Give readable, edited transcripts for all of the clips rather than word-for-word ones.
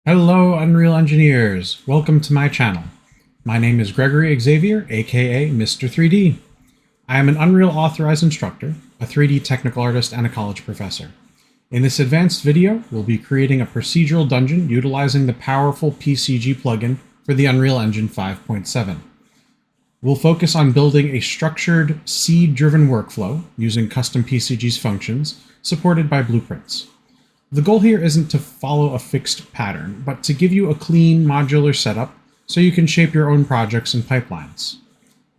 Hello, Unreal Engineers! Welcome to my channel. My name is Gregory Xavier, aka Mr. 3D. I am an Unreal Authorized Instructor, a 3D technical artist, and a college professor. In this advanced video, we'll be creating a procedural dungeon utilizing the powerful PCG plugin for the Unreal Engine 5.7. We'll focus on building a structured, seed-driven workflow using custom PCG's functions, supported by blueprints. The goal here isn't to follow a fixed pattern, but to give you a clean, modular setup so you can shape your own projects and pipelines.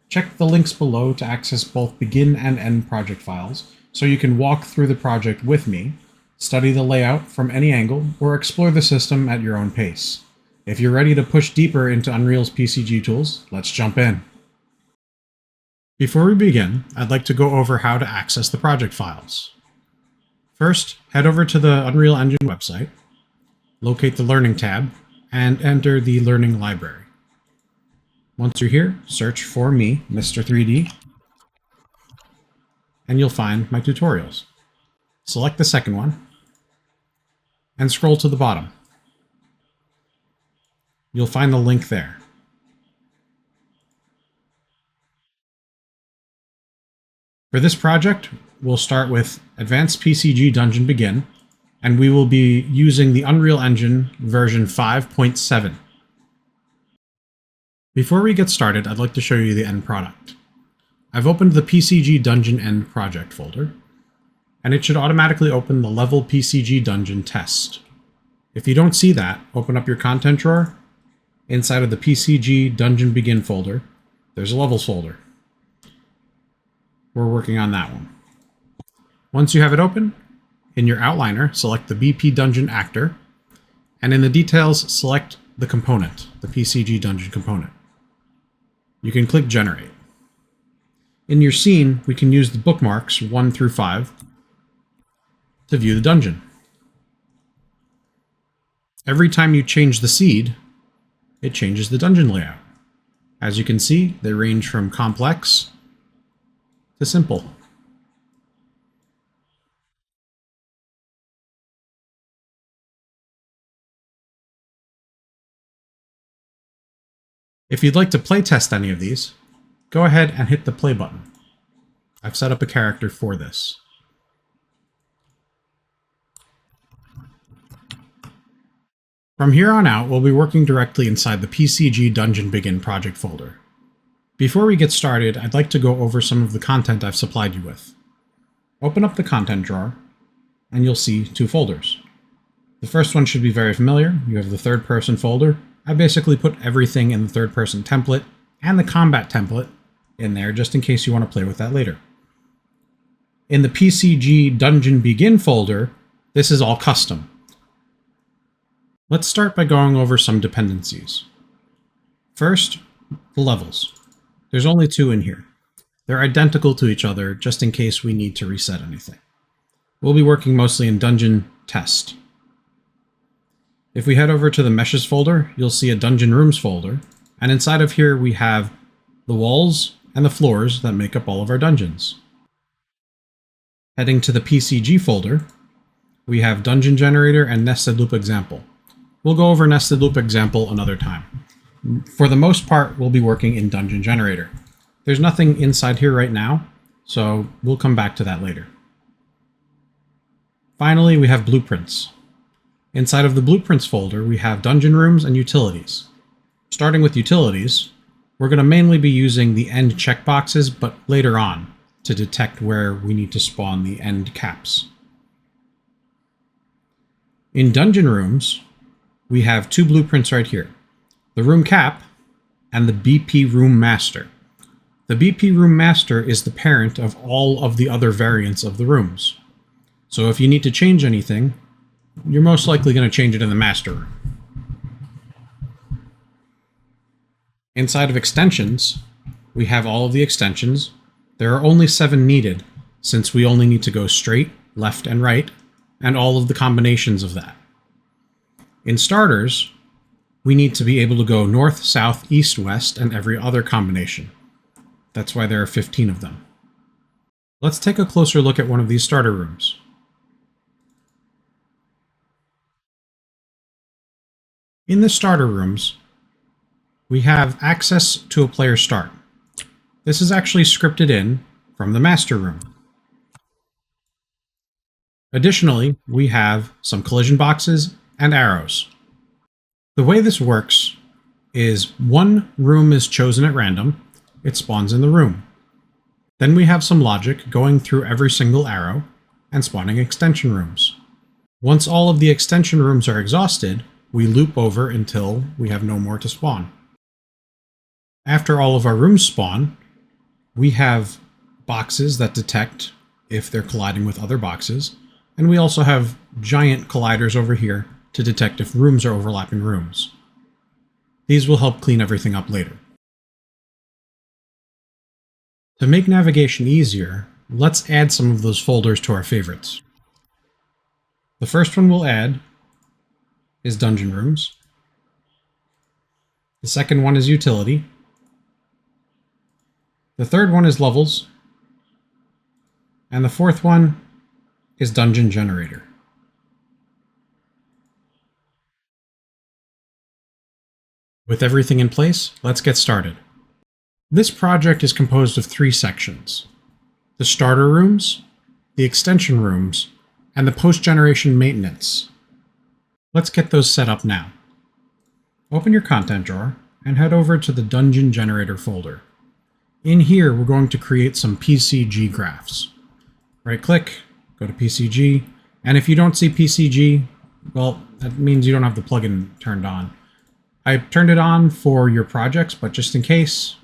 Check the links below to access both begin and end project files, so you can walk through the project with me, study the layout from any angle, or explore the system at your own pace. If you're ready to push deeper into Unreal's PCG tools, let's jump in. Before we begin, I'd like to go over how to access the project files. First, head over to the Unreal Engine website, locate the Learning tab, and enter the Learning library. Once you're here, search for me, Mr. 3D, and you'll find my tutorials. Select the second one, and scroll to the bottom. You'll find the link there. For this project, we'll start with Advanced PCG Dungeon Begin, and we will be using the Unreal Engine version 5.7. Before we get started, I'd like to show you the end product. I've opened the PCG Dungeon End project folder, and it should automatically open the Level PCG Dungeon test. If you don't see that, open up your content drawer. Inside of the PCG Dungeon Begin folder, there's a Levels folder. We're working on that one. Once you have it open, in your outliner, select the BP Dungeon Actor, and in the details, select the component, the PCG Dungeon component. You can click Generate. In your scene, we can use the bookmarks 1 through 5 to view the dungeon. Every time you change the seed, it changes the dungeon layout. As you can see, they range from complex to simple. If you'd like to playtest any of these, go ahead and hit the play button. I've set up a character for this. From here on out, we'll be working directly inside the PCG Dungeon Begin project folder. Before we get started, I'd like to go over some of the content I've supplied you with. Open up the content drawer, and you'll see 2 folders. The first one should be very familiar. You have the third person folder. I basically put everything in the third person template and the combat template in there just in case you want to play with that later. In the PCG Dungeon Begin folder, this is all custom. Let's start by going over some dependencies. First, the levels. There's only 2 in here. They're identical to each other just in case we need to reset anything. We'll be working mostly in Dungeon Test. If we head over to the Meshes folder, you'll see a Dungeon Rooms folder, and inside of here we have the walls and the floors that make up all of our dungeons. Heading to the PCG folder, we have Dungeon Generator and Nested Loop Example. We'll go over Nested Loop Example another time. For the most part, we'll be working in Dungeon Generator. There's nothing inside here right now, so we'll come back to that later. Finally, we have Blueprints. Inside of the Blueprints folder, we have Dungeon Rooms and Utilities. Starting with Utilities, we're going to mainly be using the end checkboxes, but later on, to detect where we need to spawn the end caps. In Dungeon Rooms, we have 2 blueprints right here. The Room Cap and the BP Room Master. The BP Room Master is the parent of all of the other variants of the rooms. So if you need to change anything, you're most likely going to change it in the master room. Inside of extensions, we have all of the extensions. There are only 7 needed, since we only need to go straight, left, and right, and all of the combinations of that. In starters, we need to be able to go north, south, east, west, and every other combination. That's why there are 15 of them. Let's take a closer look at one of these starter rooms. In the starter rooms, we have access to a player start. This is actually scripted in from the master room. Additionally, we have some collision boxes and arrows. The way this works is one room is chosen at random, it spawns in the room. Then we have some logic going through every single arrow and spawning extension rooms. Once all of the extension rooms are exhausted, we loop over until we have no more to spawn. After all of our rooms spawn, we have boxes that detect if they're colliding with other boxes, and we also have giant colliders over here to detect if rooms are overlapping rooms. These will help clean everything up later. To make navigation easier, let's add some of those folders to our favorites. The first one we'll add is Dungeon Rooms. The second one is Utility. The third one is Levels. And the fourth one is Dungeon Generator. With everything in place, let's get started. This project is composed of 3 sections: the starter rooms, the extension rooms, and the post-generation maintenance. Let's get those set up now. Open your content drawer and head over to the Dungeon Generator folder. In here, we're going to create some PCG graphs. Right-click, go to PCG, and if you don't see PCG, well, that means you don't have the plugin turned on. I turned it on for your projects, but just in case,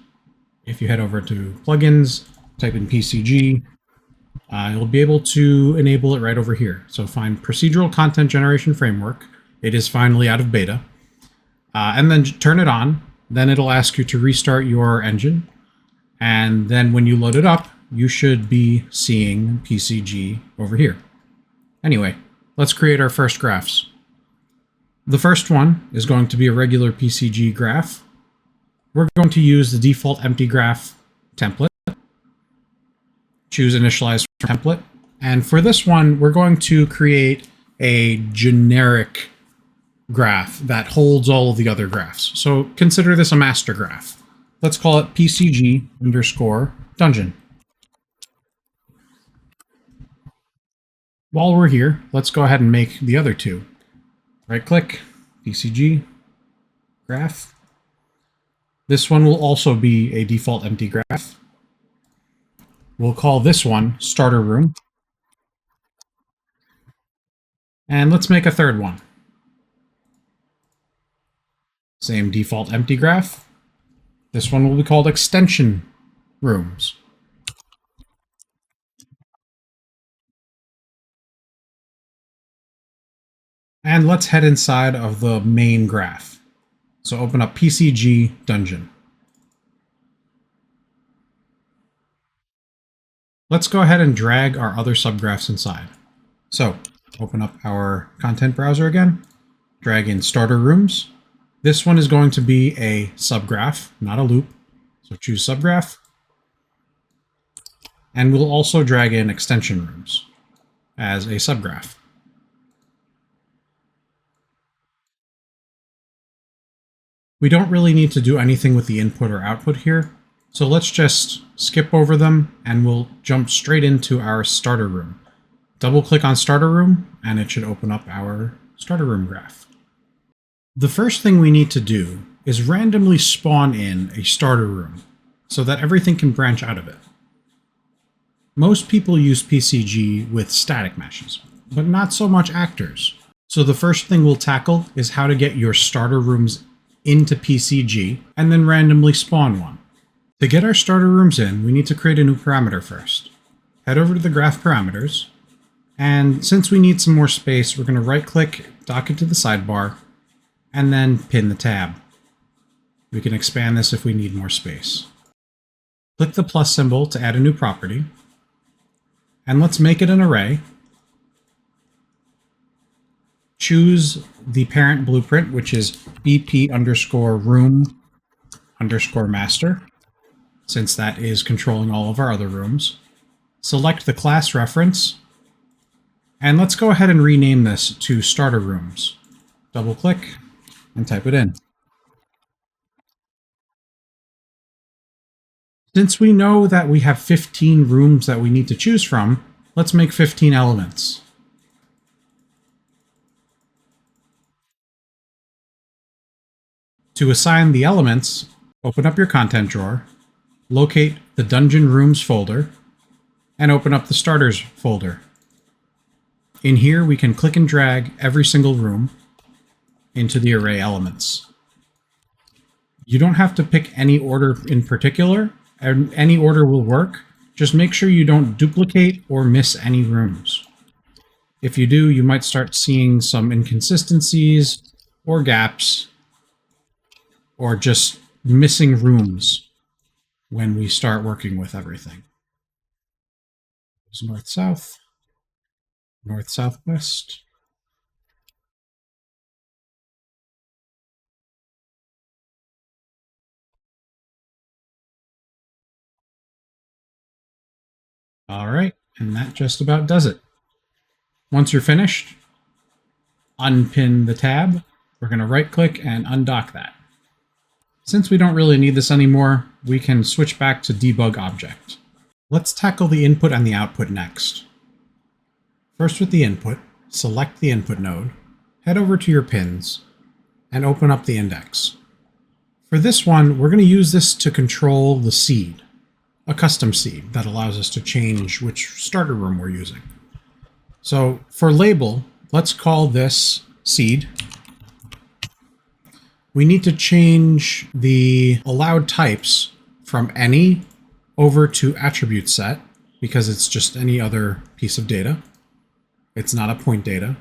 if you head over to plugins, type in PCG, you'll be able to enable it right over here. So find Procedural Content Generation Framework. It is finally out of beta. And then turn it on. Then it'll ask you to restart your engine. And then when you load it up, you should be seeing PCG over here. Anyway, let's create our first graphs. The first one is going to be a regular PCG graph. We're going to use the default empty graph template. Choose Initialize Template. And for this one, we're going to create a generic graph that holds all of the other graphs. So consider this a master graph. Let's call it PCG_dungeon. While we're here, let's go ahead and make the other two. Right-click, PCG, graph. This one will also be a default empty graph. We'll call this one starter room. And let's make a third one. Same default empty graph. This one will be called extension rooms. And let's head inside of the main graph. So open up PCG Dungeon. Let's go ahead and drag our other subgraphs inside. So open up our content browser again, drag in starter rooms. This one is going to be a subgraph, not a loop. So choose subgraph. And we'll also drag in extension rooms as a subgraph. We don't really need to do anything with the input or output here, so let's just skip over them and we'll jump straight into our starter room. Double click on starter room and it should open up our starter room graph. The first thing we need to do is randomly spawn in a starter room so that everything can branch out of it. Most people use PCG with static meshes, but not so much actors. So the first thing we'll tackle is how to get your starter rooms into PCG and then randomly spawn one. To get our starter rooms in, we need to create a new parameter first. Head over to the graph parameters, and since we need some more space, we're going to right-click, dock it to the sidebar, and then pin the tab. We can expand this if we need more space. Click the plus symbol to add a new property, and let's make it an array. Choose the parent blueprint, which is BP_room_master, since that is controlling all of our other rooms. Select the class reference, and let's go ahead and rename this to starter rooms. Double click, and type it in. Since we know that we have 15 rooms that we need to choose from, let's make 15 elements. To assign the elements, open up your content drawer, locate the Dungeon Rooms folder, and open up the Starters folder. In here, we can click and drag every single room into the array elements. You don't have to pick any order in particular, and any order will work. Just make sure you don't duplicate or miss any rooms. If you do, you might start seeing some inconsistencies or gaps or just missing rooms when we start working with everything. There's north-south, north-southwest. All right, and that just about does it. Once you're finished, unpin the tab. We're going to right-click and undock that. Since we don't really need this anymore, we can switch back to debug object. Let's tackle the input and the output next. First with the input, select the input node, head over to your pins, and open up the index. For this one, we're going to use this to control the seed, a custom seed that allows us to change which starter room we're using. So for label, let's call this seed. We need to change the allowed types from any over to attribute set because it's just any other piece of data. It's not a point data.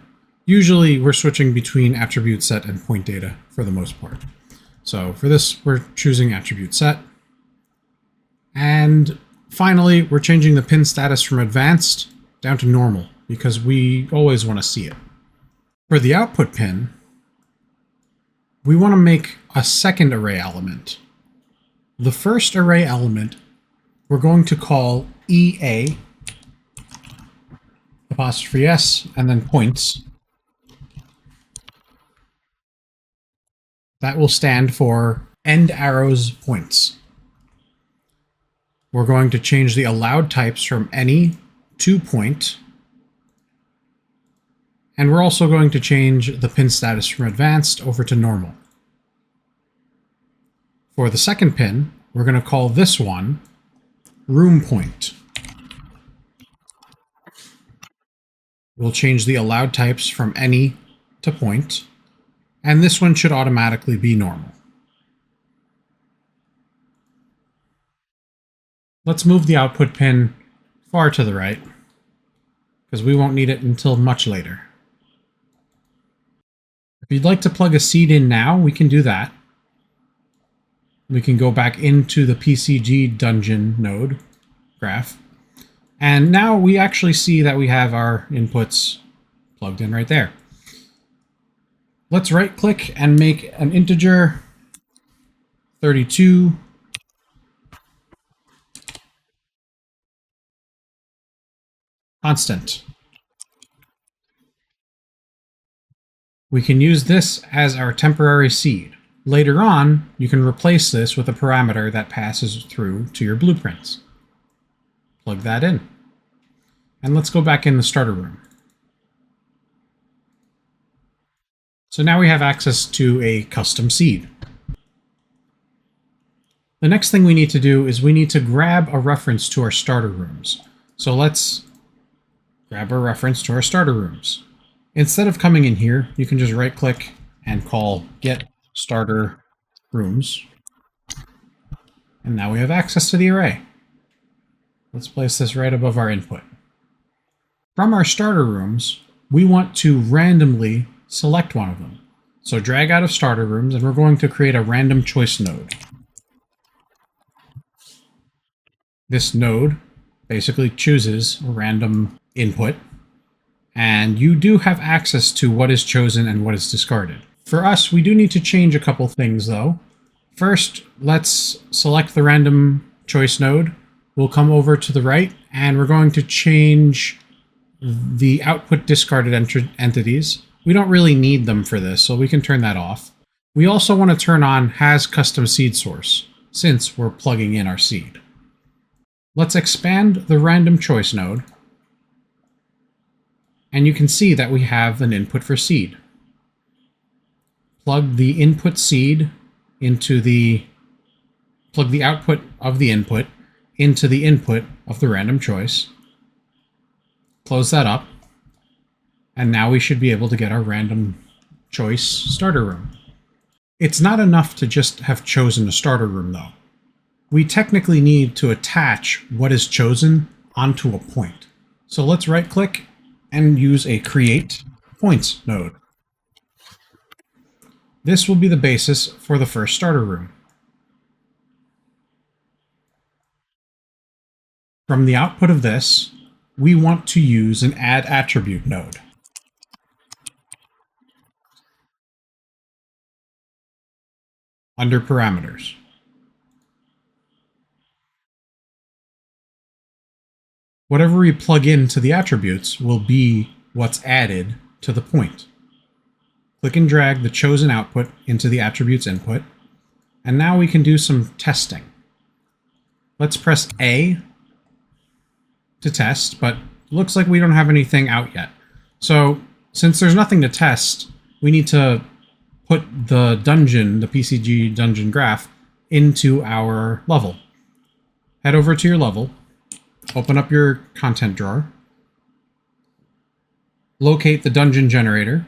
Usually we're switching between attribute set and point data for the most part. So for this, we're choosing attribute set. And finally, we're changing the pin status from advanced down to normal because we always want to see it. For the output pin, we want to make a second array element. The first array element we're going to call EA, apostrophe S, and then points. That will stand for end arrows points. We're going to change the allowed types from any to point. And we're also going to change the pin status from advanced over to normal. For the second pin, we're going to call this one room point. We'll change the allowed types from any to point, and this one should automatically be normal. Let's move the output pin far to the right, because we won't need it until much later. If you'd like to plug a seed in now, we can do that. We can go back into the PCG dungeon node graph. And now we actually see that we have our inputs plugged in right there. Let's right click and make an integer 32 constant. We can use this as our temporary seed. Later on, you can replace this with a parameter that passes through to your blueprints. Plug that in. And let's go back in the starter room. So now we have access to a custom seed. The next thing we need to do is we need to grab a reference to our starter rooms. So let's grab a reference to our starter rooms. Instead of coming in here, you can just right click and call get starter rooms. And now we have access to the array. Let's place this right above our input. From our starter rooms, we want to randomly select one of them. So drag out of starter rooms, and we're going to create a random choice node. This node basically chooses a random input, and you do have access to what is chosen and what is discarded. For us, we do need to change a couple things though. First, let's select the random choice node. We'll come over to the right, and we're going to change the output discarded entities. We don't really need them for this, so we can turn that off. We also want to turn on Has Custom Seed Source, since we're plugging in our seed. Let's expand the random choice node, and you can see that we have an input for seed. Plug the input seed into plug the output of the input into the input of the random choice. Close that up, and now we should be able to get our random choice starter room. It's not enough to just have chosen a starter room, though. We technically need to attach what is chosen onto a point. So let's right-click and use a Create Points node. This will be the basis for the first starter room. From the output of this, we want to use an Add Attribute node. Under Parameters. Whatever we plug into the attributes will be what's added to the point. Click and drag the chosen output into the attributes input, and now we can do some testing. Let's press A to test, but looks like we don't have anything out yet. So since there's nothing to test, we need to put the dungeon, the PCG dungeon graph, into our level. Head over to your level, open up your content drawer, locate the dungeon generator,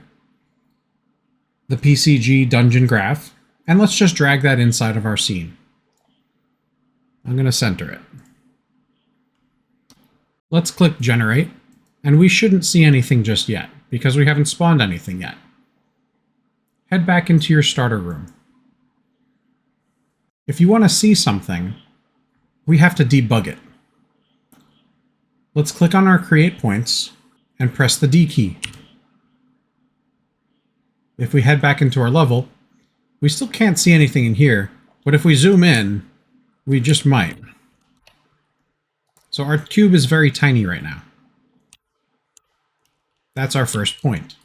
the PCG dungeon graph, and let's just drag that inside of our scene. I'm going to center it. Let's click Generate, and we shouldn't see anything just yet, because we haven't spawned anything yet. Head back into your starter room. If you want to see something, we have to debug it. Let's click on our Create Points and press the D key. If we head back into our level, we still can't see anything in here, but if we zoom in, we just might. So our cube is very tiny right now. That's our first point.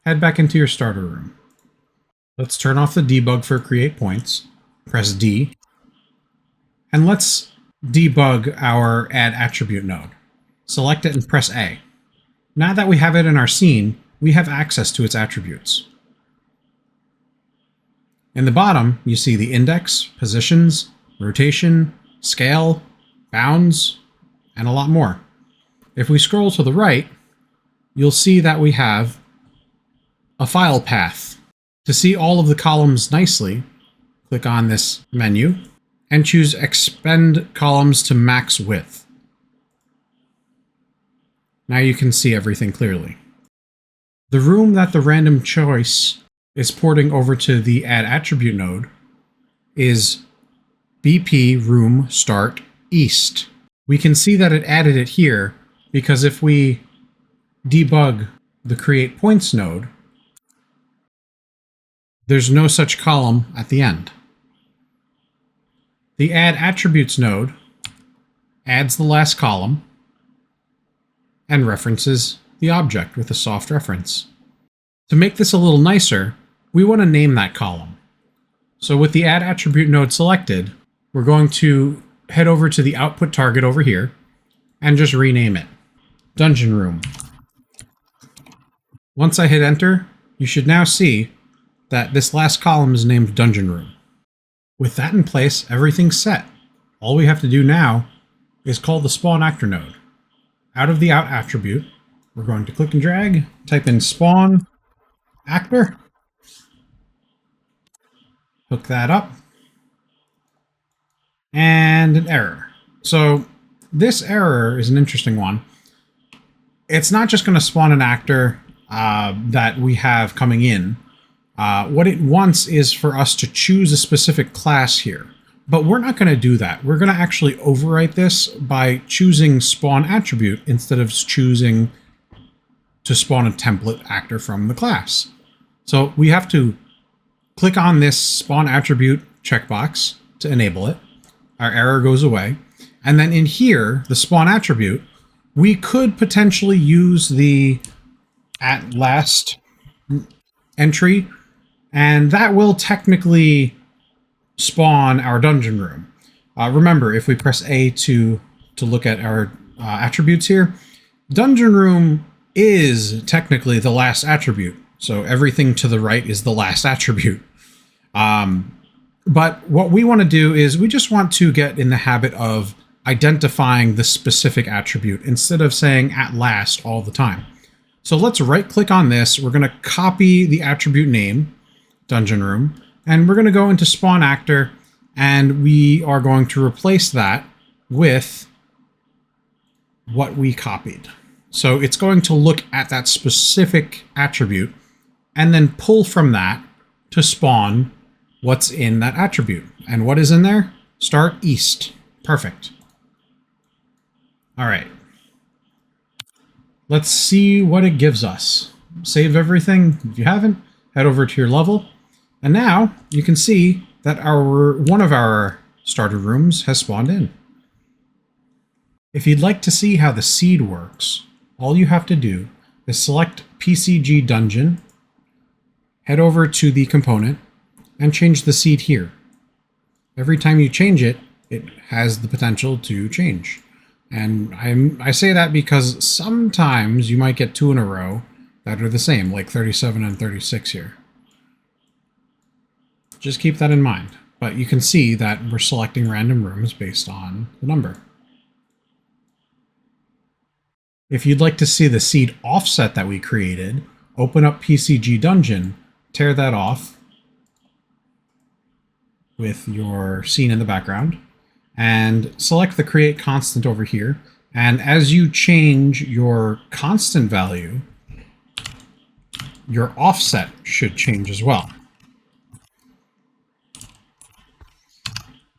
Head back into your starter room. Let's turn off the debug for Create Points, press D, and let's debug our Add Attribute node. Select it and press A. Now that we have it in our scene, we have access to its attributes. In the bottom, you see the index, positions, rotation, scale, bounds, and a lot more. If we scroll to the right, you'll see that we have a file path. To see all of the columns nicely, click on this menu and choose Expand Columns to Max Width. Now you can see everything clearly. The room that the random choice is porting over to the Add Attribute node is BP Room Start East. We can see that it added it here because if we debug the Create Points node, there's no such column at the end. The Add Attributes node adds the last column and references the object with a soft reference. To make this a little nicer, we want to name that column. So with the Add Attribute node selected, we're going to head over to the output target over here and just rename it. Dungeon Room. Once I hit enter, you should now see that this last column is named Dungeon Room. With that in place, everything's set. All we have to do now is call the Spawn Actor node. Out of the Out attribute, we're going to click and drag, type in Spawn Actor, hook that up, and an error. So this error is an interesting one. It's not just going to spawn an actor that we have coming in. What it wants is for us to choose a specific class here. But we're not going to do that. We're going to actually overwrite this by choosing Spawn Attribute instead of choosing to spawn a template actor from the class. So we have to click on this Spawn Attribute checkbox to enable it. Our error goes away. And then in here, the Spawn Attribute, we could potentially use the at last entry And that will technically spawn our dungeon room. Remember, if we press A to look at our attributes here, dungeon room is technically the last attribute. So everything to the right is the last attribute. But what we want to do is we just want to get in the habit of identifying the specific attribute instead of saying at last all the time. So let's right click on this. We're going to copy the attribute name, dungeon room, and we're going to go into spawn actor, and we are going to replace that with what we copied. So it's going to look at that specific attribute and then pull from that to spawn what's in that attribute. And what is in there? Start east. Perfect. All right. Let's see what it gives us. Save everything. If you haven't, head over to your level. And now you can see that one of our starter rooms has spawned in. If you'd like to see how the seed works, all you have to do is select PCG Dungeon, head over to the component, and change the seed here. Every time you change it, it has the potential to change. And I say that because sometimes you might get two in a row that are the same, like 37 and 36 here. Just keep that in mind. But you can see that we're selecting random rooms based on the number. If you'd like to see the seed offset that we created, open up PCG Dungeon, tear that off with your scene in the background, and select the create constant over here. And as you change your constant value, your offset should change as well.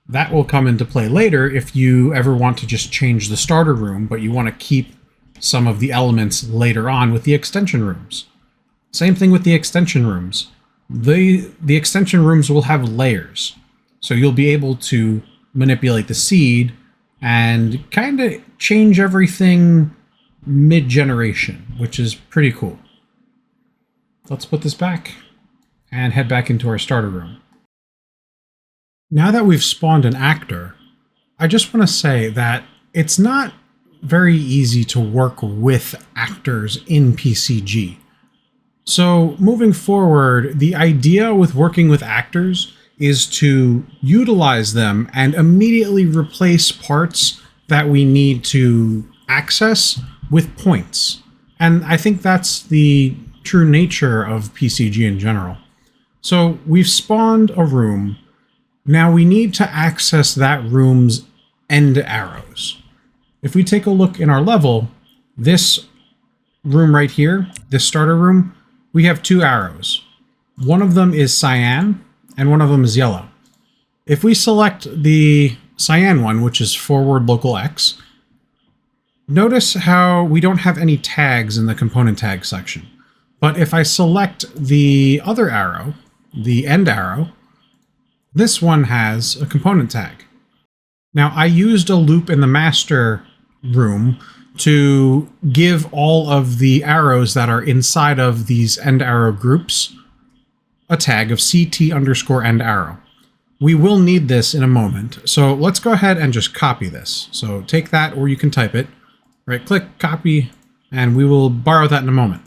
That will come into play later if you ever want to just change the starter room, but you want to keep some of the elements later on with the extension rooms. Same thing with the extension rooms. The extension rooms will have layers. So you'll be able to manipulate the seed and kind of change everything mid-generation, which is pretty cool. Let's put this back and head back into our starter room. Now that we've spawned an actor, I just want to say that it's not very easy to work with actors in PCG. So moving forward, the idea with working with actors is to utilize them and immediately replace parts that we need to access with points. And I think that's the true nature of PCG in general. So we've spawned a room. Now we need to access that room's end arrows. If we take a look in our level, this room right here, this starter room, we have two arrows. One of them is cyan and one of them is yellow. If we select the cyan one, which is forward local X, notice how we don't have any tags in the component tag section. But if I select the other arrow, the end arrow, this one has a component tag. Now I used a loop in the master room to give all of the arrows that are inside of these end arrow groups a tag of CT_end arrow. We will need this in a moment, so let's go ahead and just copy this. So take that, or you can type it, right click, copy, and we will borrow that in a moment.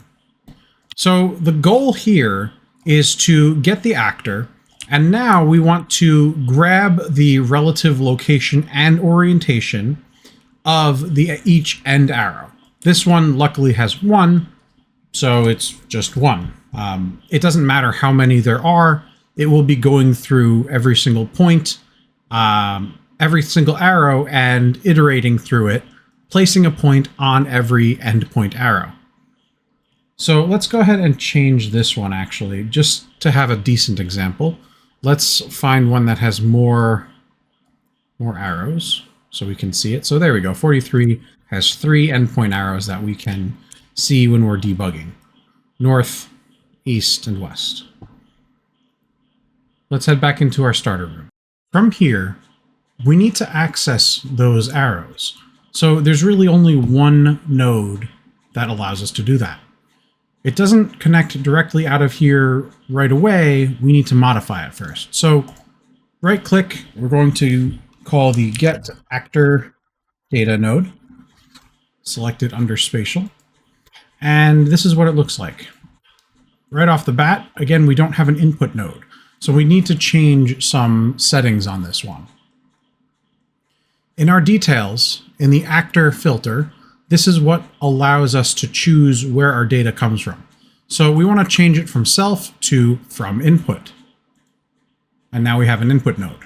So the goal here is to get the actor, and now we want to grab the relative location and orientation of each end arrow. This one luckily has one, so it's just one. It doesn't matter how many there are. It will be going through every single point, every single arrow, and iterating through it, placing a point on every endpoint arrow. So let's go ahead and change this one actually, just to have a decent example. Let's find one that has more arrows so we can see it. So there we go. 43 has 3 endpoint arrows that we can see when we're debugging. North, east, and west. Let's head back into our starter room. From here, we need to access those arrows. So there's really only one node that allows us to do that. it doesn't connect directly out of here right away. We need to modify it first. So right click, we're going to call the get actor data node, select it under spatial. And this is what it looks like. Right off the bat, again, we don't have an input node. So we need to change some settings on this one. In our details, in the actor filter, this is what allows us to choose where our data comes from. So we want to change it from self to from input. And now we have an input node.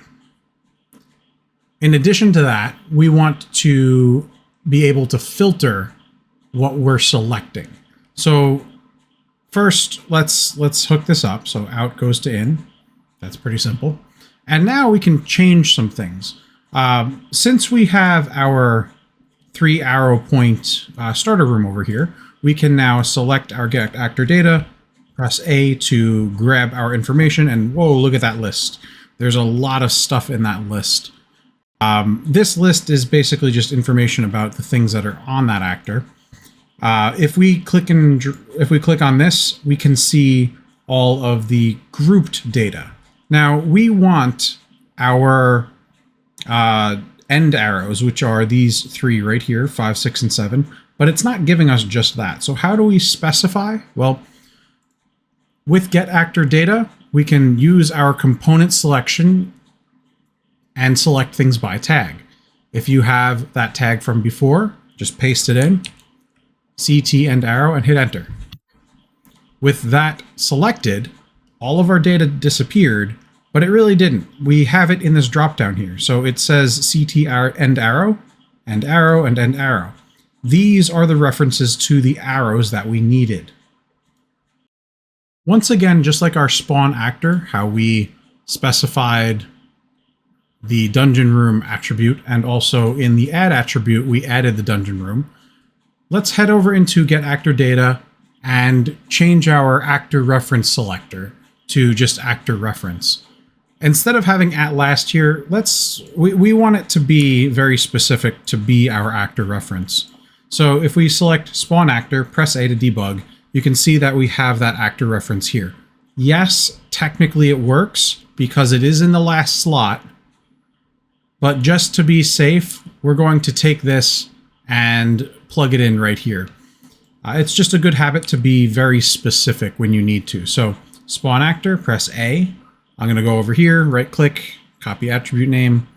In addition to that, we want to be able to filter what we're selecting. So first, let's hook this up. So out goes to in. That's pretty simple. And now we can change some things. Since we have our 3 arrow point starter room over here, we can now select our get actor data, press A to grab our information, and whoa, look at that list. There's a lot of stuff in that list. This list is basically just information about the things that are on that actor. If we click on this, we can see all of the grouped data. Now we want our end arrows, which are these 3 right here, 5, 6, and 7, but it's not giving us just that. So how do we specify? Well, with get actor data, we can use our component selection and select things by tag. If you have that tag from before, just paste it in, CT end arrow, and hit enter. With that selected, all of our data disappeared, but it really didn't. We have it in this dropdown here. So it says CT end arrow, end arrow, and end arrow. These are the references to the arrows that we needed. Once again, just like our spawn actor, how we specified the dungeon room attribute, and also in the add attribute, we added the dungeon room. Let's head over into get actor data and change our actor reference selector to just actor reference. Instead of having at last here, we want it to be very specific to be our actor reference. So if we select spawn actor, press A to debug, you can see that we have that actor reference here. Yes, technically it works because it is in the last slot, but just to be safe, we're going to take this and plug it in right here. It's just a good habit to be very specific when you need to. So spawn actor, press A. I'm going to go over here, right click, copy attribute name,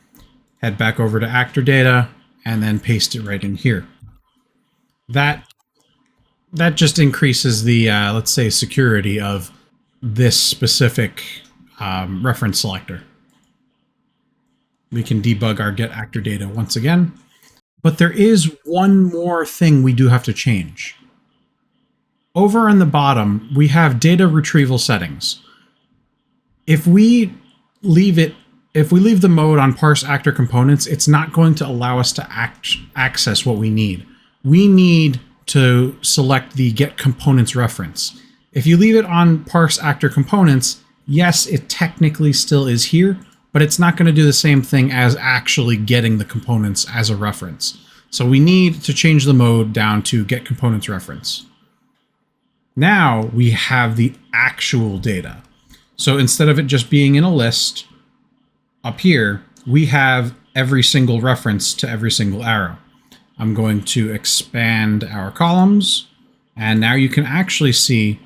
head back over to actor data, and then paste it right in here. That just increases the, let's say, security of this specific reference selector. We can debug our get actor data once again. But there is one more thing we do have to change. Over on the bottom, we have data retrieval settings. If we leave the mode on parse actor components, it's not going to allow us to access what we need. We need to select the get components reference. If you leave it on parse actor components, yes, it technically still is here, but it's not going to do the same thing as actually getting the components as a reference. So we need to change the mode down to get components reference. Now we have the actual data. So instead of it just being in a list, up here, we have every single reference to every single arrow. I'm going to expand our columns, and now you can actually see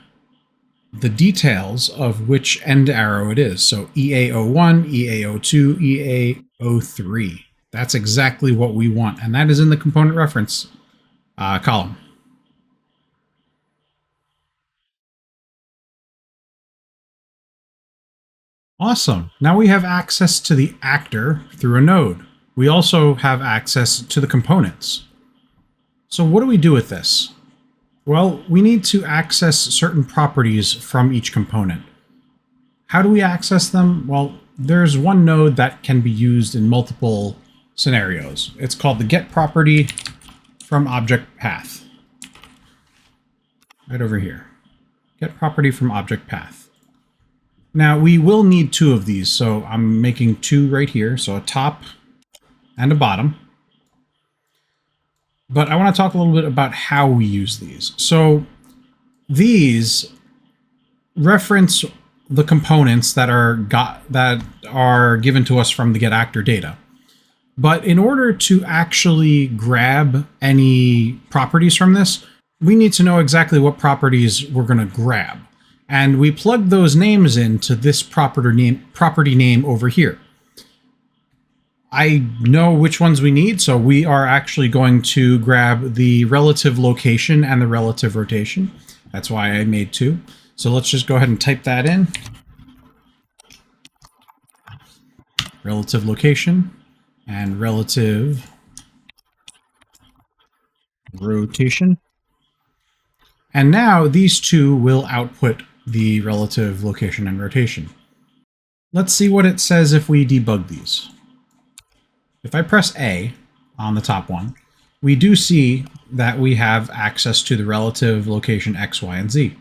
the details of which end arrow it is. So EA01, EA02, EA03. That's exactly what we want, and that is in the component reference column. Awesome. Now we have access to the actor through a node. We also have access to the components. So what do we do with this? Well, we need to access certain properties from each component. How do we access them? Well, there's one node that can be used in multiple scenarios. It's called the get property from object path. Right over here. Get property from object path. Now we will need 2 of these, so I'm making 2 right here, so a top and a bottom. But I want to talk a little bit about how we use these. So These reference the components that are given to us from the get actor data. But in order to actually grab any properties from this, we need to know exactly what properties we're going to grab. And we plug those names into this property name over here. I know which ones we need, so we are actually going to grab the relative location and the relative rotation. That's why I made two. So let's just go ahead and type that in. Relative location and relative rotation. And now these two will output the relative location and rotation. Let's see what it says if we debug these. If I press A on the top one, we do see that we have access to the relative location X, Y, and Z.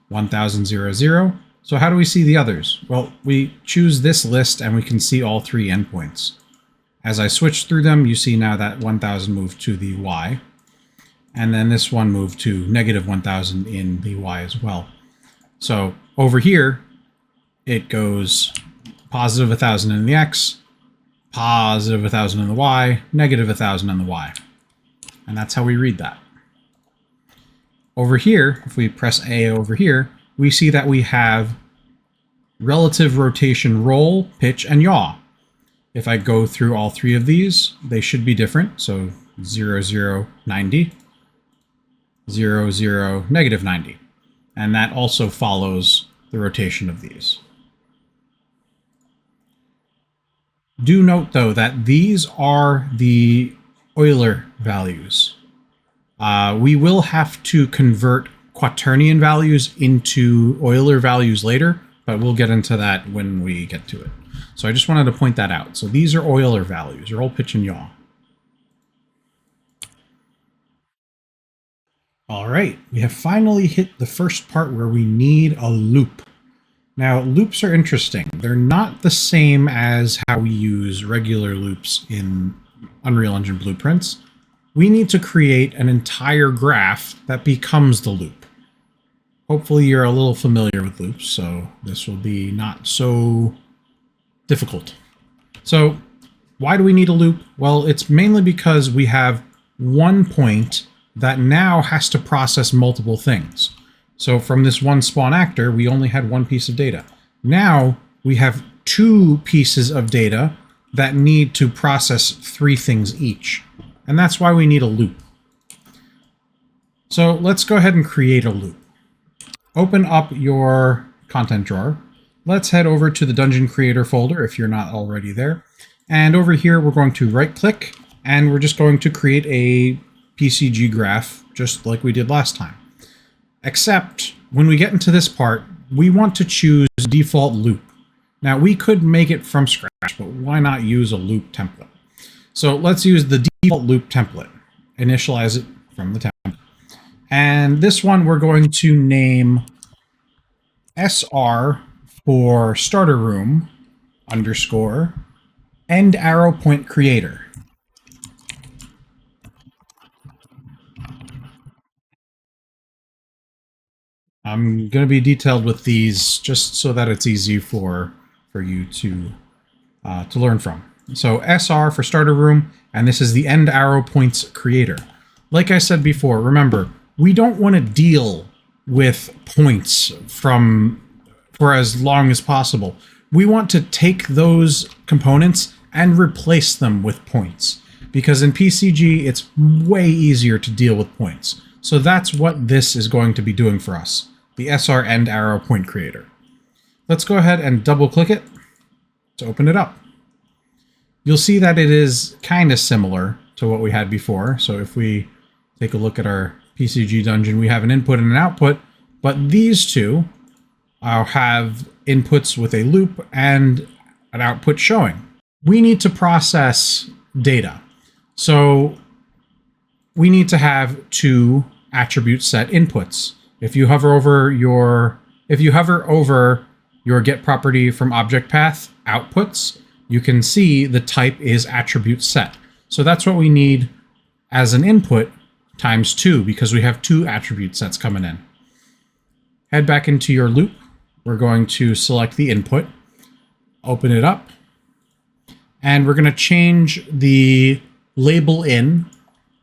1000, 0. So how do we see the others? Well, we choose this list and we can see all three endpoints. As I switch through them, you see now that 1000 moved to the Y, and then this one moved to negative 1000 in the Y as well. So over here, it goes positive 1000 in the X, positive 1000 in the Y, negative 1000 in the Y. And that's how we read that. Over here, if we press A over here, we see that we have relative rotation roll, pitch, and yaw. If I go through all three of these, they should be different. So 0, 0, 90, 0, 0, negative 90. And that also follows the rotation of these. Do note, though, that these are the Euler values. We will have to convert quaternion values into Euler values later, but we'll get into that when we get to it. So I just wanted to point that out. So these are Euler values, roll, pitch, and yaw. All right, we have finally hit the first part where we need a loop. Now, loops are interesting. They're not the same as how we use regular loops in Unreal Engine blueprints. We need to create an entire graph that becomes the loop. Hopefully you're a little familiar with loops, so this will be not so difficult. So why do we need a loop? Well, it's mainly because we have one point that now has to process multiple things. So from this one spawn actor, we only had one piece of data. Now we have two pieces of data that need to process three things each. And that's why we need a loop. So let's go ahead and create a loop. Open up your content drawer. Let's head over to the Dungeon Creator folder if you're not already there. And over here, we're going to right click and we're just going to create a PCG graph just like we did last time. Except when we get into this part, we want to choose default loop. Now we could make it from scratch, but why not use a loop template? So let's use the default loop template, initialize it from the template. And this one we're going to name SR for starter room underscore end arrow point creator. I'm going to be detailed with these just so that it's easy for you to learn from. So SR for starter room, and this is the end arrow points creator. Like I said before, remember, we don't want to deal with points for as long as possible. We want to take those components and replace them with points, because in PCG it's way easier to deal with points. So that's what this is going to be doing for us, the SR end arrow point creator. Let's go ahead and double click it to open it up. You'll see that it is kind of similar to what we had before. So if we take a look at our PCG dungeon, we have an input and an output, but these two have inputs with a loop and an output showing. We need to process data. So we need to have two attribute set inputs. If you hover over your get property from object path outputs, you can see the type is attribute set. So that's what we need as an input times 2, because we have two attribute sets coming in. Head back into your loop. We're going to select the input, open it up, and we're going to change the label in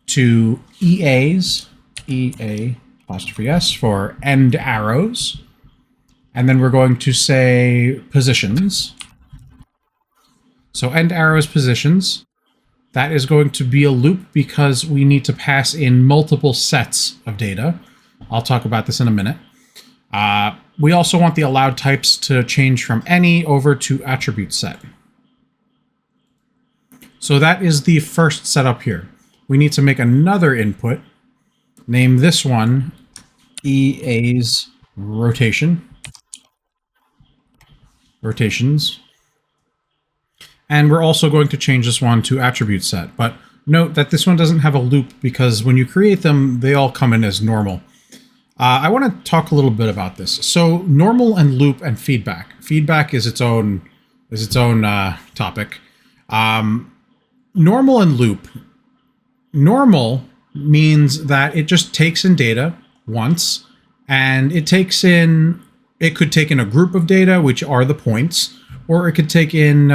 to EAs, EA apostrophe S for end arrows. And then we're going to say positions. So end arrows positions. That is going to be a loop because we need to pass in multiple sets of data. I'll talk about this in a minute. We also want the allowed types to change from any over to attribute set. So that is the first setup here. We need to make another input. Name this one EA's rotation. Rotations. And we're also going to change this one to attribute set. But note that this one doesn't have a loop because when you create them, they all come in as normal. I want to talk a little bit about this. So normal and loop and feedback. Feedback is its own topic. Normal and loop. Normal means that it just takes in data once, and it could take in a group of data, which are the points, or it could take in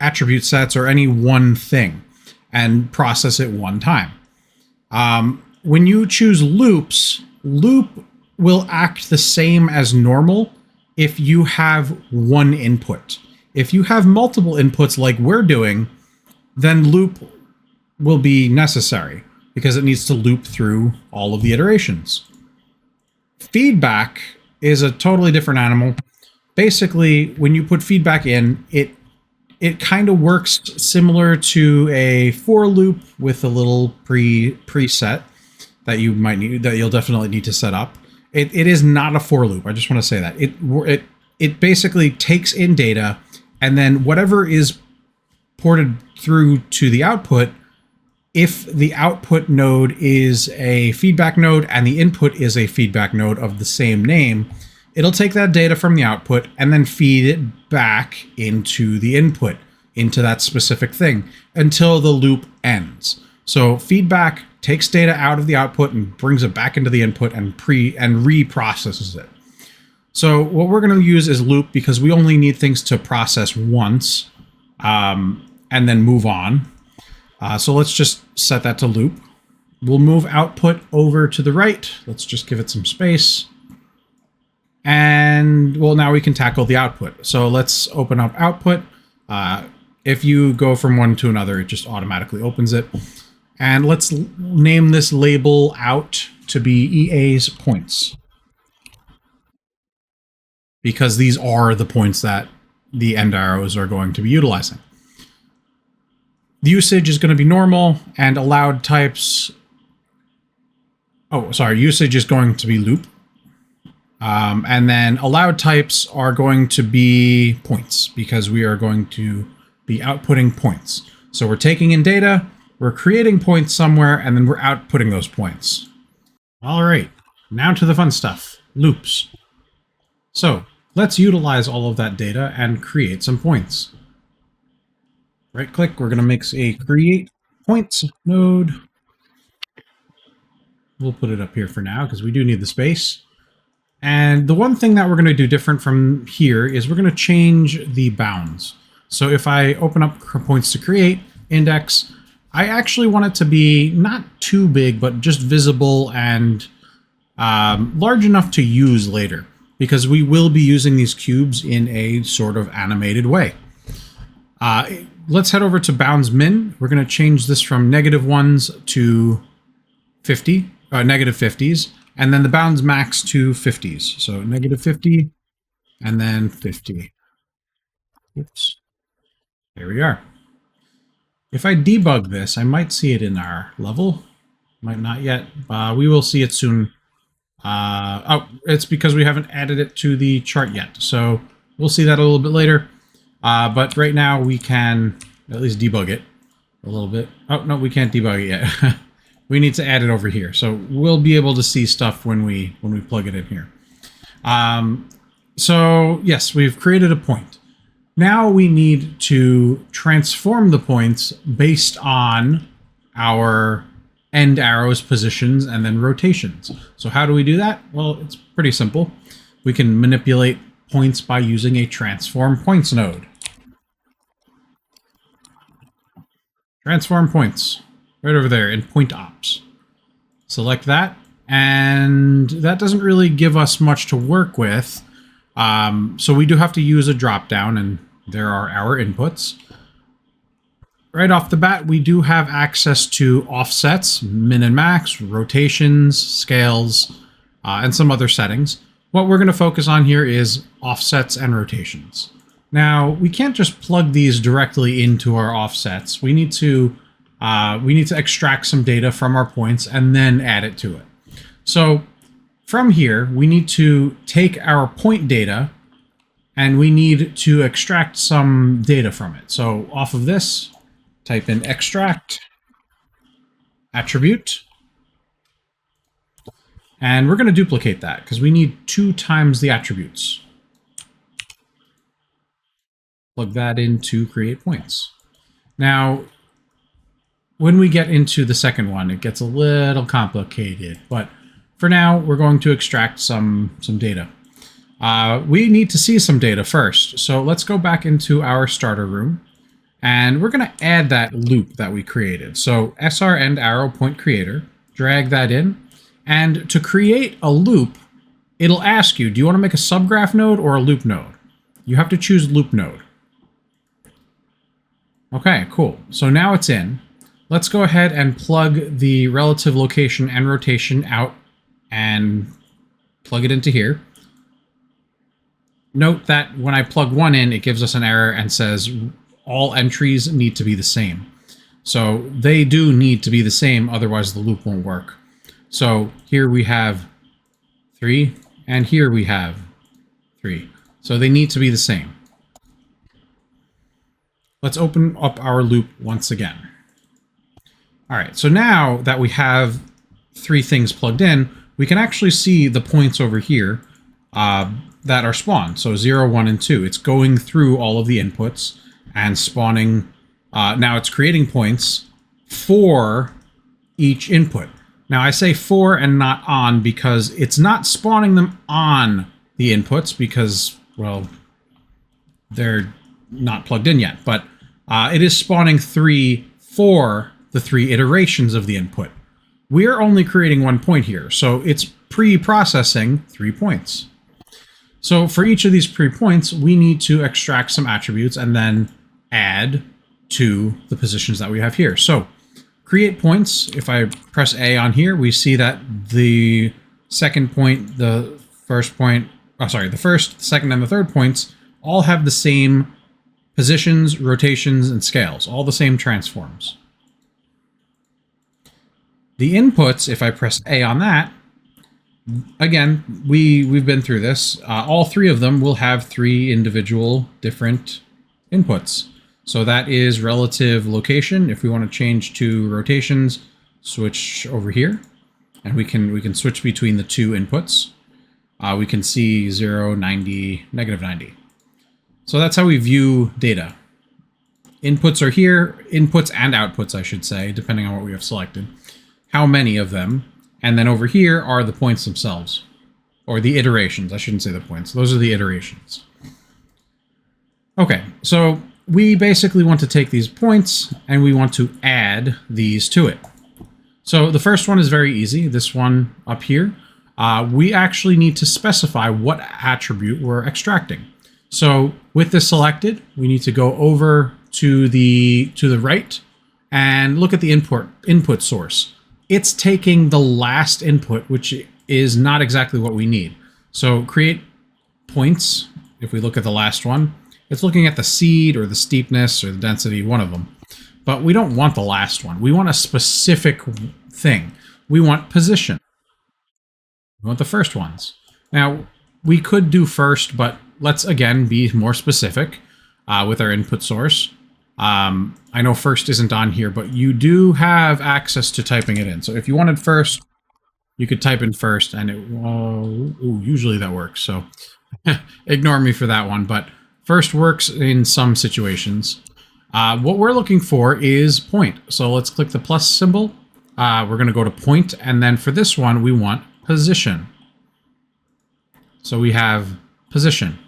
attribute sets or any one thing and process it one time. When you choose loops, loop will act the same as normal if you have one input. If you have multiple inputs like we're doing, then loop will be necessary because it needs to loop through all of the iterations. Feedback is a totally different animal. Basically, when you put feedback in, it kind of works similar to a for loop with a little preset that you'll definitely need to set up. It is not a for loop. I just want to say that it basically takes in data, and then whatever is ported through to the output, if the output node is a feedback node and the input is a feedback node of the same name, it'll take that data from the output and then feed it back into the input, into that specific thing, until the loop ends. So feedback takes data out of the output and brings it back into the input and reprocesses it. So what we're going to use is loop because we only need things to process once and then move on. So let's just set that to loop. We'll move output over to the right. Let's just give it some space. And well, now we can tackle the output. So let's open up output. If you go from one to another, it just automatically opens it. And let's name this label out to be EA's points, because these are the points that the end arrows are going to be utilizing. The usage is going to be normal, and allowed types. Usage is going to be loop. And then allowed types are going to be points, because we are going to be outputting points. So we're taking in data, we're creating points somewhere, and then we're outputting those points. All right, now to the fun stuff, loops. So let's utilize all of that data and create some points. Right click, we're going to make a create points node. We'll put it up here for now because we do need the space. And the one thing that we're going to do different from here is we're going to change the bounds. So if I open up points to create, index, I actually want it to be not too big, but just visible and large enough to use later, because we will be using these cubes in a sort of animated way. Let's head over to bounds min. We're going to change this from -1s to 50, negative 50s, and then the bounds max to 50s. So -50 and then 50. Oops. There we are. If I debug this, I might see it in our level. Might not yet. We will see it soon. It's because we haven't added it to the chart yet. So we'll see that a little bit later. But right now we can at least debug it a little bit. Oh, no, we can't debug it yet. We need to add it over here. So we'll be able to see stuff when we plug it in here. So yes, we've created a point. Now we need to transform the points based on our end arrows, positions, and then rotations. So how do we do that? Well, it's pretty simple. We can manipulate points by using a transform points node. Transform points, right over there in point ops. Select that, and that doesn't really give us much to work with. So we do have to use a drop down, and there are our inputs. Right off the bat, we do have access to offsets, min and max, rotations, scales, and some other settings. What we're going to focus on here is offsets and rotations. Now, we can't just plug these directly into our offsets. We need to extract some data from our points and then add it to it. So from here, we need to take our point data and we need to extract some data from it. So off of this, type in extract attribute, and we're going to duplicate that because we need 2 times the attributes. Plug that into create points. Now, when we get into the second one, it gets a little complicated, but for now, we're going to extract some data. We need to see some data first, so let's go back into our starter room. And we're going to add that loop that we created. So SR end arrow point creator, drag that in. And to create a loop, it'll ask you, do you want to make a subgraph node or a loop node? You have to choose loop node. Okay, cool. So now it's in. Let's go ahead and plug the relative location and rotation out and plug it into here. Note that when I plug one in, it gives us an error and says, all entries need to be the same. So they do need to be the same, otherwise the loop won't work. So here we have 3, and here we have 3. So they need to be the same. Let's open up our loop once again. All right, so now that we have 3 things plugged in, we can actually see the points over here that are spawned. So 0, 1, and 2. It's going through all of the inputs and spawning. Now it's creating points for each input. Now I say for and not on because it's not spawning them on the inputs because, well, they're not plugged in yet. But it is spawning 3 for the 3 iterations of the input. We're only creating 1 point here, so it's pre-processing 3 points. So for each of these pre-points, we need to extract some attributes and then add to the positions that we have here. So create points. If I press A on here, we see that the second point, the first point, the first, second, and the third points all have the same positions, rotations, and scales, all the same transforms. The inputs, if I press A on that, again, we've been through this. All 3 of them will have 3 individual different inputs. So that is relative location. If we want to change to rotations, switch over here, and we can switch between the 2 inputs. We can see 0, 90, negative 90. So that's how we view data. Inputs are here, inputs and outputs, I should say, depending on what we have selected. How many of them? And then over here are the points themselves, or the iterations. I shouldn't say the points. Those are the iterations. Okay, so we basically want to take these points and we want to add these to it. So the first one is very easy. This one up here, we actually need to specify what attribute we're extracting. So with this selected, we need to go over to the right and look at the input source. It's taking the last input, which is not exactly what we need. So create points. If we look at the last one, it's looking at the seed or the steepness or the density, one of them. But we don't want the last one. We want a specific thing. We want position. We want the first ones. Now, we could do first, but let's again be more specific with our input source. I know first isn't on here, but you do have access to typing it in. So if you wanted first, you could type in first, and it usually that works. So ignore me for that one, but first works in some situations. What we're looking for is point. So let's click the plus symbol, we're going to go to point, and then for this one, we want position. So we have position.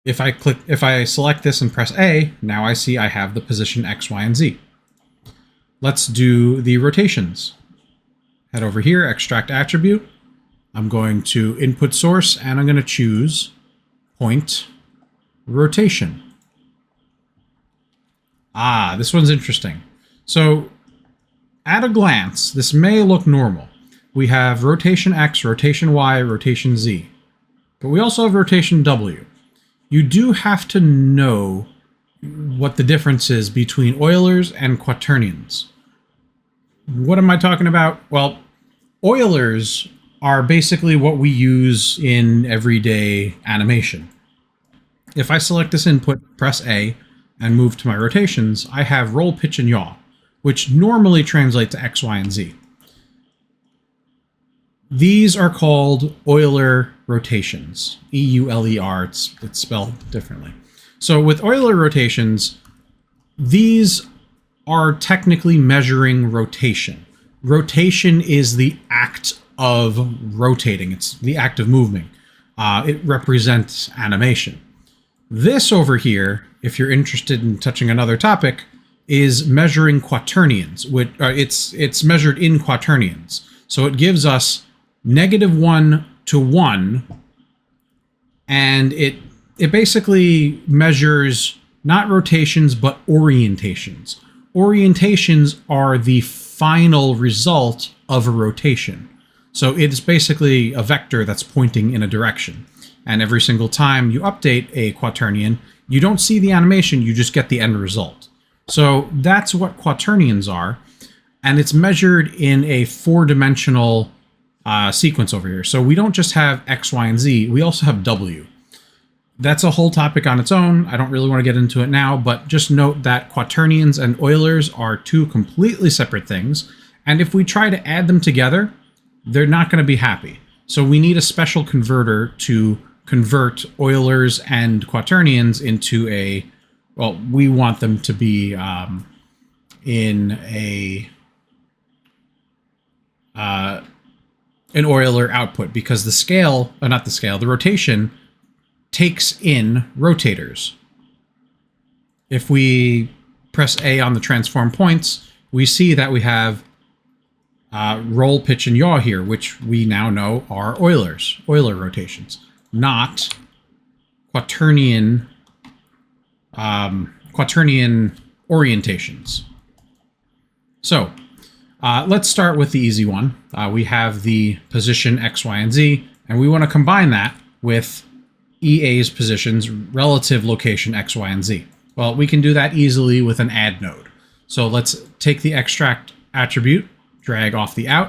If I select this and press A, now I see I have the position X, Y, and Z. Let's do the rotations. Head over here, extract attribute. I'm going to input source, and I'm going to choose point rotation. This one's interesting. So at a glance, this may look normal. We have rotation X, rotation Y, rotation Z. But we also have rotation W. You do have to know what the difference is between Eulers and quaternions. What am I talking about? Well, Eulers are basically what we use in everyday animation. If I select this input, press A, and move to my rotations, I have roll, pitch, and yaw, which normally translate to X, Y, and Z. These are called Euler rotations. E-U-L-E-R, it's spelled differently. So with Euler rotations, these are technically measuring rotation. Rotation is the act of rotating. It's the act of moving. It represents animation. This over here, if you're interested in touching another topic, is measuring quaternions. It's measured in quaternions. So it gives us -1 to 1, and it basically measures not rotations but orientations. Orientations are the final result of a rotation. So it's basically a vector that's pointing in a direction. And every single time you update a quaternion, you don't see the animation, you just get the end result. So that's what quaternions are, and it's measured in a 4-dimensional sequence over here. So we don't just have X, Y, and Z, we also have W. That's a whole topic on its own. I don't really want to get into it now, but just note that quaternions and Eulers are two completely separate things, and if we try to add them together, they're not going to be happy. So we need a special converter to convert Eulers and quaternions into a, well, we want them to be in an Euler output, because the scale, the rotation takes in rotators. If we press A on the transform points, we see that we have roll, pitch, and yaw here, which we now know are Euler rotations, not quaternion orientations. So let's start with the easy one. We have the position X, Y, and Z, and we want to combine that with EA's positions, relative location X, Y, and Z. Well, we can do that easily with an add node. So let's take the extract attribute, drag off the out,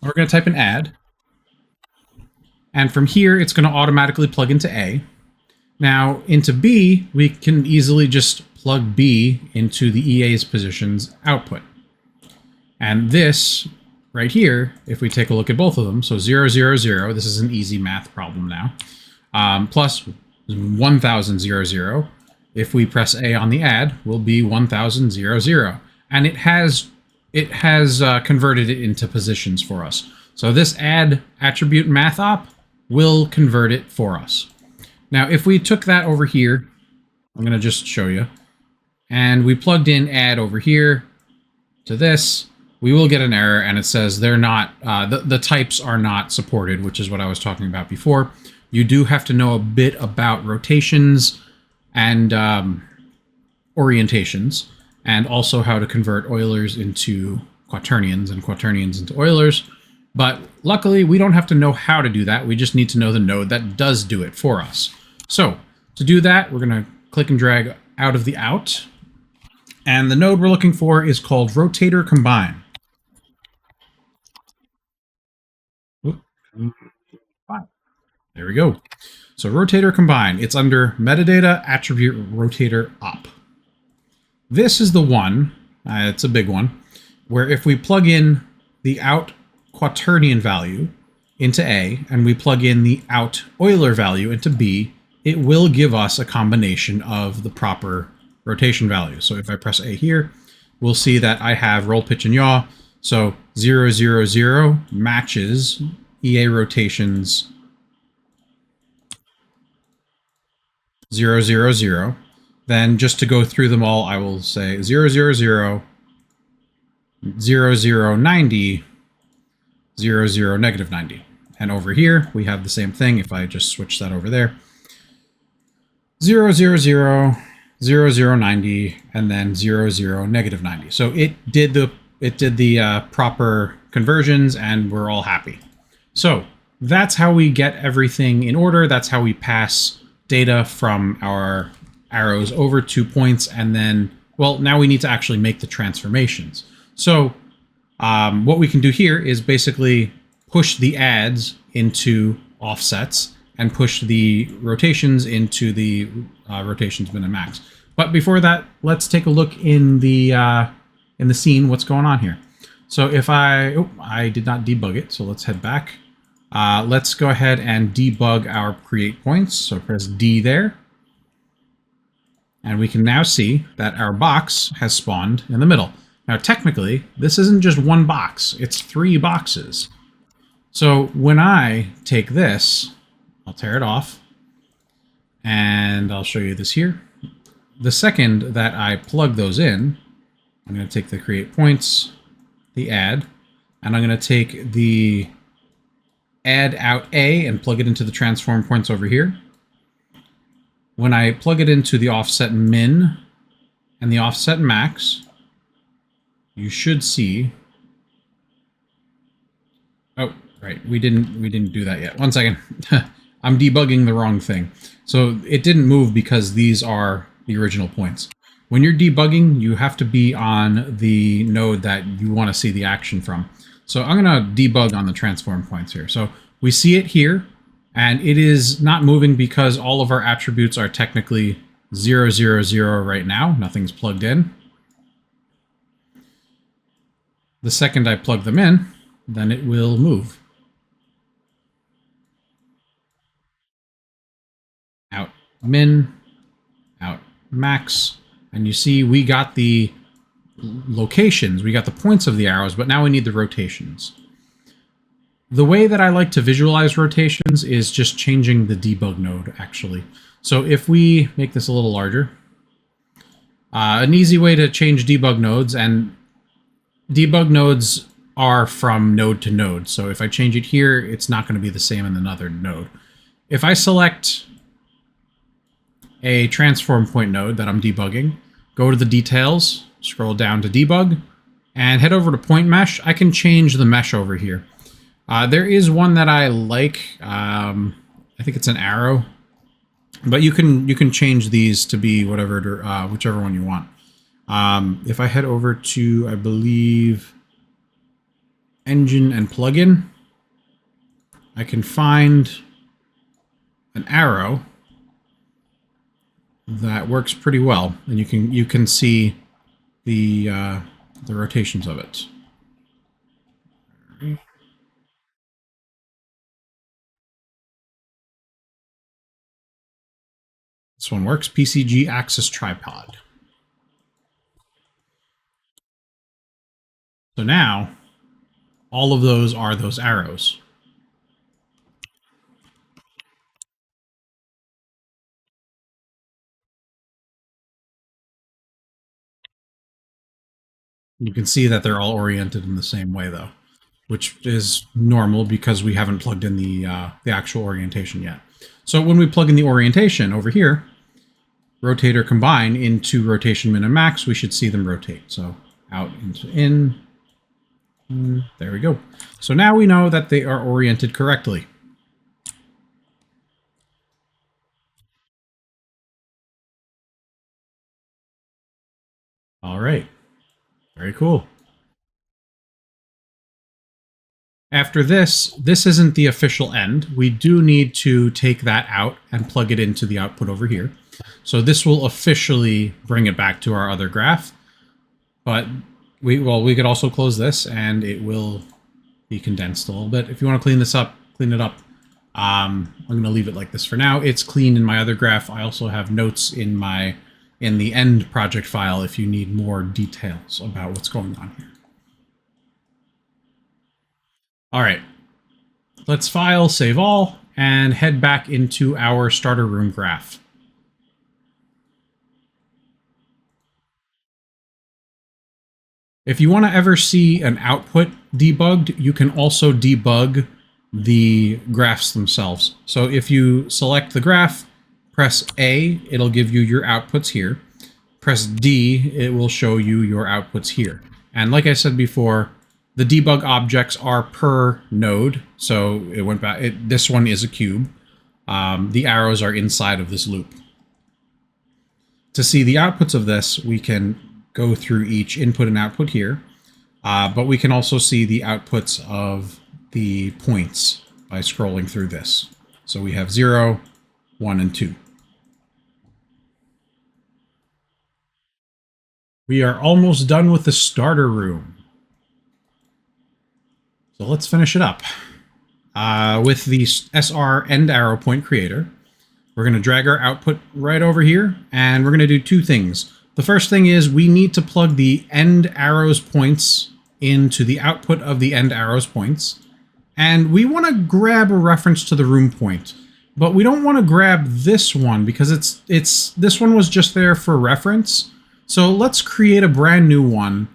and we're going to type an add. And from here, it's going to automatically plug into A. Now, into B, we can easily just plug B into the EA's positions output. And this right here, if we take a look at both of them, so 0, 0, 0, this is an easy math problem now, plus 1000, 0, 0. If we press A on the add, will be 1000, 0, 0. And it has converted it into positions for us. So this add attribute math op will convert it for us. Now, if we took that over here, I'm going to just show you, and we plugged in add over here to this, we will get an error, and it says they're not, the types are not supported, which is what I was talking about before. You do have to know a bit about rotations and orientations, and also how to convert Eulers into quaternions and quaternions into Eulers. But luckily, we don't have to know how to do that. We just need to know the node that does do it for us. So to do that, we're going to click and drag out of the out. And the node we're looking for is called rotator combine. There we go. So rotator combine, it's under metadata attribute rotator op. This is the one, it's a big one, where if we plug in the out quaternion value into A and we plug in the out Euler value into B, it will give us a combination of the proper rotation value. So if I press A here, we'll see that I have roll, pitch, and yaw. So 0, 0, 0 matches EA rotations 0, 0, 0. Then just to go through them all, I will say 0, 0, 0, 0, 0, 90, 0, 0, negative 90. And over here, we have the same thing. If I just switch that over there, 0, 0, 0, 0, 0, 90, and then 0, 0, negative 90. So it did the proper conversions, and we're all happy. So that's how we get everything in order. That's how we pass data from our arrows over to points, and then, well, now we need to actually make the transformations. So what we can do here is basically push the adds into offsets and push the rotations into the rotations min and max. But before that, let's take a look in the scene what's going on here. So if I did not debug it, so let's head back. Let's go ahead and debug our create points. So press D there. And we can now see that our box has spawned in the middle. Now, technically, this isn't just one box. It's 3 boxes. So when I take this, I'll tear it off, and I'll show you this here. The second that I plug those in, I'm going to take the create points, the add, and I'm going to take the add out A and plug it into the transform points over here. When I plug it into the offset min and the offset max, you should see. Oh, right, we didn't do that yet. One second. I'm debugging the wrong thing. So it didn't move because these are the original points. When you're debugging, you have to be on the node that you want to see the action from. So I'm going to debug on the transform points here. So we see it here, and it is not moving because all of our attributes are technically 0, 0, 0 right now. Nothing's plugged in. The second I plug them in, then it will move. Out min, out max, and you see we got the locations, we got the points of the arrows, but now we need the rotations. The way that I like to visualize rotations is just changing the debug node, actually. So if we make this a little larger, an easy way to change debug nodes, and debug nodes are from node to node. So if I change it here, it's not going to be the same in another node. If I select a transform point node that I'm debugging, go to the details, scroll down to debug, and head over to point mesh, I can change the mesh over here. There is one that I like. I think it's an arrow, but you can change these to be whatever, whichever one you want. If I head over to, I believe, engine and plugin, I can find an arrow that works pretty well, and you can see the rotations of it. This one works. PCG axis tripod. So now, all of those are those arrows. You can see that they're all oriented in the same way, though, which is normal because we haven't plugged in the actual orientation yet. So when we plug in the orientation over here, rotate or combine into rotation min and max, we should see them rotate. So out into in. There we go. So now we know that they are oriented correctly. All right. Very cool. After this isn't the official end. We do need to take that out and plug it into the output over here. So this will officially bring it back to our other graph. But we could also close this and it will be condensed a little bit. If you want to clean this up, clean it up. I'm going to leave it like this for now. It's clean in my other graph. I also have notes in my in the end project file if you need more details about what's going on here. All right, let's file, save all, and head back into our starter room graph. If you want to ever see an output debugged, you can also debug the graphs themselves. So if you select the graph, press A, it'll give you your outputs here. Press D, it will show you your outputs here. And like I said before, the debug objects are per node. So it went back. This one is a cube. The arrows are inside of this loop. To see the outputs of this, we can go through each input and output here, but we can also see the outputs of the points by scrolling through this. So we have 0, 1, and 2. We are almost done with the starter room. So let's finish it up. With the SR end arrow point creator, we're going to drag our output right over here, and we're going to do two things. The first thing is we need to plug the end arrows points into the output of the end arrows points. And we want to grab a reference to the room point, but we don't want to grab this one because this one was just there for reference. So let's create a brand new one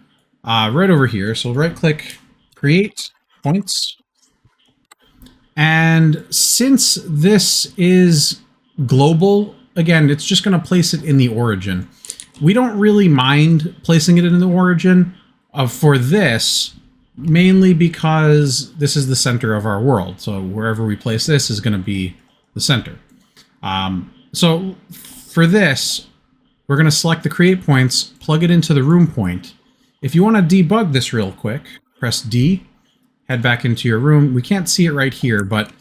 right over here. So right click, create points. And since this is global, again, it's just going to place it in the origin. We don't really mind placing it in the origin for this, mainly because this is the center of our world. So wherever we place this is going to be the center. So for this, we're going to select the create points, plug it into the room point. If you want to debug this real quick, press D, head back into your room. We can't see it right here, but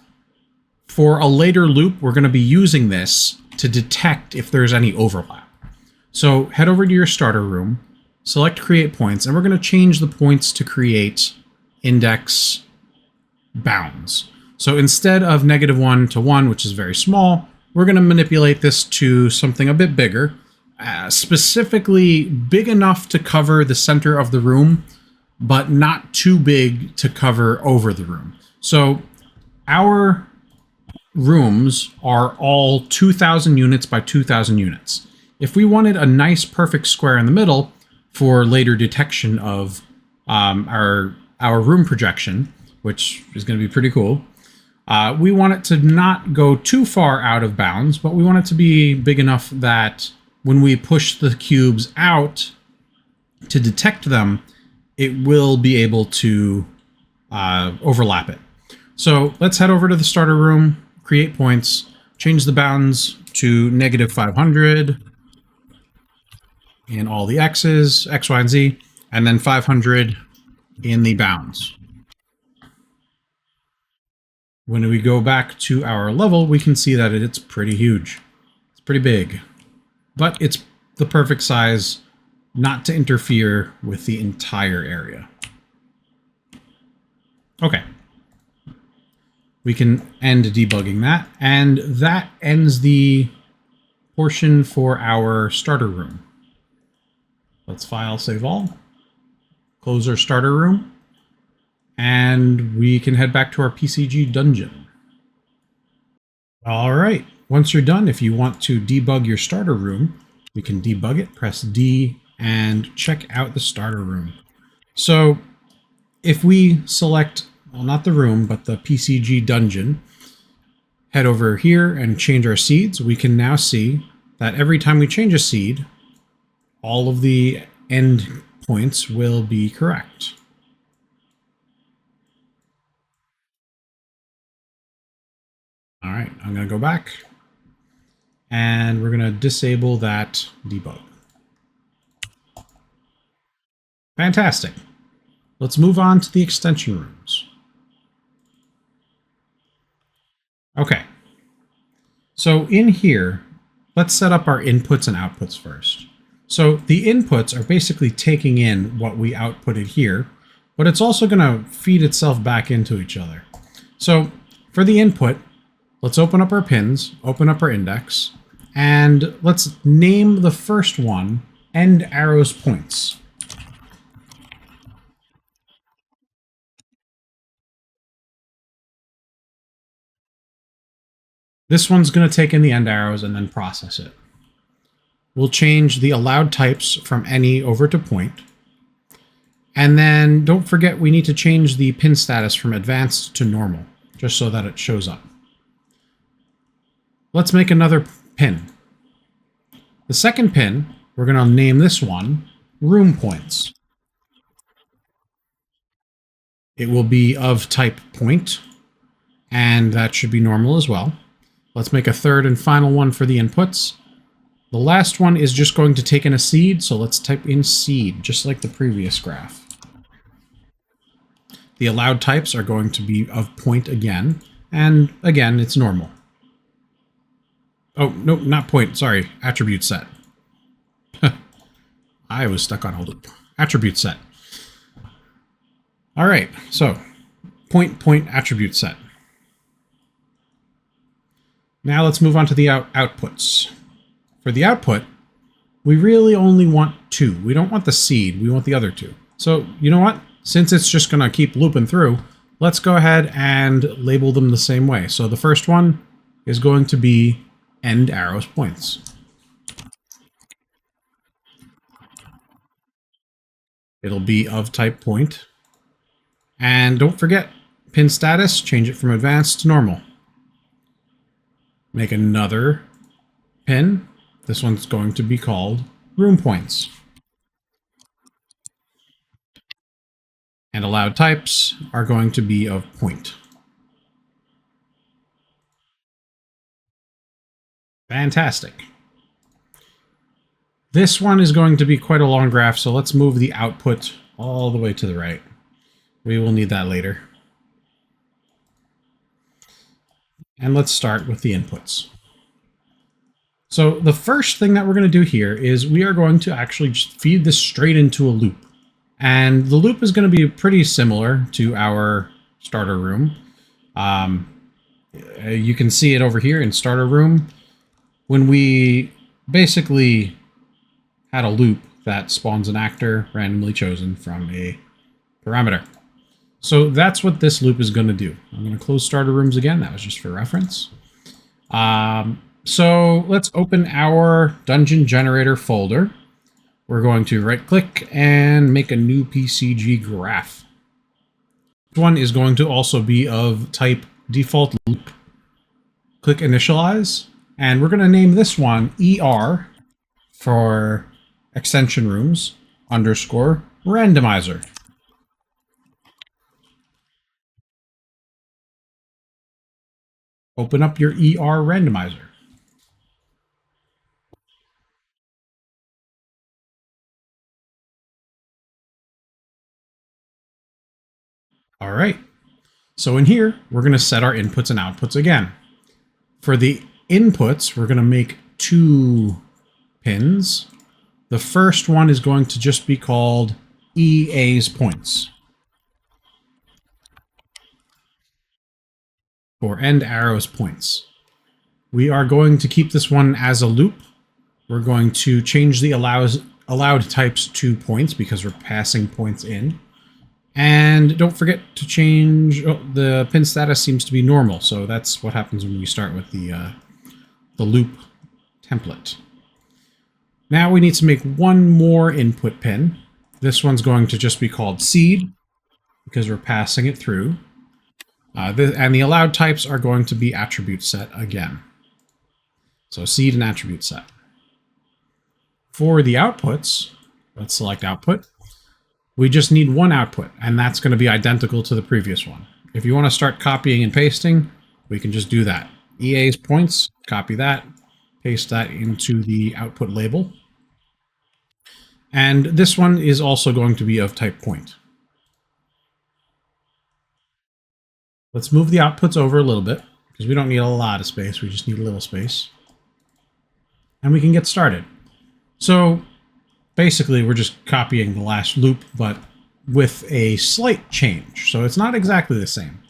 for a later loop, we're going to be using this to detect if there's any overlap. So head over to your starter room, select create points, and we're going to change the points to create index bounds. So instead of -1 to 1, which is very small, we're going to manipulate this to something a bit bigger, specifically big enough to cover the center of the room, but not too big to cover over the room. So our rooms are all 2,000 units by 2,000 units. If we wanted a nice perfect square in the middle for later detection of our room projection, which is going to be pretty cool, we want it to not go too far out of bounds, but we want it to be big enough that when we push the cubes out to detect them, it will be able to overlap it. So let's head over to the starter room, create points, change the bounds to -500 in all the x's, x, y, and z, and then 500 in the bounds. When we go back to our level, we can see that it's pretty huge. It's pretty big, but it's the perfect size not to interfere with the entire area. Okay. We can end debugging that, and that ends the portion for our starter room. Let's file, save all, close our starter room, and we can head back to our PCG dungeon. All right, once you're done, if you want to debug your starter room, we can debug it, press D, and check out the starter room. So if we select, well, not the room, but the PCG dungeon, head over here and change our seeds, we can now see that every time we change a seed, all of the end points will be correct. All right, I'm going to go back and we're going to disable that debug. Fantastic. Let's move on to the extension rooms. Okay. So in here, let's set up our inputs and outputs first. So the inputs are basically taking in what we outputted here, but it's also going to feed itself back into each other. So for the input, let's open up our pins, open up our index, And let's name the first one end arrows points. This one's going to take in the end arrows and then process it. We'll change the allowed types from any over to point. And then don't forget we need to change the pin status from advanced to normal, just so that it shows up. Let's make another pin. The second pin, we're going to name this one room points. It will be of type point, and that should be normal as well. Let's make a third and final one for the inputs. The last one is just going to take in a seed, so let's type in seed, just like the previous graph. The allowed types are going to be of point again, and again, it's normal. Oh, no, not point, sorry, attribute set. I was stuck on a loop. Attribute set. All right, so point attribute set. Now let's move on to the outputs. For the output, we really only want two. We don't want the seed, we want the other two. So you know what? Since it's just gonna keep looping through, let's go ahead and label them the same way. So the first one is going to be end arrows points. It'll be of type point. And don't forget, pin status, change it from advanced to normal. Make another pin. This one's going to be called room points. And allowed types are going to be of point. Fantastic. This one is going to be quite a long graph, so let's move the output all the way to the right. We will need that later. And let's start with the inputs. So the first thing that we're going to do here is we are going to actually just feed this straight into a loop. And the loop is going to be pretty similar to our starter room. You can see it over here in starter room. When we basically had a loop that spawns an actor randomly chosen from a parameter. So that's what this loop is going to do. I'm going to close starter rooms again. That was just for reference. So let's open our dungeon generator folder. We're going to right click and make a new PCG graph. This one is going to also be of type default loop. Click initialize, and we're going to name this one ER for extension rooms _ randomizer. Open up your ER randomizer. All right. So in here, we're going to set our inputs and outputs again. For the inputs, we're going to make two pins. The first one is going to just be called EA's points. For end arrows points. We are going to keep this one as a loop. We're going to change the allowed types to points because we're passing points in. And don't forget to change, the pin status seems to be normal. So that's what happens when we start with the loop template. Now we need to make one more input pin. This one's going to just be called seed because we're passing it through. And the allowed types are going to be attribute set again. So seed and attribute set. For the outputs, let's select output. We just need one output, and that's going to be identical to the previous one. If you want to start copying and pasting, we can just do that. EA's points, copy that, paste that into the output label. And this one is also going to be of type point. Let's move the outputs over a little bit, because we don't need a lot of space, we just need a little space. And we can get started. So basically, we're just copying the last loop, but with a slight change. So it's not exactly the same.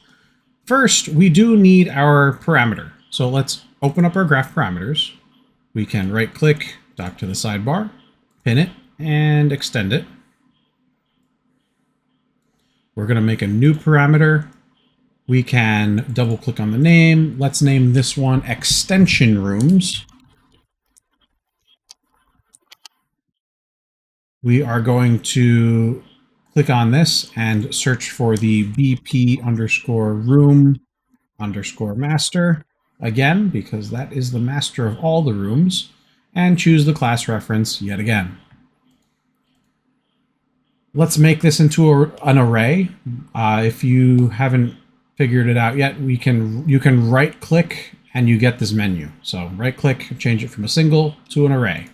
First, we do need our parameter. So let's open up our graph parameters. We can right click, dock to the sidebar, pin it, and extend it. We're going to make a new parameter. We can double click on the name. Let's name this one extension rooms. We are going to click on this and search for the BP underscore room underscore master again, because that is the master of all the rooms, and choose the class reference yet again. Let's make this into an array. If you haven't figured it out yet, you can right click and you get this menu. So right click, change it from a single to an array.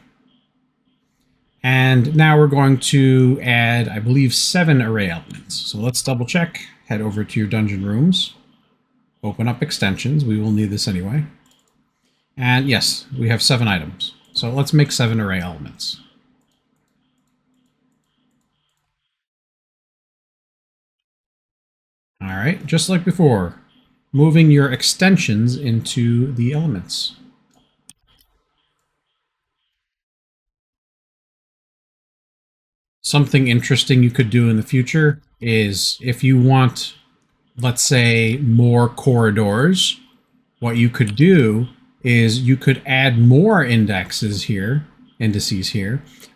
And now we're going to add, I believe, 7 array elements. So let's double check, head over to your dungeon rooms, open up extensions. We will need this anyway. And yes, we have 7 items. So let's make 7 array elements. All right, just like before, moving your extensions into the elements. Something interesting you could do in the future is if you want, let's say, more corridors, what you could do is you could add more indices here,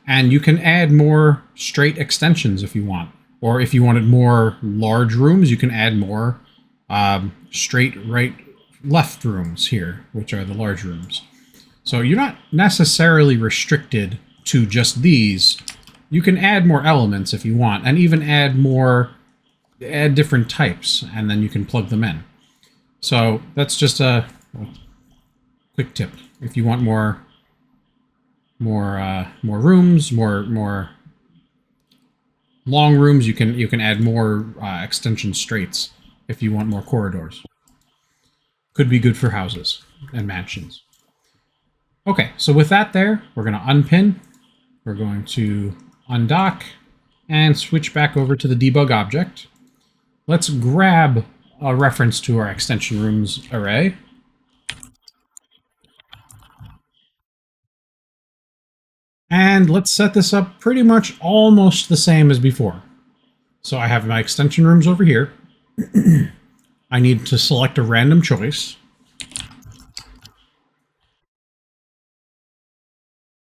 and you can add more straight extensions if you want. Or if you wanted more large rooms, you can add more straight right left rooms here, which are the large rooms. So you're not necessarily restricted to just these. You can add more elements if you want, and even add different types, and then you can plug them in. So that's just a quick tip. If you want more rooms, more long rooms, you can add more extension straights if you want more corridors. Could be good for houses and mansions. Okay, so with that there, we're going to unpin. We're going to undock and switch back over to the debug object. Let's grab a reference to our extension rooms array. And let's set this up pretty much almost the same as before. So I have my extension rooms over here. I need to select a random choice.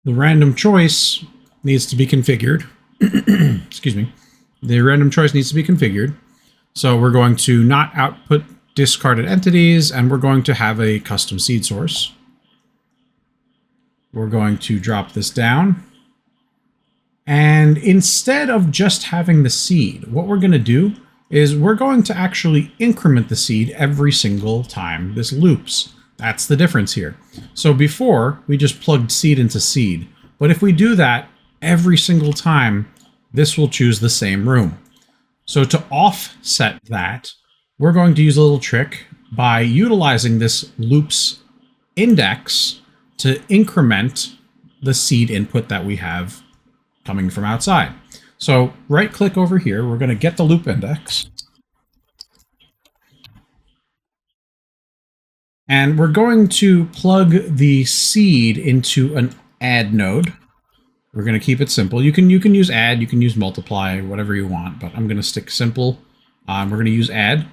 The random choice needs to be configured. Excuse me. The random choice needs to be configured. So we're going to not output discarded entities, and we're going to have a custom seed source. We're going to drop this down. And instead of just having the seed, what we're going to do is we're going to actually increment the seed every single time this loops. That's the difference here. So before, we just plugged seed into seed. But if we do that every single time, this will choose the same room. So to offset that, we're going to use a little trick by utilizing this loops index to increment the seed input that we have coming from outside. So right click over here, we're going to get the loop index. And we're going to plug the seed into an add node. We're going to keep it simple. You can use add, you can use multiply, whatever you want, but I'm going to stick simple. We're going to use add.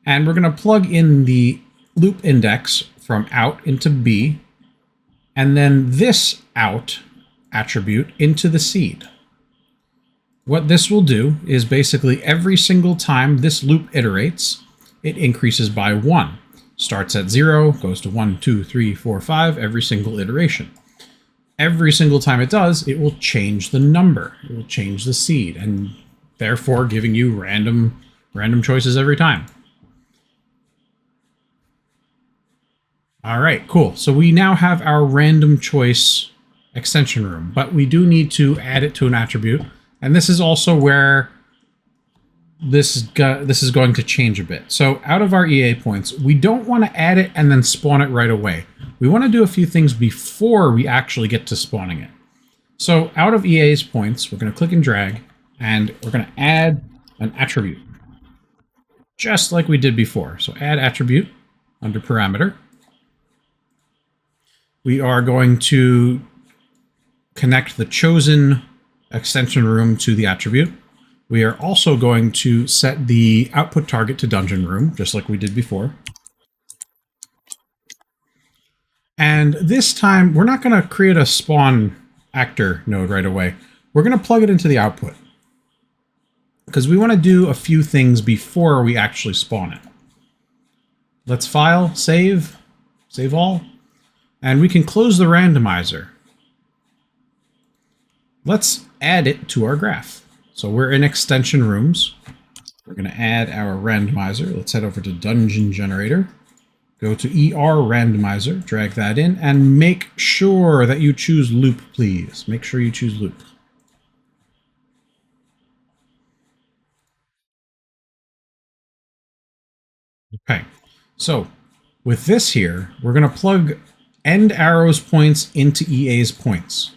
And we're going to plug in the loop index from out into B, and then this out attribute into the seed. What this will do is basically every single time this loop iterates, it increases by 1. Starts at 0, goes to 1, 2, 3, 4, 5, every single iteration. Every single time it does, it will change the number. It will change the seed, and therefore giving you random choices every time. All right, cool. So we now have our random choice extension room, but we do need to add it to an attribute. And this is also where this is going to change a bit. So out of our EA points, we don't want to add it and then spawn it right away. We want to do a few things before we actually get to spawning it. So out of EA's points, we're going to click and drag, and we're going to add an attribute, just like we did before. So add attribute under parameter. We are going to connect the chosen extension room to the attribute. We are also going to set the output target to dungeon room, just like we did before. And this time, we're not going to create a spawn actor node right away. We're going to plug it into the output, because we want to do a few things before we actually spawn it. Let's file, save all, and we can close the randomizer. Let's add it to our graph. So we're in extension rooms. We're going to add our randomizer. Let's head over to Dungeon Generator. Go to ER Randomizer, drag that in, and make sure that you choose loop, please. Make sure you choose loop. Okay, so with this here, we're going to plug end arrows points into EA's points.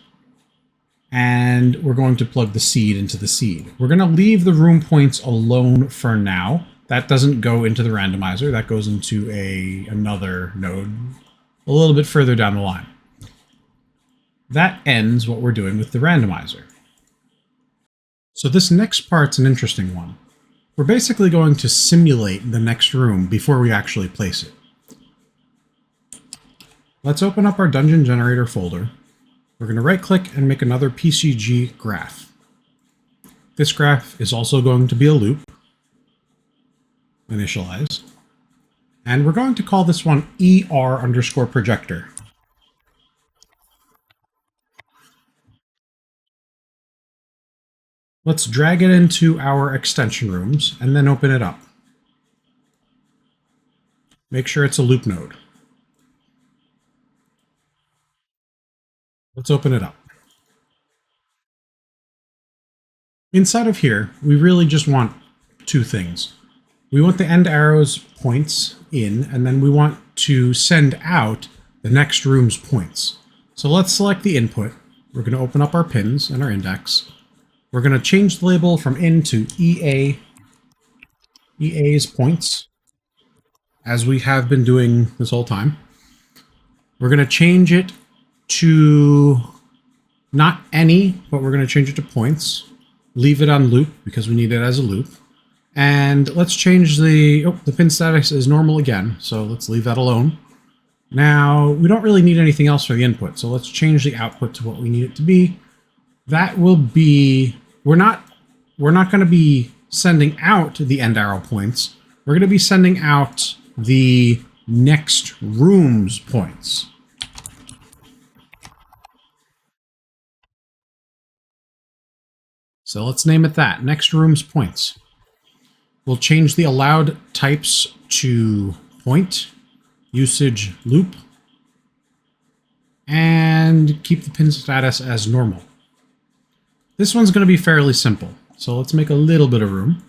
And we're going to plug the seed into the seed. We're going to leave the room points alone for now. That doesn't go into the randomizer. That goes into another node a little bit further down the line. That ends what we're doing with the randomizer. So this next part's an interesting one. We're basically going to simulate the next room before we actually place it. Let's open up our Dungeon Generator folder. We're going to right-click and make another PCG graph. This graph is also going to be a loop. Initialize. And we're going to call this one ER_projector. Let's drag it into our extension rooms and then open it up. Make sure it's a loop node. Let's open it up. Inside of here, we really just want two things. We want the end arrows points in, and then we want to send out the next room's points. So let's select the input. We're going to open up our pins and our index. We're going to change the label from in to EA's points, as we have been doing this whole time. We're going to change it to not any, but we're going to change it to points. Leave it on loop because we need it as a loop. And let's change the pin status is normal again, so let's leave that alone. Now, we don't really need anything else for the input, so let's change the output to what we need it to be. That will be, we're not going to be sending out the end arrow points. We're going to be sending out the next room's points. So let's name it that, next room's points. We'll change the allowed types to point, usage loop, and keep the pin status as normal. This one's going to be fairly simple, so let's make a little bit of room.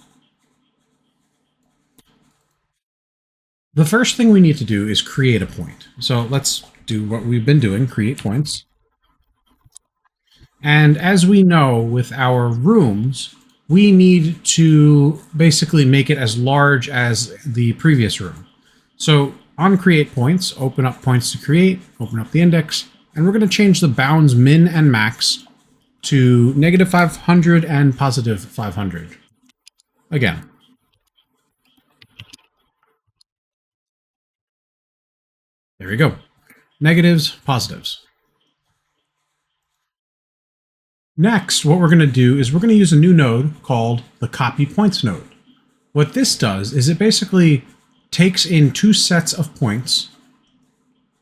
The first thing we need to do is create a point. So let's do what we've been doing, create points. And as we know with our rooms, we need to basically make it as large as the previous room. So on create points, open up points to create, open up the index, and we're going to change the bounds min and max to -500 and +500. Again. There we go. Negatives, positives. Next, what we're going to do is we're going to use a new node called the copy points node. What this does is it basically takes in two sets of points,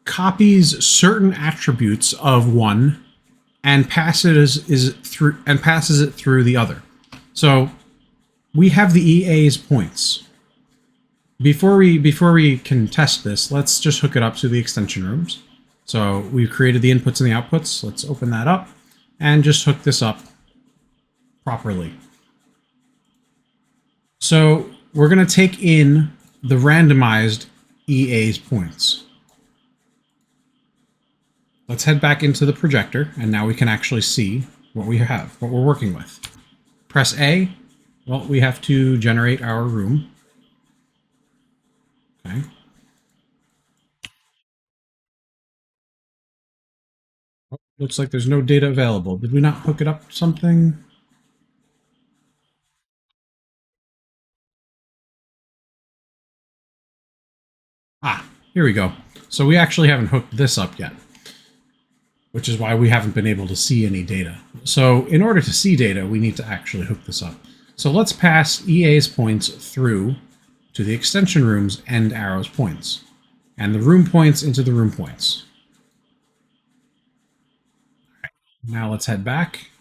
copies certain attributes of one, and passes it through the other. So we have the EA's points. Before we can test this, let's just hook it up to the extension rooms. So we've created the inputs and the outputs. Let's open that up and just hook this up properly. So we're going to take in the randomized EA's points. Let's head back into the projector, and now we can actually see what we have, what we're working with. Press A. Well, we have to generate our room. Okay. Looks like there's no data available. Did we not hook it up to something? Ah, here we go. So we actually haven't hooked this up yet, which is why we haven't been able to see any data. So in order to see data, we need to actually hook this up. So let's pass EA's points through to the extension room's end arrows points, and the room points into the room points. Now let's head back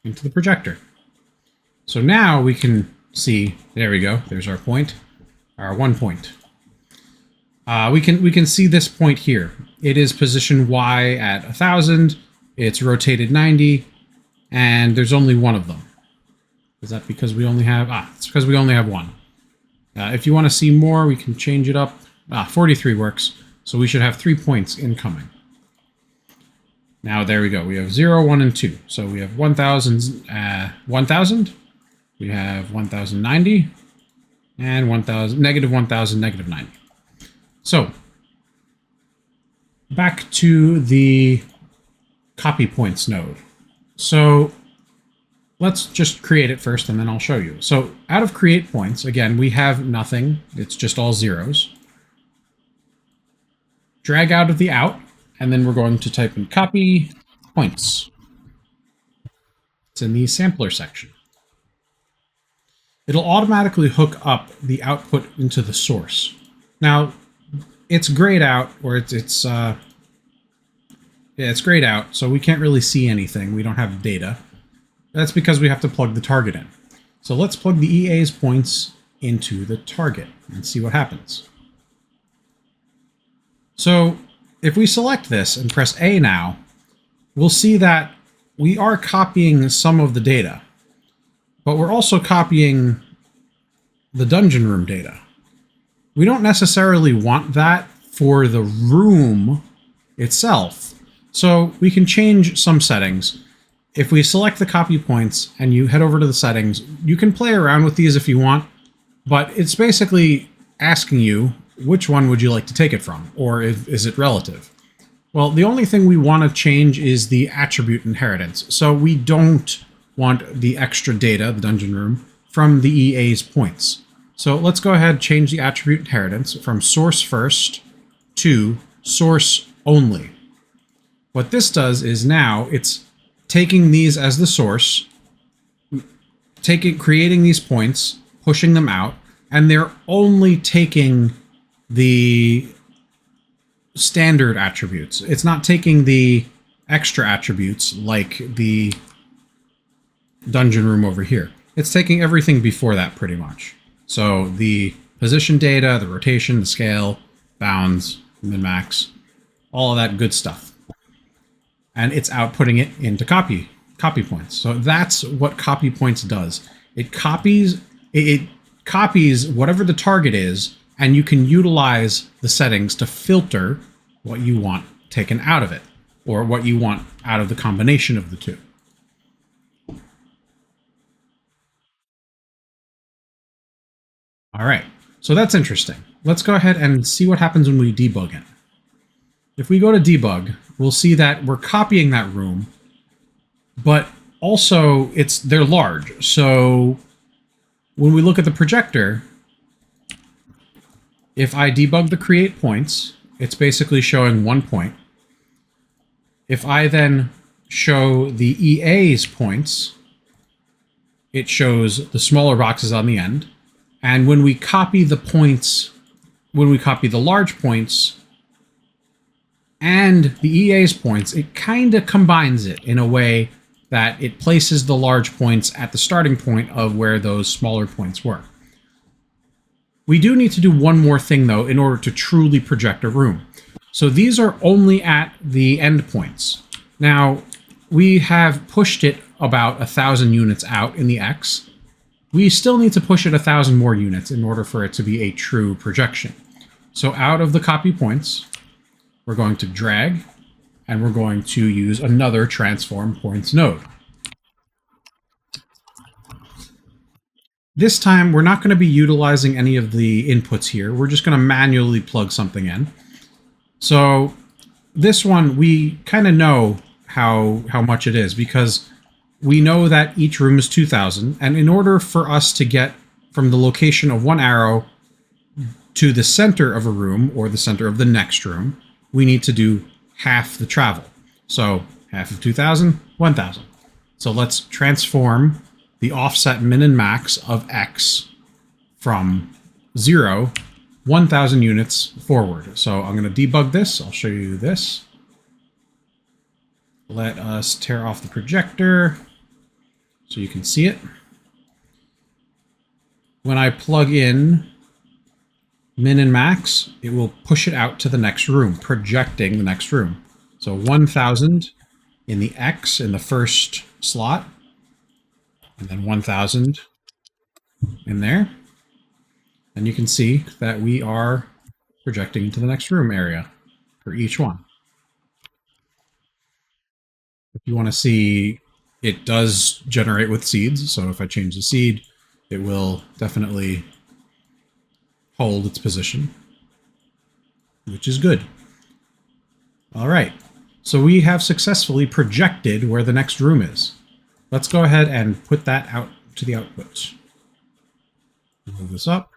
into the projector. So now we can see, there we go, there's our point, our 1 point. We can see this point here. It is position Y at 1000, it's rotated 90, and there's only one of them. Is that because we only have, it's because we only have one. If you want to see more, we can change it up. 43 works, so we should have 3 points incoming. Now there we go, we have 0, 1, and 2. So we have 1000, 1000, we have 1090, and 1000, negative 1000, negative 90. So, back to the copy points node. So, let's just create it first and then I'll show you. So, out of create points, again, we have nothing. It's just all zeros. Drag out of the out, and then we're going to type in copy points. It's in the sampler section. It'll automatically hook up the output into the source. Now, it's grayed out, or it's grayed out, so we can't really see anything. We don't have data. That's because we have to plug the target in. So let's plug the EA's points into the target and see what happens. So if we select this and press A now, we'll see that we are copying some of the data, but we're also copying the dungeon room data. We don't necessarily want that for the room itself, so we can change some settings. If we select the copy points and you head over to the settings, you can play around with these if you want, but it's basically asking you which one would you like to take it from, or is it relative? Well, the only thing we want to change is the attribute inheritance, so we don't want the extra data, the dungeon room, from the EA's points. So let's go ahead and change the attribute inheritance from source first to source only. What this does is now it's taking these as the source, creating these points, pushing them out, and they're only taking the standard attributes. It's not taking the extra attributes like the dungeon room over here. It's taking everything before that pretty much. So the position data, the rotation, the scale, bounds, min-max, all of that good stuff. And it's outputting it into copy points. So that's what copy points does. It copies whatever the target is, and you can utilize the settings to filter what you want taken out of it, or what you want out of the combination of the two. All right, so that's interesting. Let's go ahead and see what happens when we debug it. If we go to debug, we'll see that we're copying that room, but also they're large. So when we look at the projector, if I debug the create points, it's basically showing 1 point. If I then show the EA's points, it shows the smaller boxes on the end. And when we copy the points, when we copy the large points and the EA's points, it kind of combines it in a way that it places the large points at the starting point of where those smaller points were. We do need to do one more thing, though, in order to truly project a room. So these are only at the endpoints. Now, we have pushed it about 1,000 units out in the X. We still need to push it 1,000 more units in order for it to be a true projection. So out of the copy points, we're going to drag, and we're going to use another transform points node. This time, we're not going to be utilizing any of the inputs here. We're just going to manually plug something in. So this one, we kind of know how much it is because we know that each room is 2,000. And in order for us to get from the location of one arrow to the center of a room or the center of the next room, we need to do half the travel. So half of 2,000, 1,000. So let's transform the offset min and max of x from 0, 1,000 units forward. So I'm going to debug this. I'll show you this. Let us tear off the projector so you can see it. When I plug in min and max, it will push it out to the next room, projecting the next room. So 1,000 in the X in the first slot, and then 1,000 in there. And you can see that we are projecting into the next room area for each one. If you want to see, it does generate with seeds. So if I change the seed, it will definitely hold its position, which is good. All right. So we have successfully projected where the next room is. Let's go ahead and put that out to the output. Move this up,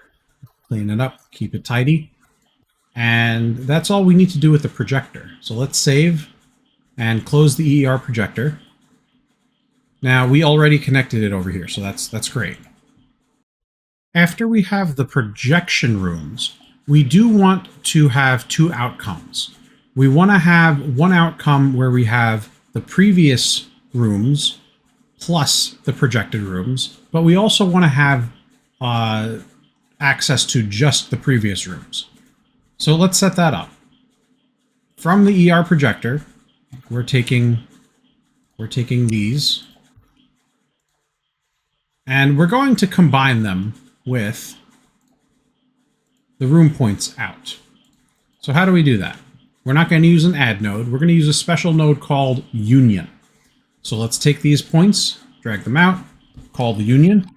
clean it up, keep it tidy. And that's all we need to do with the projector. So let's save and close the EER projector. Now we already connected it over here, so that's great. After we have the projection rooms, we do want to have two outcomes. We want to have one outcome where we have the previous rooms plus the projected rooms, but we also want to have access to just the previous rooms. So let's set that up. From the ER projector, we're taking these, and we're going to combine them with the room points out. So how do we do that? We're not going to use an add node. We're going to use a special node called union. So let's take these points, drag them out, call the union.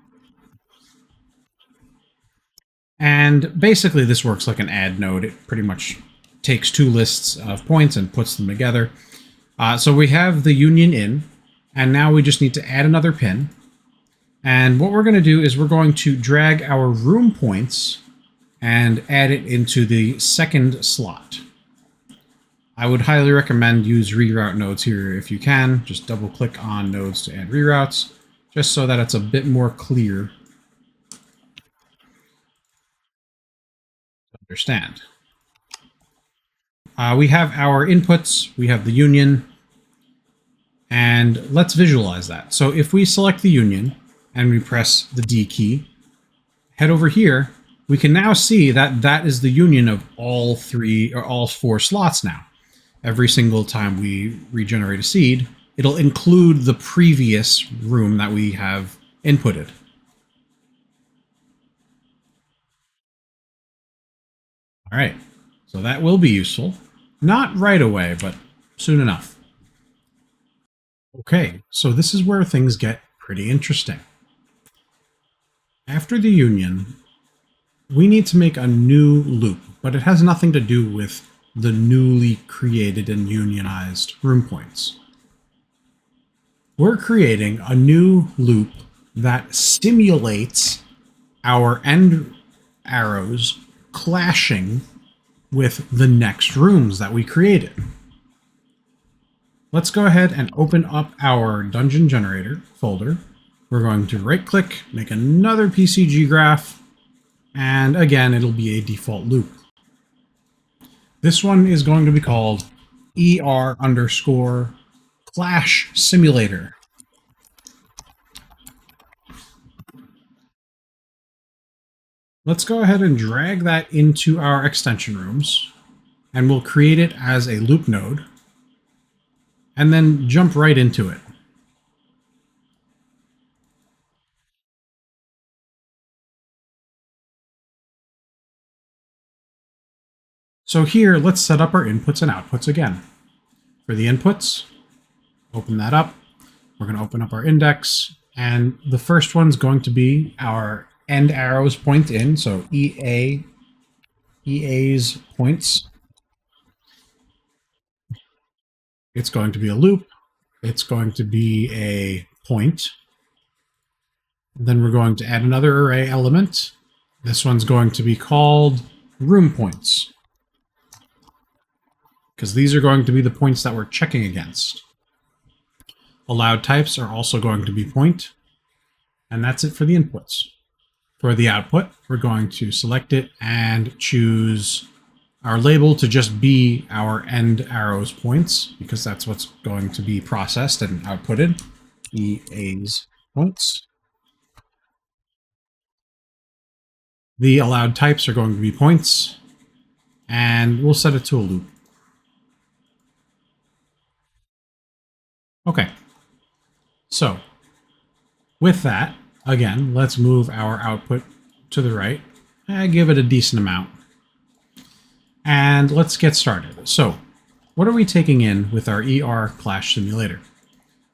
And basically this works like an add node. It pretty much takes two lists of points and puts them together. So we have the union in, and now we just need to add another pin. And what we're going to do is we're going to drag our room points and add it into the second slot. I would highly recommend use reroute nodes here if you can. Just double click on nodes to add reroutes, just so that it's a bit more clear to understand. We have our inputs, we have the union, and let's visualize that. So if we select the union and we press the D key, head over here, we can now see that that is the union of all four slots now. Every single time we regenerate a seed, it'll include the previous room that we have inputted. All right, so that will be useful. Not right away, but soon enough. Okay, so this is where things get pretty interesting. After the union, we need to make a new loop, but it has nothing to do with the newly created and unionized room points. We're creating a new loop that simulates our end arrows clashing with the next rooms that we created. Let's go ahead and open up our dungeon generator folder. We're going to right click, make another PCG graph, and again, it'll be a default loop. This one is going to be called ER_clash simulator. Let's go ahead and drag that into our extension rooms, and we'll create it as a loop node, and then jump right into it. So here, let's set up our inputs and outputs again. For the inputs, open that up. We're going to open up our index, and the first one's going to be our end arrows point in, so EA's points. It's going to be a loop. It's going to be a point. Then we're going to add another array element. This one's going to be called room points, because these are going to be the points that we're checking against. Allowed types are also going to be point, and that's it for the inputs. For the output, we're going to select it and choose our label to just be our end arrows points, because that's what's going to be processed and outputted. EA's points. The allowed types are going to be points, and we'll set it to a loop. Okay. So, with that, again, let's move our output to the right. Give it a decent amount. And let's get started. So, what are we taking in with our ER clash simulator?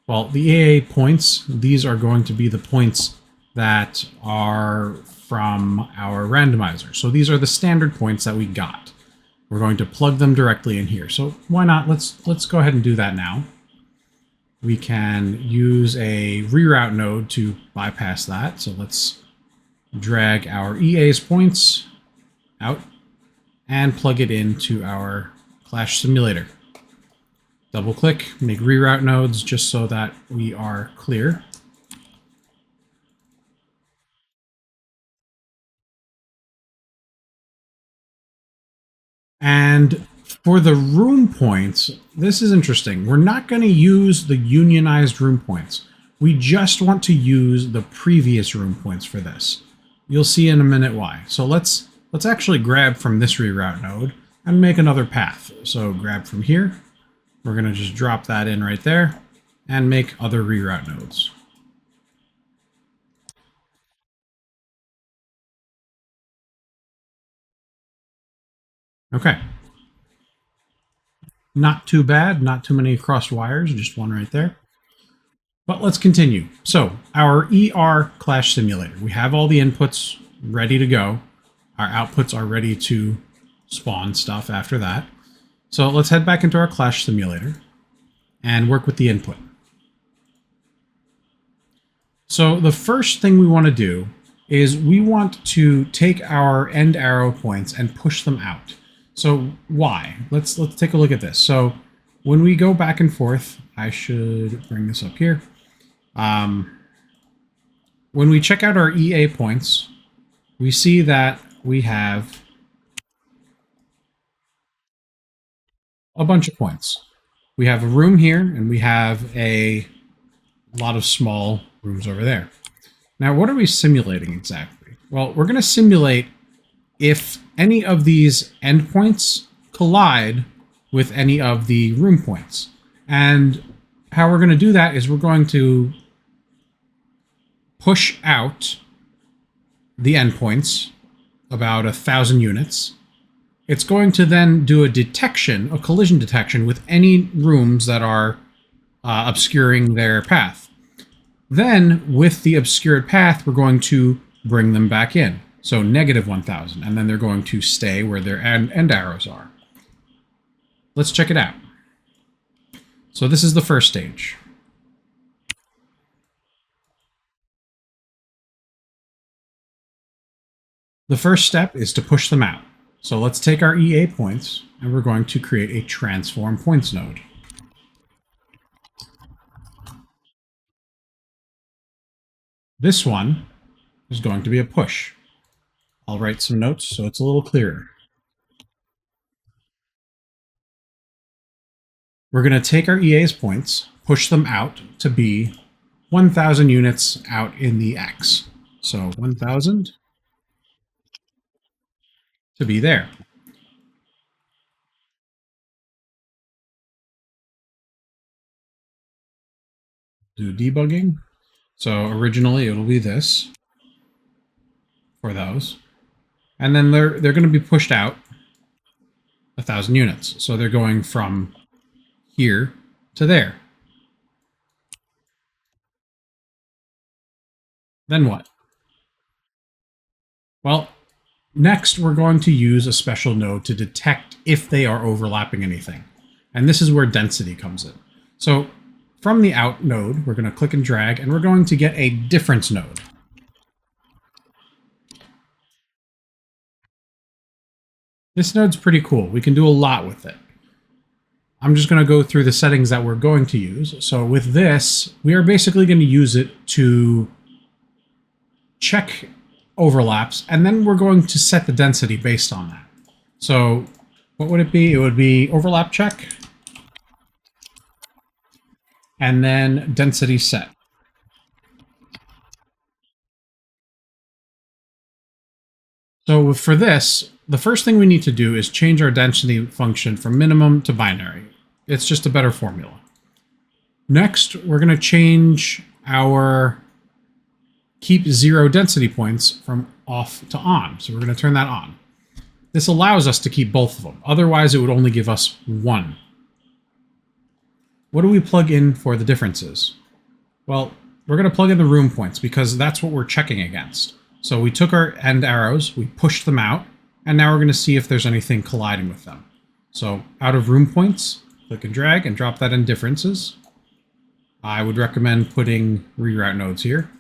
Well, the EA points, these are going to be the points that are from our randomizer. So these are the standard points that we got. We're going to plug them directly in here. So why not? Let's go ahead and do that now. We can use a reroute node to bypass that. So let's drag our EA's points out and plug it into our Clash simulator. Double click, make reroute nodes just so that we are clear. And for the room points, this is interesting. We're not going to use the unionized room points. We just want to use the previous room points for this. You'll see in a minute why. So let's actually grab from this reroute node and make another path. So grab from here. We're going to just drop that in right there and make other reroute nodes. Okay. Not too bad, not too many crossed wires, just one right there. But let's continue. So our ER Clash simulator, we have all the inputs ready to go. Our outputs are ready to spawn stuff after that. So let's head back into our Clash simulator and work with the input. So the first thing we want to do is we want to take our end arrow points and push them out. So why? Let's take a look at this. So when we go back and forth, I should bring this up here. When we check out our EA points, we see that we have a bunch of points. We have a room here, and we have a lot of small rooms over there. Now, what are we simulating exactly? Well, we're going to simulate if any of these endpoints collide with any of the room points. And how we're going to do that is we're going to push out the endpoints about 1,000 units. It's going to then do a detection, a collision detection with any rooms that are obscuring their path. Then, with the obscured path, we're going to bring them back in. So negative 1,000, and then they're going to stay where their end arrows are. Let's check it out. So this is the first stage. The first step is to push them out. So let's take our EA points, and we're going to create a transform points node. This one is going to be a push. I'll write some notes so it's a little clearer. We're going to take our EA's points, push them out to be 1,000 units out in the X. So 1,000 to be there. Do debugging. So originally it'll be this for those. And then they're going to be pushed out 1,000 units. So they're going from here to there. Then what? Well, next we're going to use a special node to detect if they are overlapping anything. And this is where density comes in. So from the out node, we're going to click and drag, and we're going to get a difference node. This node's pretty cool. We can do a lot with it. I'm just going to go through the settings that we're going to use. So with this, we are basically going to use it to check overlaps, and then we're going to set the density based on that. So what would it be? It would be overlap check, and then density set. So for this, the first thing we need to do is change our density function from minimum to binary. It's just a better formula. Next, we're going to change our keep 0 density points from off to on. So we're going to turn that on. This allows us to keep both of them. Otherwise, it would only give us 1. What do we plug in for the differences? Well, we're going to plug in the room points because that's what we're checking against. So we took our end arrows, we pushed them out, and now we're going to see if there's anything colliding with them. So out of room points, click and drag and drop that in differences. I would recommend putting reroute nodes here.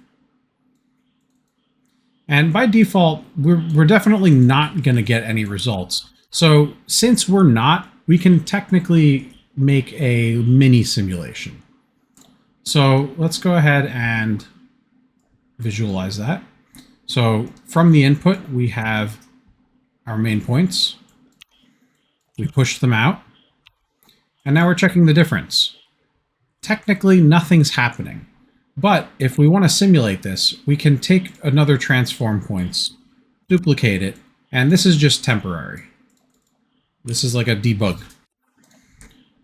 And by default, we're definitely not going to get any results. So since we're not, we can technically make a mini simulation. So let's go ahead and visualize that. So from the input, we have our main points. We push them out. And now we're checking the difference. Technically, nothing's happening. But if we want to simulate this, we can take another transform points, duplicate it, and this is just temporary. This is like a debug.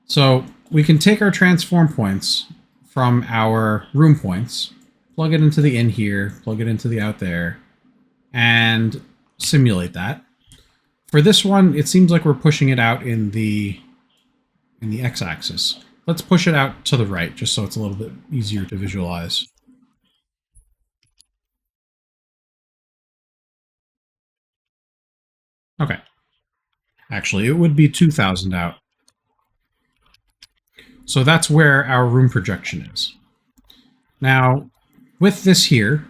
So we can take our transform points from our room points, plug it into the in here, plug it into the out there, and simulate that. For this one, it seems like we're pushing it out in the x-axis. Let's push it out to the right, just so it's a little bit easier to visualize. Okay. Actually, it would be 2,000 out. So that's where our room projection is. Now, with this here,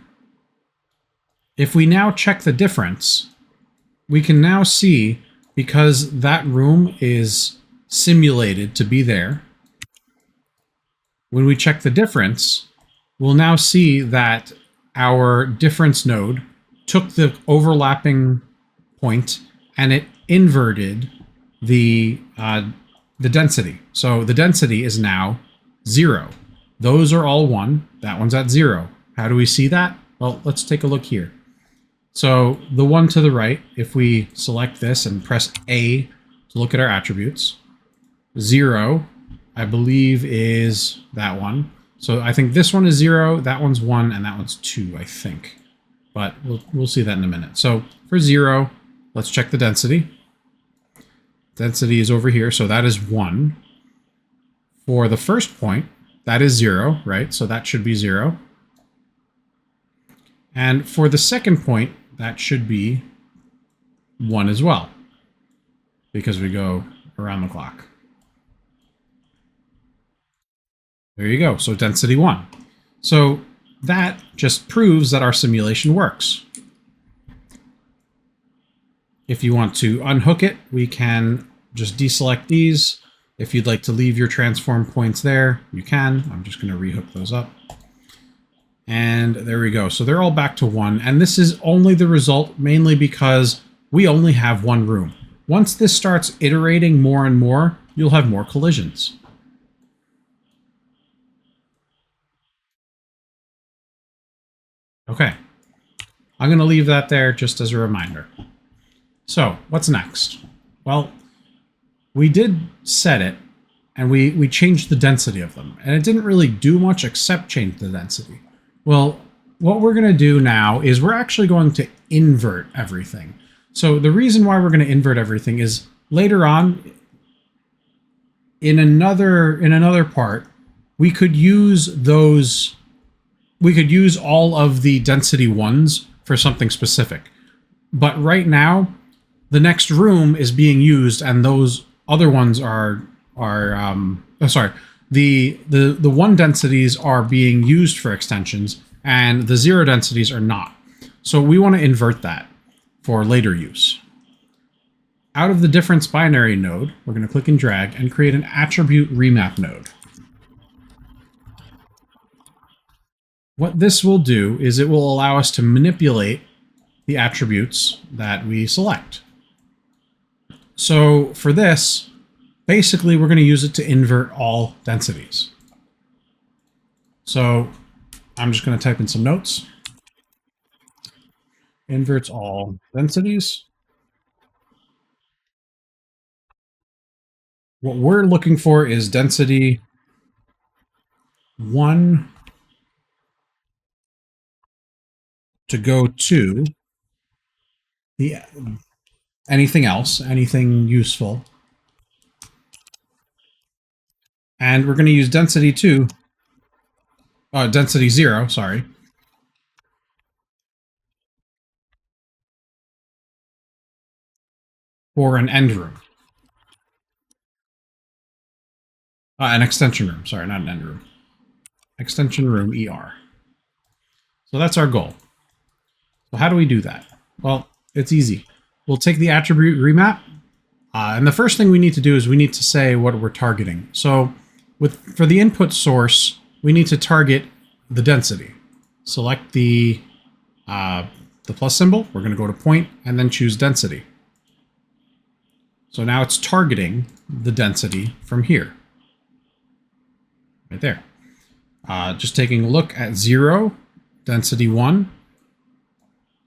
if we now check the difference, we can now see, because that room is simulated to be there, when we check the difference, we'll now see that our difference node took the overlapping point and it inverted the density. So the density is now 0. Those are all 1. That one's at 0. How do we see that? Well, let's take a look here. So the one to the right, if we select this and press A to look at our attributes, 0, I believe, is that one. So I think this one is 0, that one's 1, and that one's 2, I think. But we'll see that in a minute. So for 0, let's check the density. Density is over here, so that is 1. For the first point, that is 0, right? So that should be 0. And for the second point, that should be 1 as well, because we go around the clock. There you go. So density 1. So that just proves that our simulation works. If you want to unhook it, we can just deselect these. If you'd like to leave your transform points there, you can. I'm just going to rehook those up. And there we go. So they're all back to 1. And this is only the result mainly because we only have one room. Once this starts iterating more and more, you'll have more collisions. Okay, I'm going to leave that there just as a reminder. So what's next? Well, we did set it, and we changed the density of them, and it didn't really do much except change the density. Well, what we're going to do now is we're actually going to invert everything. So the reason why we're going to invert everything is later on, in another part, we could use those. We could use all of the density 1s for something specific. But right now, the next room is being used and those other ones are the one densities are being used for extensions and the zero densities are not. So we want to invert that for later use. Out of the difference binary node, we're going to click and drag and create an attribute remap node. What this will do is it will allow us to manipulate the attributes that we select. So for this, basically we're going to use it to invert all densities. So I'm just going to type in some notes. Inverts all densities. What we're looking for is density 1 to go to the anything else, anything useful. And we're going to use density 2, density 0, sorry, for an end room. An extension room, sorry, not an end room. Extension room ER. So that's our goal. So how do we do that? Well, it's easy. We'll take the attribute remap, and the first thing we need to do is we need to say what we're targeting. So for the input source, we need to target the density. Select the plus symbol. We're going to go to point and then choose density. So now it's targeting the density from here. Right there. Just taking a look at 0, density 1.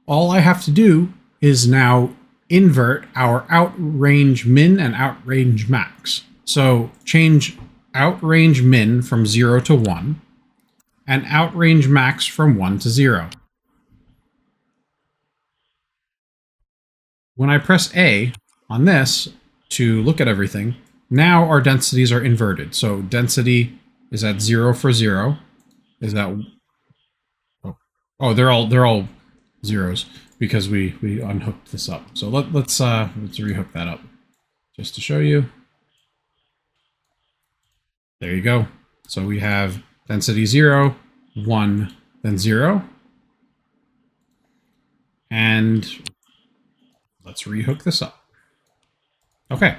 All I have to do is now invert our outrange min and outrange max. So change outrange min from 0 to 1 and outrange max from 1 to 0. When I press A on this to look at everything, now our densities are inverted. So density is at 0 for 0. Is that they're all zeros because we unhooked this up. So let's rehook that up just to show you. There you go. So we have density 0, 1, then 0. And let's rehook this up. Okay.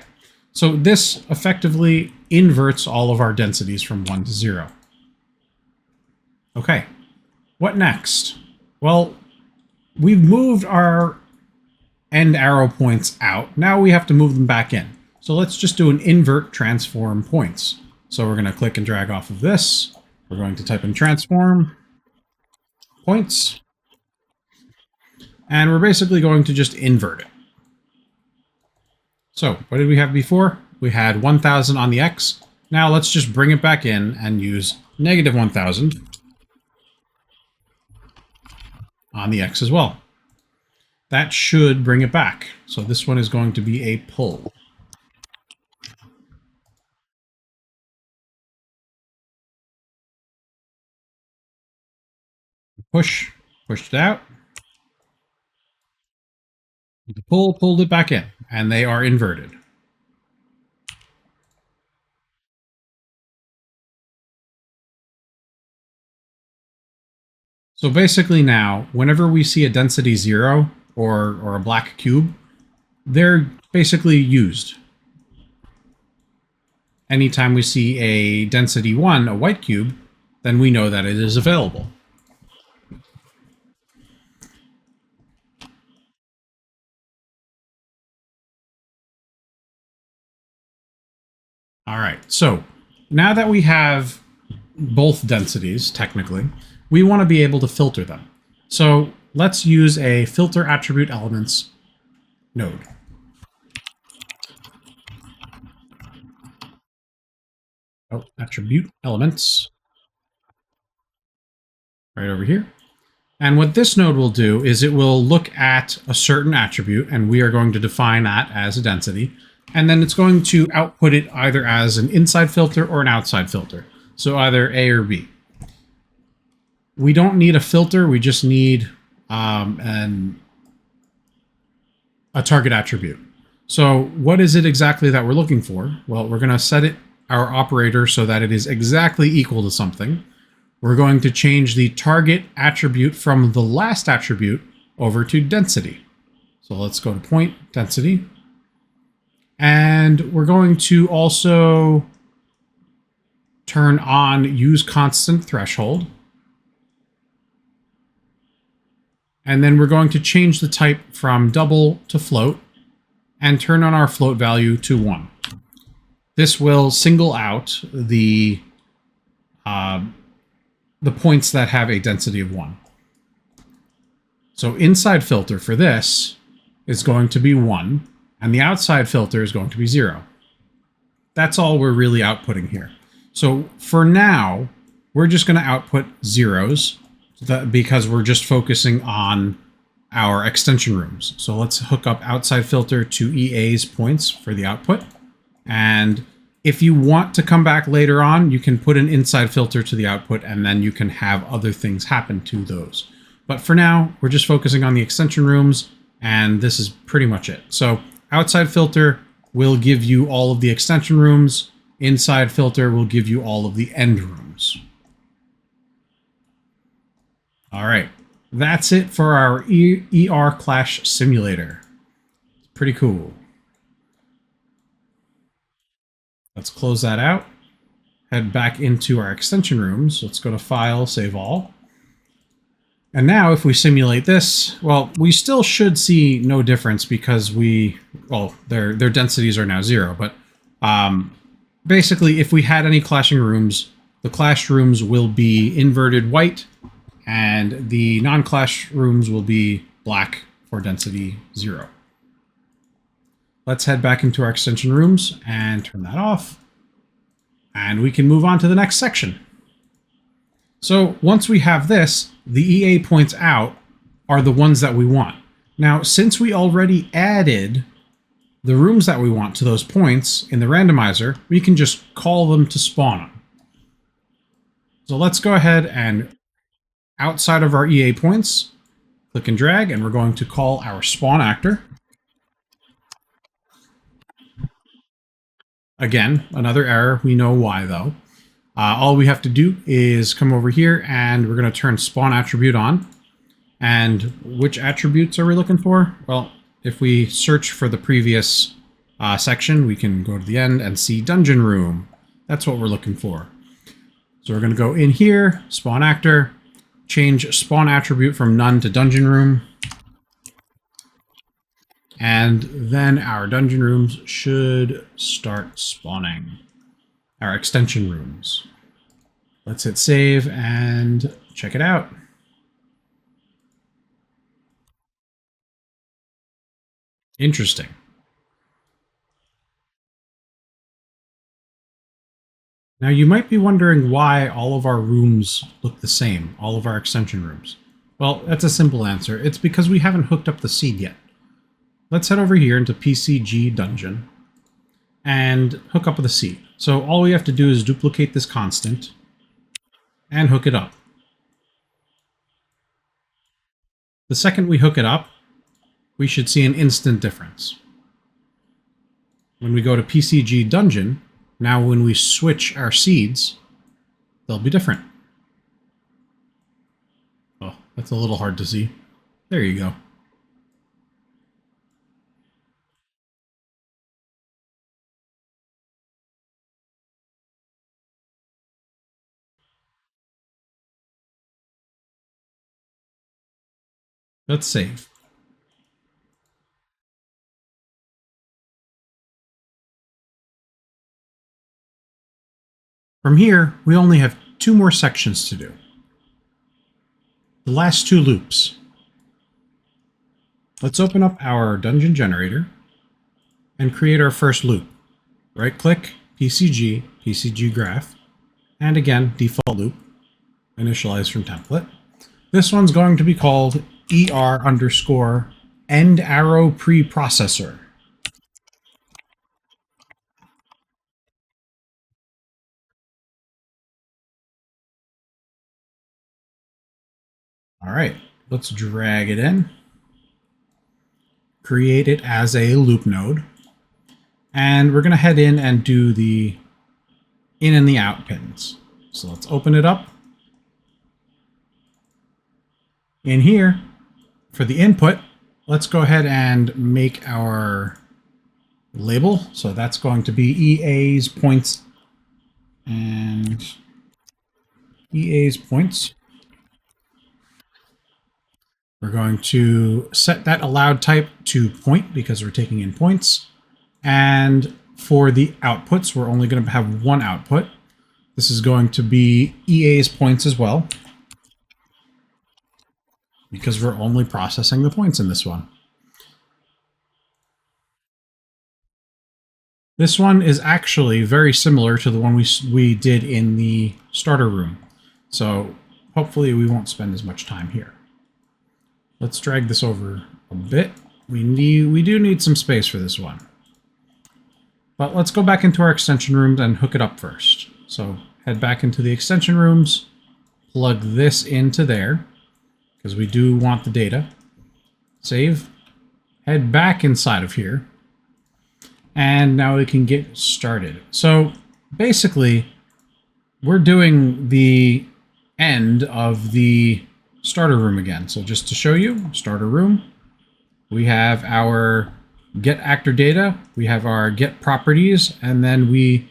So this effectively inverts all of our densities from 1 to 0. Okay. What next? Well, we've moved our end arrow points out. Now we have to move them back in. So let's just do an invert transform points. So we're going to click and drag off of this. We're going to type in transform points. And we're basically going to just invert it. So what did we have before? We had 1000 on the X. Now let's just bring it back in and use negative 1000 on the X as well. That should bring it back. So this one is going to be a pull. Pushed it out. The pull pulled it back in, and they are inverted. So basically now, whenever we see a density 0 or a black cube, they're basically used. Anytime we see a density 1, a white cube, then we know that it is available. All right, so now that we have both densities, technically, we want to be able to filter them. So let's use a filter attribute elements node. Oh, attribute elements. Right over here. And what this node will do is it will look at a certain attribute, and we are going to define that as a density. And then it's going to output it either as an inside filter or an outside filter. So either A or B. We don't need a filter, we just need a target attribute. So what is it exactly that we're looking for? Well, we're going to set it our operator so that it is exactly equal to something. We're going to change the target attribute from the last attribute over to density. So let's go to point density. And we're going to also turn on use constant threshold. And then we're going to change the type from double to float and turn on our float value to 1. This will single out the points that have a density of 1. So inside filter for this is going to be 1, and the outside filter is going to be 0. That's all we're really outputting here. So for now, we're just going to output zeros because we're just focusing on our extension rooms. So let's hook up outside filter to EA's points for the output. And if you want to come back later on, you can put an inside filter to the output, and then you can have other things happen to those. But for now, we're just focusing on the extension rooms, and this is pretty much it. So outside filter will give you all of the extension rooms. Inside filter will give you all of the end rooms. All right, that's it for our ER Clash simulator. It's pretty cool. Let's close that out. Head back into our extension rooms. Let's go to File, Save All. And now if we simulate this, well, we still should see no difference because their densities are now 0. But basically, if we had any clashing rooms, the clashed rooms will be inverted white, and the non-clash rooms will be black for density 0. Let's head back into our extension rooms and turn that off. And we can move on to the next section. So once we have this, the EA points out are the ones that we want. Now, since we already added the rooms that we want to those points in the randomizer, we can just call them to spawn them. So let's go ahead and outside of our EA points, click and drag, and we're going to call our spawn actor. Again, another error. We know why, though. All we have to do is come over here, and we're going to turn spawn attribute on. And which attributes are we looking for? Well, if we search for the previous section, we can go to the end and see dungeon room. That's what we're looking for. So we're going to go in here, spawn actor, change spawn attribute from none to dungeon room. And then our dungeon rooms should start spawning. Our extension rooms. Let's hit save and check it out. Interesting. Now you might be wondering why all of our rooms look the same, all of our extension rooms. Well, that's a simple answer. It's because we haven't hooked up the seed yet. Let's head over here into PCG Dungeon and hook up with a seed. So all we have to do is duplicate this constant and hook it up. The second we hook it up, we should see an instant difference. When we go to PCG Dungeon, now when we switch our seeds, they'll be different. Oh, that's a little hard to see. There you go. Let's save. From here, we only have 2 more sections to do. The last 2 loops. Let's open up our dungeon generator and create our first loop. Right-click, PCG, PCG graph, and again, default loop, initialize from template. This one's going to be called ER_ end arrow preprocessor. All right, let's drag it in. Create it as a loop node. And we're going to head in and do the in and the out pins. So let's open it up. In here, for the input, let's go ahead and make our label. So that's going to be EA's points and EA's points. We're going to set that allowed type to point because we're taking in points. And for the outputs, we're only going to have one output. This is going to be EA's points as well, because we're only processing the points in this one. This one is actually very similar to the one we did in the starter room. So hopefully we won't spend as much time here. Let's drag this over a bit. We do need some space for this one. But let's go back into our extension rooms and hook it up first. So head back into the extension rooms, plug this into there, because we do want the data. Save, head back inside of here, and now we can get started. So basically, we're doing the end of the starter room again. So just to show you, starter room, we have our get actor data, we have our get properties, and then we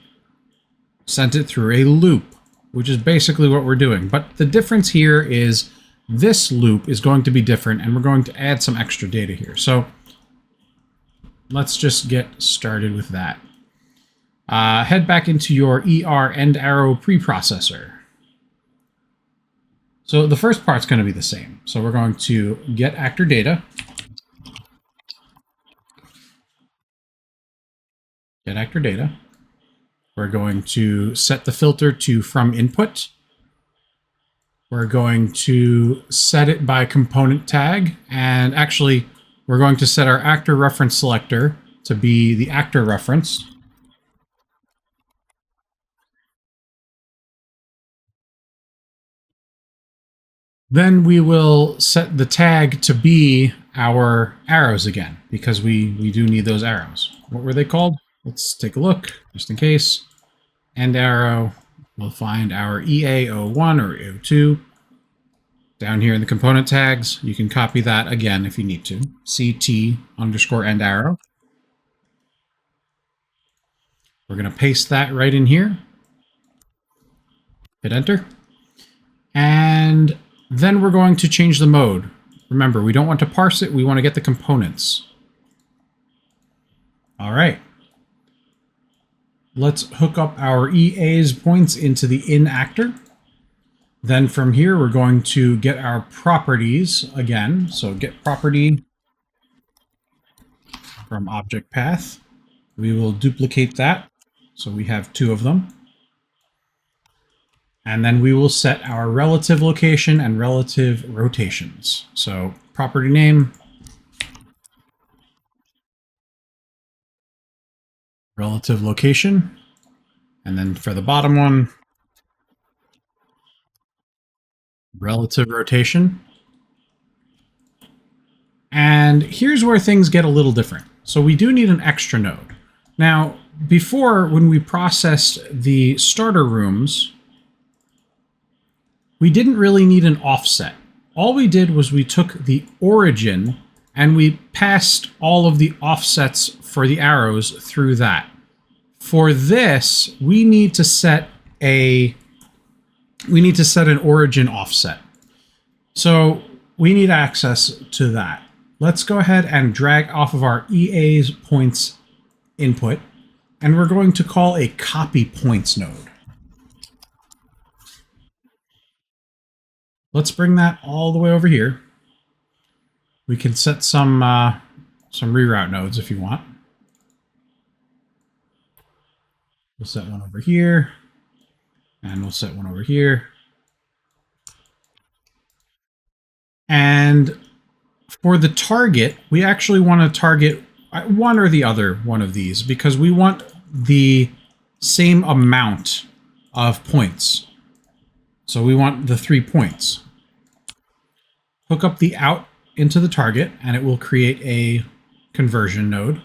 sent it through a loop, which is basically what we're doing. But the difference here is this loop is going to be different, and we're going to add some extra data here. So let's just get started with that. Head back into your ER end arrow preprocessor. So the first part's going to be the same. So we're going to get actor data. Get actor data. We're going to set the filter to from input. We're going to set it by component tag. And actually, we're going to set our actor reference selector to be the actor reference. Then we will set the tag to be our arrows again, because we do need those arrows. What were they called? Let's take a look, just in case. End arrow, we'll find our EA01 or EA02. Down here in the component tags, you can copy that again if you need to. CT underscore end arrow. We're going to paste that right in here. Hit enter. And then we're going to change the mode. Remember, we don't want to parse it, we want to get the components. All right. Let's hook up our EA's points into the in actor. Then from here, we're going to get our properties again. So get property from object path. We will duplicate that. So we have two of them. And then we will set our relative location and relative rotations. So property name, relative location, and then for the bottom one, relative rotation. And here's where things get a little different. So we do need an extra node. Now, before, when we processed the starter rooms, we didn't really need an offset. All we did was we took the origin and we passed all of the offsets for the arrows through that. For this, we need to set an origin offset. So we need access to that. Let's go ahead and drag off of our EA's points input, and we're going to call a copy points node. Let's bring that all the way over here. We can set some reroute nodes if you want. We'll set one over here, and we'll set one over here. And for the target, we actually want to target one or the other one of these, because we want the same amount of points. So we want the 3 points. Hook up the out into the target, and it will create a conversion node.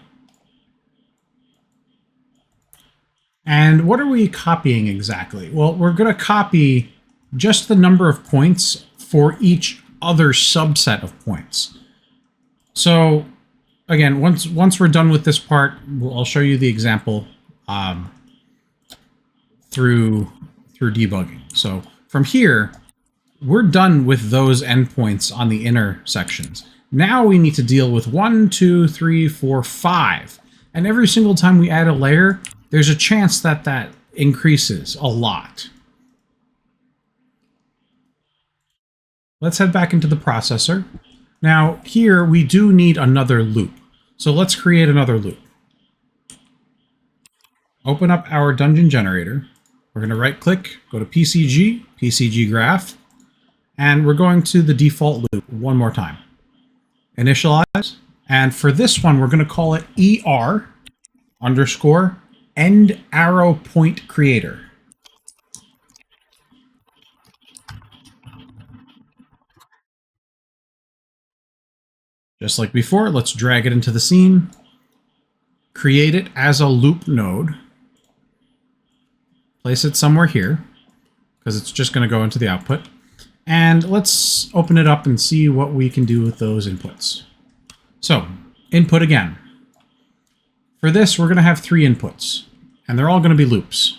And what are we copying exactly? Well, we're going to copy just the number of points for each other subset of points. So again, once we're done with this part, I'll show you the example through debugging. So from here, we're done with those endpoints on the inner sections. Now we need to deal with 1, 2, 3, 4, 5. And every single time we add a layer, there's a chance that that increases a lot. Let's head back into the processor. Now here we do need another loop. So let's create another loop. Open up our dungeon generator. We're going to right click, go to PCG, PCG graph, and we're going to the default loop one more time. Initialize. And for this one, we're going to call it ER underscore end arrow point creator. Just like before, let's drag it into the scene, create it as a loop node, place it somewhere here, because it's just going to go into the output. And let's open it up and see what we can do with those inputs. So, input again. For this, we're going to have 3 inputs, and they're all going to be loops.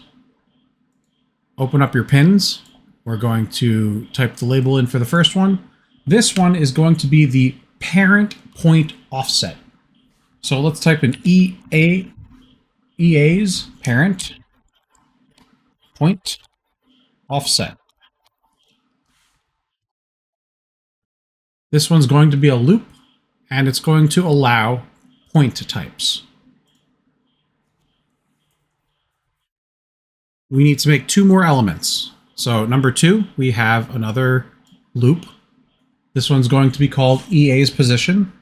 Open up your pins. We're going to type the label in for the first one. This one is going to be the parent point offset. So let's type in EA's parent point offset. This one's going to be a loop, and it's going to allow point types. We need to make 2 more elements. So number 2, we have another loop. This one's going to be called EA's position.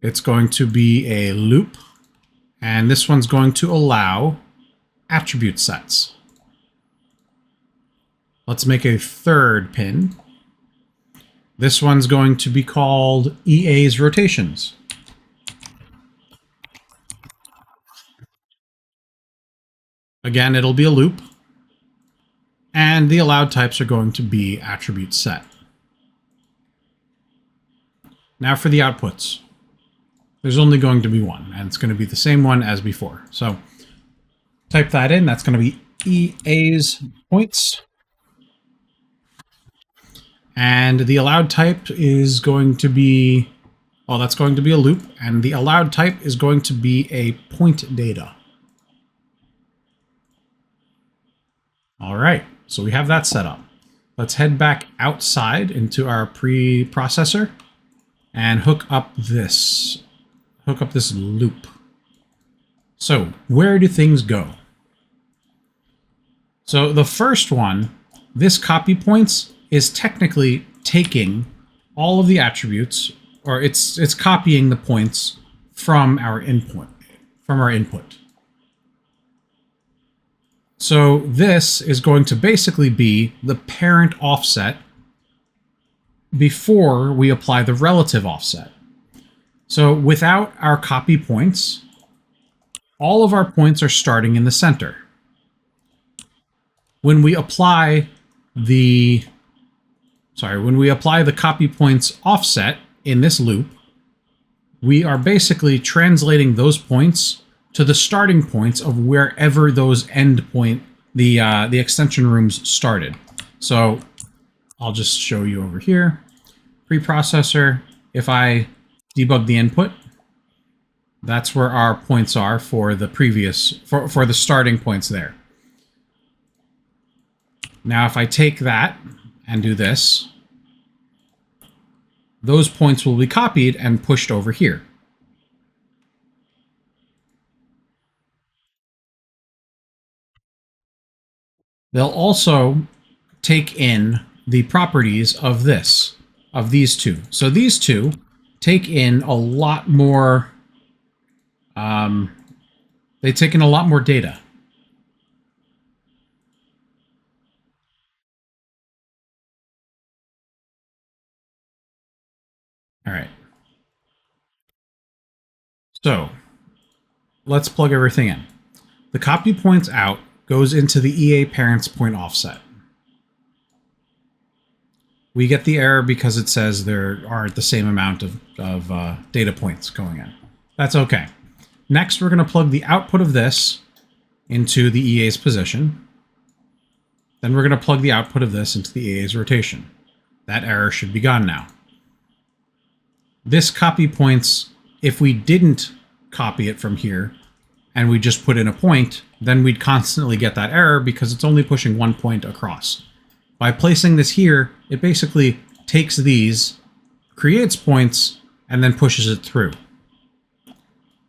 It's going to be a loop, and this one's going to allow attribute sets. Let's make a third pin. This one's going to be called EA's rotations. Again, it'll be a loop, and the allowed types are going to be attribute set. Now for the outputs. There's only going to be one, and it's going to be the same one as before. So type that in. That's going to be EA's points. And the allowed type is going to be, well, that's going to be a loop, and the allowed type is going to be a point data. All right, so we have that set up. Let's head back outside into our preprocessor and hook up this loop. So where do things go? So the first one, this copy points, is technically taking all of the attributes, or it's copying the points from our input. So this is going to basically be the parent offset before we apply the relative offset. So without our copy points, all of our points are starting in the center. When we apply the copy points offset in this loop, we are basically translating those points to the starting points of wherever those the extension rooms started. So I'll just show you over here. Preprocessor, if I debug the input, that's where our points are for the previous, for the starting points there. Now if I take that and do this, those points will be copied and pushed over here. They'll also take in the properties of these two. So these two take in a lot more, they take in a lot more data. All right. So let's plug everything in. The copy points out goes into the EA parents point offset. We get the error because it says there aren't the same amount of data points going in. That's okay. Next, we're going to plug the output of this into the EA's position. Then we're going to plug the output of this into the EA's rotation. That error should be gone now. This copy points, if we didn't copy it from here and we just put in a point, then we'd constantly get that error because it's only pushing one point across. By placing this here, it basically takes these, creates points, and then pushes it through.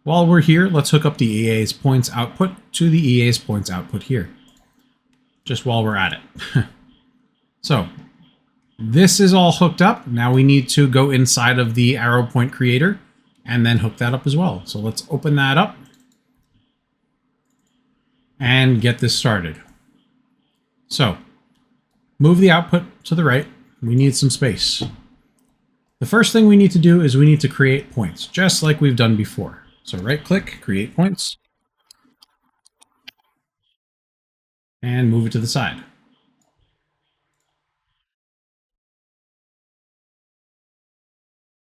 While we're here, let's hook up the EA's points output to the EA's points output here, just while we're at it. So this is all hooked up. Now we need to go inside of the arrow point creator and then hook that up as well. So let's open that up and get this started. So move the output to the right. We need some space. The first thing we need to do is we need to create points, just like we've done before. So right click, create points, and move it to the side.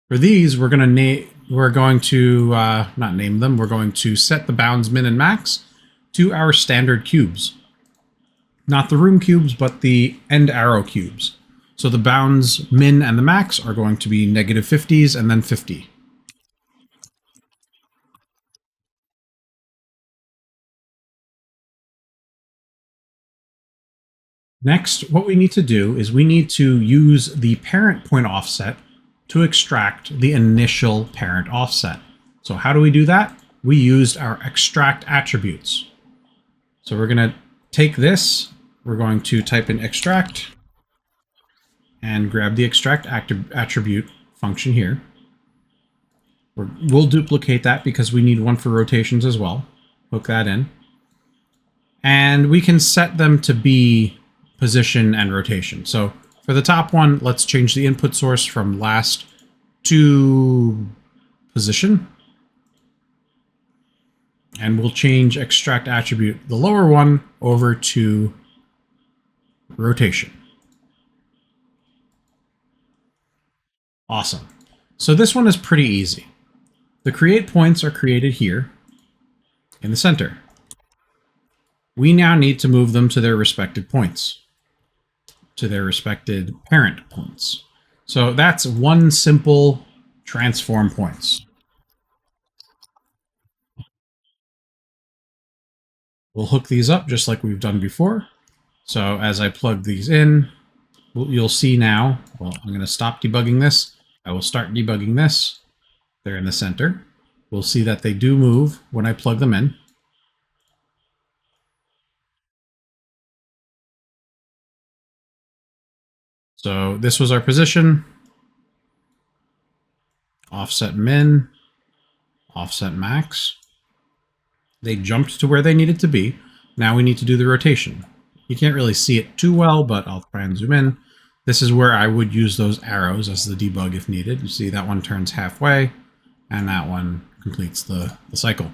For these, we're going to not name them. We're going to set the bounds min and max to our standard cubes. Not the room cubes, but the end arrow cubes. So the bounds min and the max are going to be -50s and then 50. Next, what we need to do is we need to use the parent point offset to extract the initial parent offset. So how do we do that? We used our extract attributes. So we're going to take this, we're going to type in extract and grab the extract attribute function here. We'll duplicate that because we need one for rotations as well. Hook that in. And we can set them to be position and rotation. So for the top one, let's change the input source from last to position. And we'll change extract attribute, the lower one, over to rotation. Awesome. So this one is pretty easy. The create points are created here in the center. We now need to move them to their respective points, to their respected parent points. So that's one simple transform points. We'll hook these up just like we've done before. So as I plug these in, you'll see now, well, I'm going to stop debugging this. I will start debugging this. They're in the center. We'll see that they do move when I plug them in. So this was our position. Offset min, offset max. They jumped to where they needed to be. Now we need to do the rotation. You can't really see it too well, but I'll try and zoom in. This is where I would use those arrows as the debug if needed. You see that one turns halfway, and that one completes the cycle.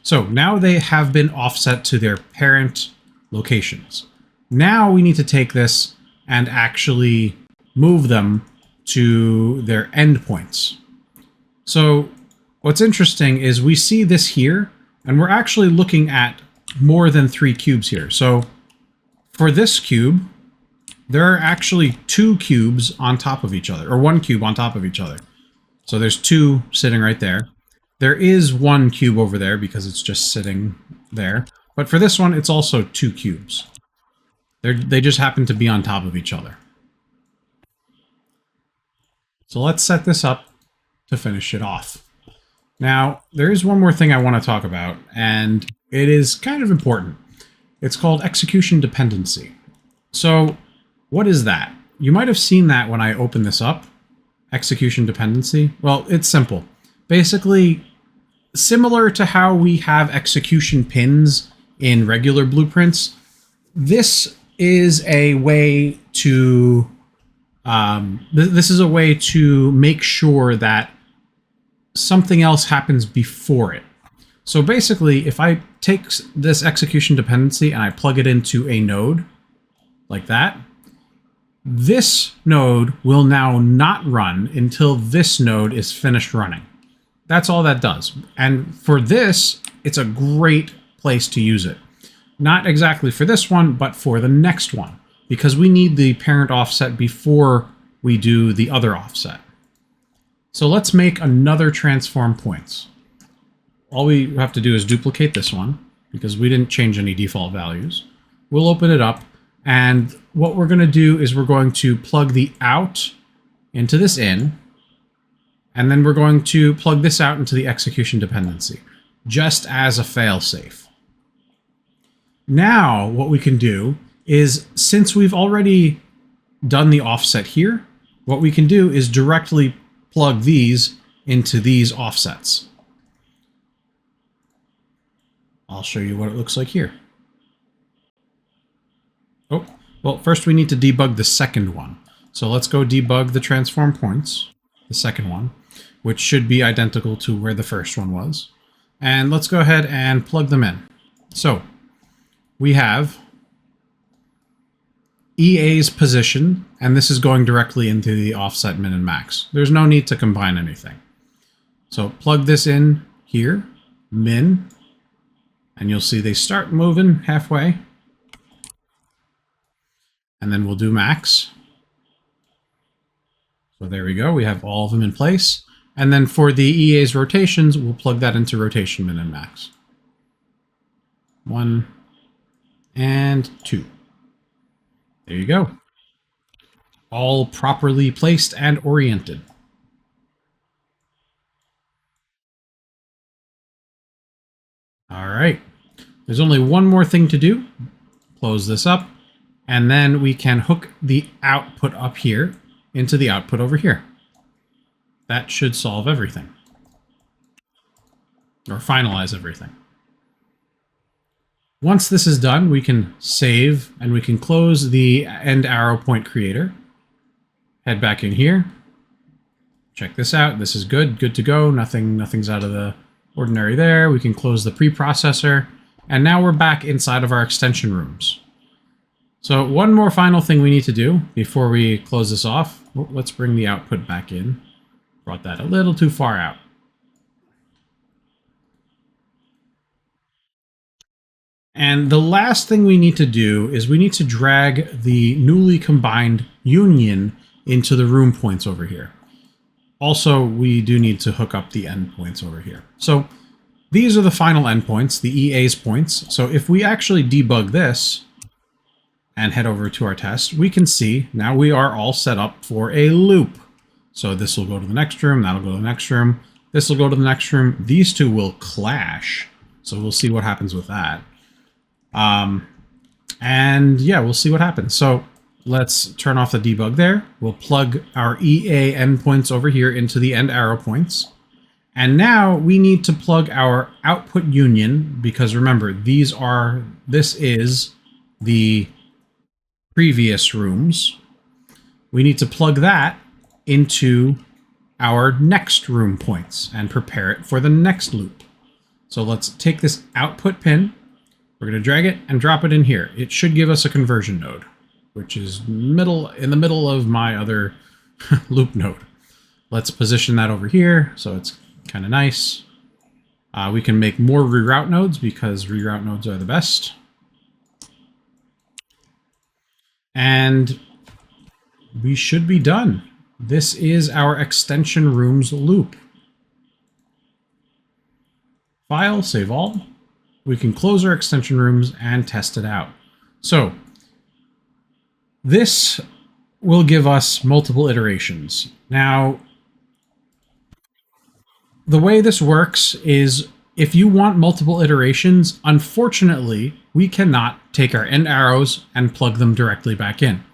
So now they have been offset to their parent locations. Now we need to take this and actually move them to their endpoints. So what's interesting is we see this here, and we're actually looking at more than 3 cubes here. So for this cube, there are actually 2 cubes on top of each other, or 1 cube on top of each other. So there's 2 sitting right there. There is 1 cube over there because it's just sitting there. But for this one, it's also 2 cubes. They just happen to be on top of each other. So let's set this up to finish it off. Now, there is one more thing I want to talk about, and it is kind of important. It's called execution dependency. So what is that? You might have seen that when I opened this up, execution dependency. Well, it's simple. Basically, similar to how we have execution pins in regular blueprints, this is a way to make sure that something else happens before it. So basically, if I take this execution dependency and I plug it into a node like that, this node will now not run until this node is finished running. That's all that does. And for this, it's a great place to use it. Not exactly for this one, but for the next one, because we need the parent offset before we do the other offset. So let's make another transform points. All we have to do is duplicate this one, because we didn't change any default values. We'll open it up, and what we're going to do is we're going to plug the out into this in, and then we're going to plug this out into the execution dependency, just as a failsafe. Now, what we can do is, since we've already done the offset here, what we can do is directly plug these into these offsets. I'll show you what it looks like here. Oh, well, first we need to debug the second one. So let's go debug the transform points, the second one, which should be identical to where the first one was. And let's go ahead and plug them in. So we have EA's position, and this is going directly into the offset min and max. There's no need to combine anything. So plug this in here, min, and you'll see they start moving halfway. And then we'll do max. So there we go. We have all of them in place. And then for the EA's rotations, we'll plug that into rotation min and max. 1 and 2. There you go. All properly placed and oriented. All right. There's only one more thing to do. Close this up. And then we can hook the output up here into the output over here. That should solve everything. Or finalize everything. Once this is done, we can save and we can close the end arrow point creator. Head back in here. Check this out. This is good. Good to go. Nothing's out of the ordinary there. We can close the preprocessor. And now we're back inside of our extension rooms. So one more final thing we need to do before we close this off. Let's bring the output back in. Brought that a little too far out. And the last thing we need to do is we need to drag the newly combined union into the room points over here. Also, we do need to hook up the endpoints over here. So these are the final endpoints, the EA's points. So if we actually debug this and head over to our test, we can see now we are all set up for a loop. So this will go to the next room, that'll go to the next room, this will go to the next room. These two will clash. So we'll see what happens with that. And yeah, we'll see what happens. So let's turn off the debug there. We'll plug our EA endpoints over here into the end arrow points. And now we need to plug our output union, because remember, this is the previous rooms. We need to plug that into our next room points and prepare it for the next loop. So let's take this output pin. We're going to drag it and drop it in here. It should give us a conversion node, which is in the middle of my other loop node. Let's position that over here so it's kind of nice. We can make more reroute nodes because reroute nodes are the best. And we should be done. This is our extension rooms loop. File, save all. We can close our extension rooms and test it out. So this will give us multiple iterations. Now, the way this works is if you want multiple iterations, unfortunately, we cannot take our end arrows and plug them directly back in.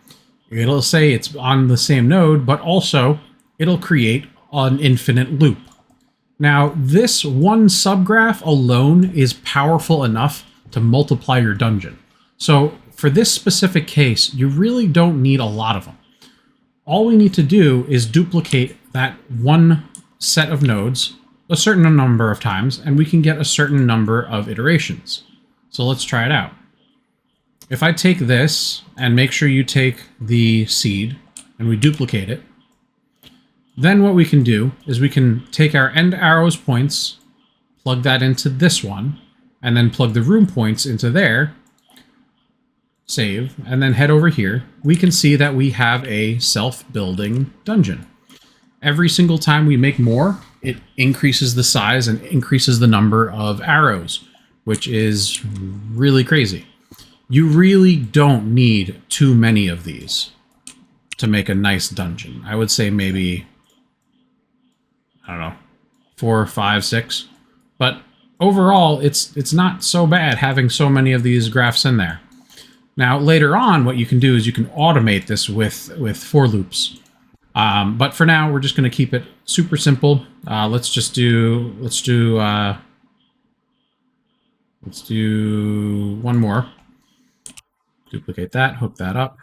It'll say it's on the same node, but also it'll create an infinite loop. Now, this one subgraph alone is powerful enough to multiply your dungeon. So for this specific case, you really don't need a lot of them. All we need to do is duplicate that one set of nodes, a certain number of times, and we can get a certain number of iterations. So let's try it out. If I take this, and make sure you take the seed, and we duplicate it, then what we can do is we can take our end arrows points, plug that into this one, and then plug the room points into there, save, and then head over here. We can see that we have a self-building dungeon. Every single time we make more, it increases the size and increases the number of arrows, which is really crazy. You really don't need too many of these to make a nice dungeon. I would say maybe, I don't know, 4, 5, 6. But overall, it's not so bad having so many of these graphs in there. Now, later on, what you can do is you can automate this with for loops. But for now, we're just going to keep it super simple. Let's do one more. Duplicate that, hook that up,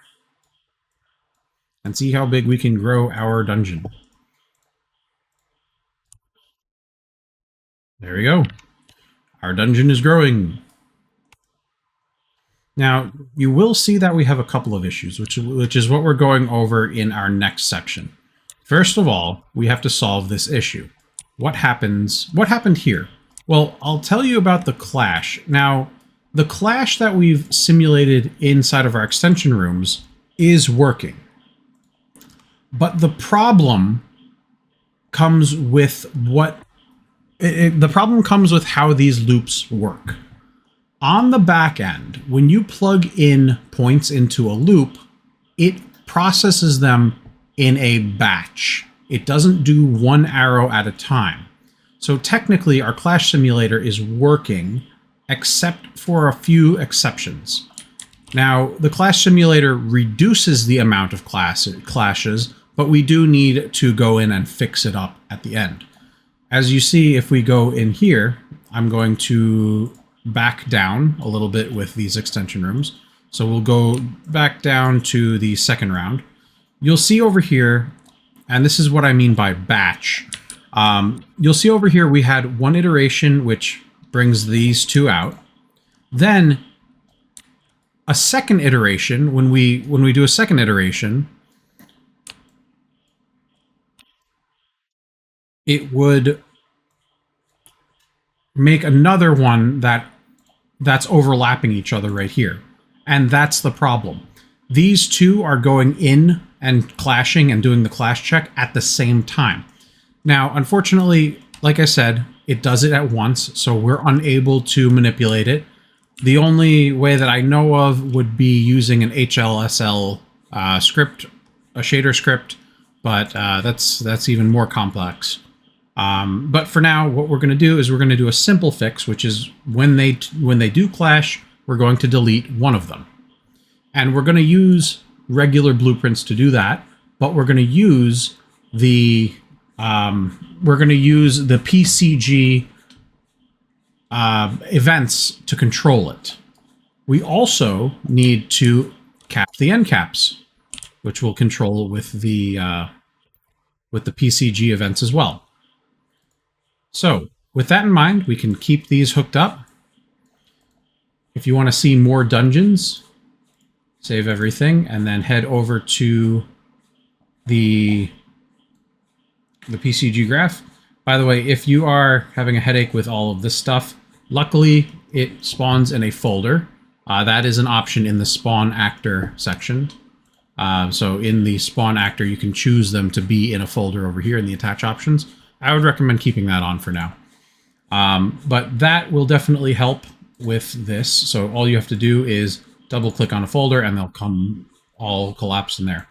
and see how big we can grow our dungeon. There we go. Our dungeon is growing. Now, you will see that we have a couple of issues, which is what we're going over in our next section. First of all, we have to solve this issue. What happened here? Well, I'll tell you about the clash. Now, the clash that we've simulated inside of our extension rooms is working. But the problem comes with the problem comes with how these loops work. On the back end, when you plug in points into a loop, it processes them in a batch. It doesn't do one arrow at a time. So technically, our clash simulator is working, except for a few exceptions. Now, the clash simulator reduces the amount of clashes, but we do need to go in and fix it up at the end. As you see, if we go in here, I'm going to back down a little bit with these extension rooms. So we'll go back down to the second round. You'll see over here, and this is what I mean by batch. You'll see over here we had one iteration which brings these two out. Then a second iteration, when we do a second iteration, it would make another one that's overlapping each other right here. And that's the problem. These two are going in and clashing and doing the clash check at the same time. Now, unfortunately, like I said, it does it at once, so we're unable to manipulate it. The only way that I know of would be using an HLSL script, a shader script, but that's even more complex. But for now, what we're going to do is we're going to do a simple fix, which is when they do clash, we're going to delete one of them. And we're going to use regular blueprints to do that, but we're going to use the PCG events to control it. We also need to cap the end caps, which we'll control with the PCG events as well. So with that in mind, we can keep these hooked up. If you want to see more dungeons, save everything and then head over to the PCG graph. By the way, if you are having a headache with all of this stuff, luckily it spawns in a folder. That is an option in the spawn actor section. So in the spawn actor, you can choose them to be in a folder over here in the attach options. I would recommend keeping that on for now. But that will definitely help with this. So all you have to do is double click on a folder and they'll come all collapse in there.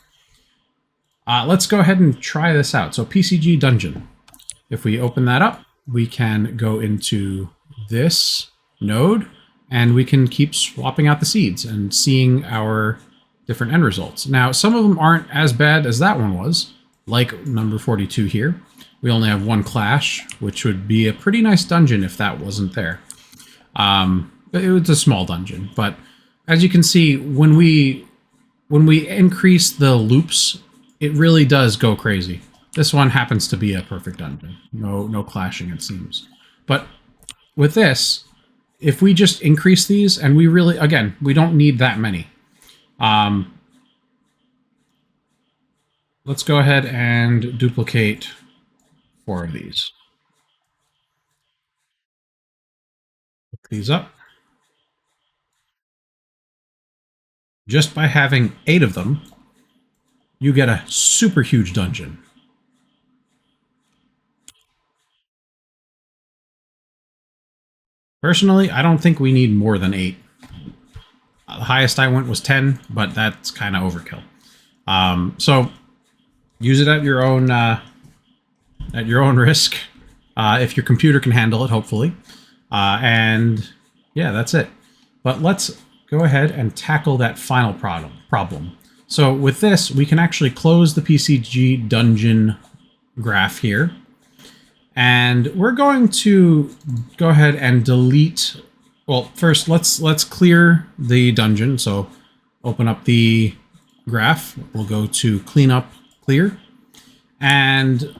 Let's go ahead and try this out. So PCG Dungeon. If we open that up, we can go into this node and we can keep swapping out the seeds and seeing our different end results. Now, some of them aren't as bad as that one was, like number 42 here. We only have one clash, which would be a pretty nice dungeon if that wasn't there. It was a small dungeon, but as you can see, when we increase the loops, it really does go crazy. This one happens to be a perfect dungeon. No clashing, it seems. But with this, if we just increase these, and we really, again, we don't need that many. Let's go ahead and duplicate 4 of these. Look these up. Just by having 8 of them, you get a super huge dungeon. Personally, I don't think we need more than 8. The highest I went was 10, but that's kind of overkill. So use it at your own risk, if your computer can handle it, hopefully. And yeah, that's it. But let's go ahead and tackle that final problem. So with this, we can actually close the PCG dungeon graph here. And we're going to go ahead and delete. Well, first let's clear the dungeon. So open up the graph. We'll go to cleanup, clear. And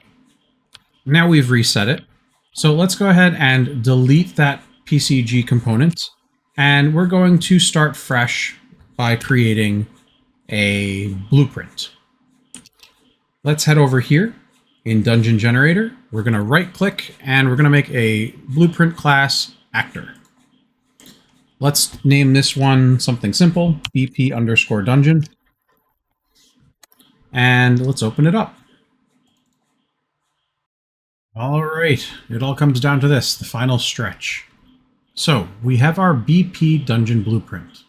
now we've reset it. So let's go ahead and delete that PCG component. And we're going to start fresh by creating a blueprint. Let's head over here in Dungeon Generator. We're going to right click and we're going to make a blueprint class actor. Let's name this one something simple, BP_dungeon. And let's open it up. All right, it all comes down to this, the final stretch. So we have our BP dungeon blueprint.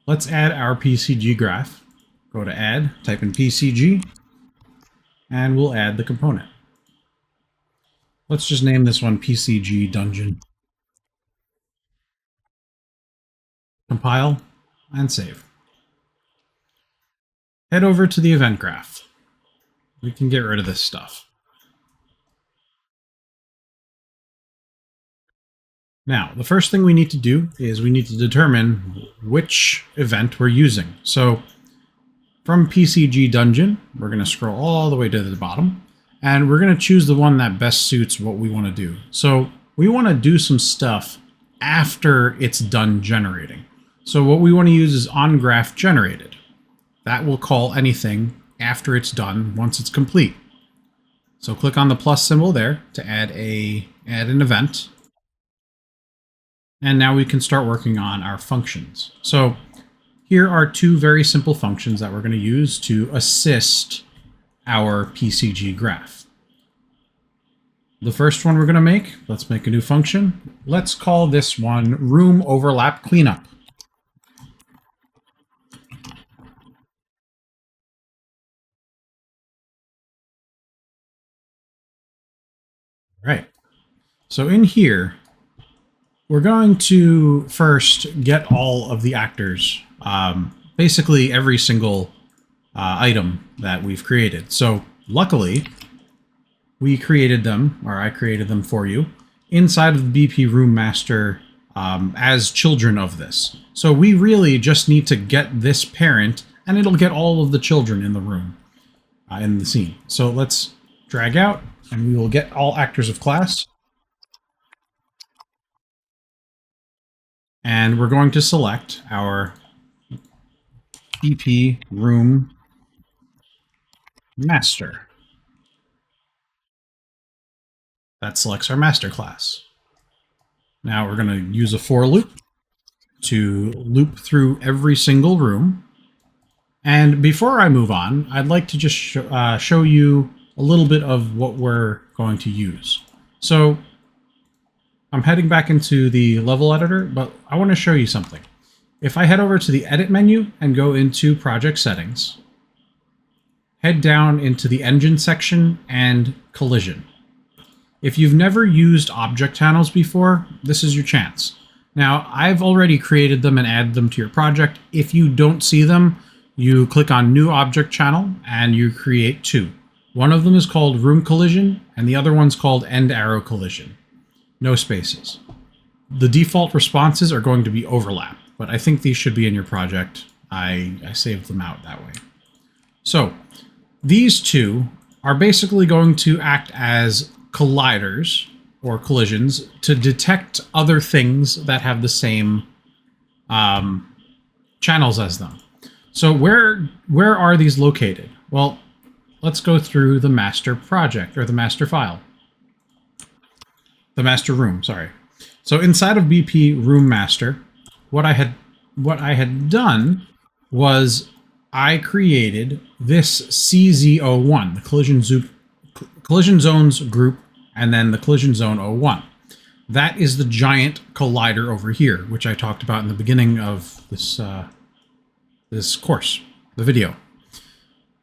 Let's add our PCG graph. Go to add, type in PCG, and we'll add the component. Let's just name this one PCG dungeon. Compile and save. Head over to the event graph. We can get rid of this stuff. Now, the first thing we need to do is we need to determine which event we're using. So from PCG Dungeon, we're going to scroll all the way to the bottom, and we're going to choose the one that best suits what we want to do. So we want to do some stuff after it's done generating. So what we want to use is onGraph generated. That will call anything after it's done once it's complete. So click on the plus symbol there to add an event. And now we can start working on our functions. So here are 2 very simple functions that we're going to use to assist our PCG graph. The first one we're going to make, let's make a new function. Let's call this one room overlap cleanup. All right. So in here, we're going to first get all of the actors, basically every single item that we've created. So luckily, we created them, or I created them for you, inside of the BP Room Master as children of this. So we really just need to get this parent, and it'll get all of the children in the room, in the scene. So let's drag out, and we will get all actors of class. And we're going to select our BP Room Master. That selects our master class. Now we're going to use a for loop to loop through every single room. And before I move on, I'd like to just show you a little bit of what we're going to use. So I'm heading back into the level editor, but I want to show you something. If I head over to the edit menu and go into project settings, head down into the engine section and collision. If you've never used object channels before, this is your chance. Now, I've already created them and added them to your project. If you don't see them, you click on new object channel and you create 2. One of them is called room collision and the other one's called end arrow collision. No spaces. The default responses are going to be overlap, but I think these should be in your project. I saved them out that way. So These two are basically going to act as colliders or collisions to detect other things that have the same channels as them. So where are these located? Well, let's go through the master project, or the master file. The master room, sorry. So inside of BP Room Master, what I had done was I created this CZ01, the collision zones group, and then the collision zone 01. That is the giant collider over here, which I talked about in the beginning of this course, the video.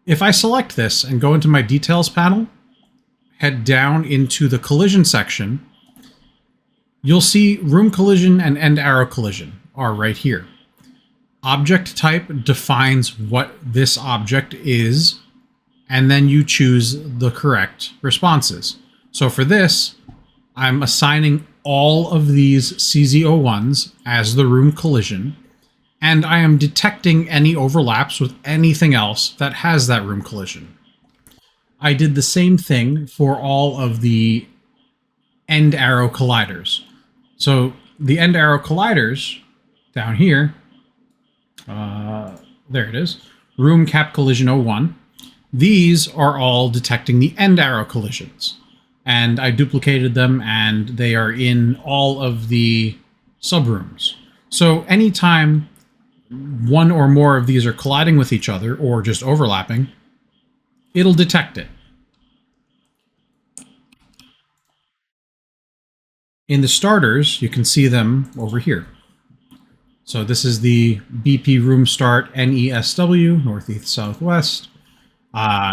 If I select this and go into my details panel, head down into the collision section, you'll see room collision and end arrow collision are right here. Object type defines what this object is, and then you choose the correct responses. So for this, I'm assigning all of these CZ01s as the room collision, and I am detecting any overlaps with anything else that has that room collision. I did the same thing for all of the end arrow colliders. So the end arrow colliders down here, there it is, room cap collision 01. These are all detecting the end arrow collisions. And I duplicated them, and they are in all of the subrooms. So anytime one or more of these are colliding with each other or just overlapping, it'll detect it. In the starters, you can see them over here. So this is the BP room start NESW, northeast, southwest.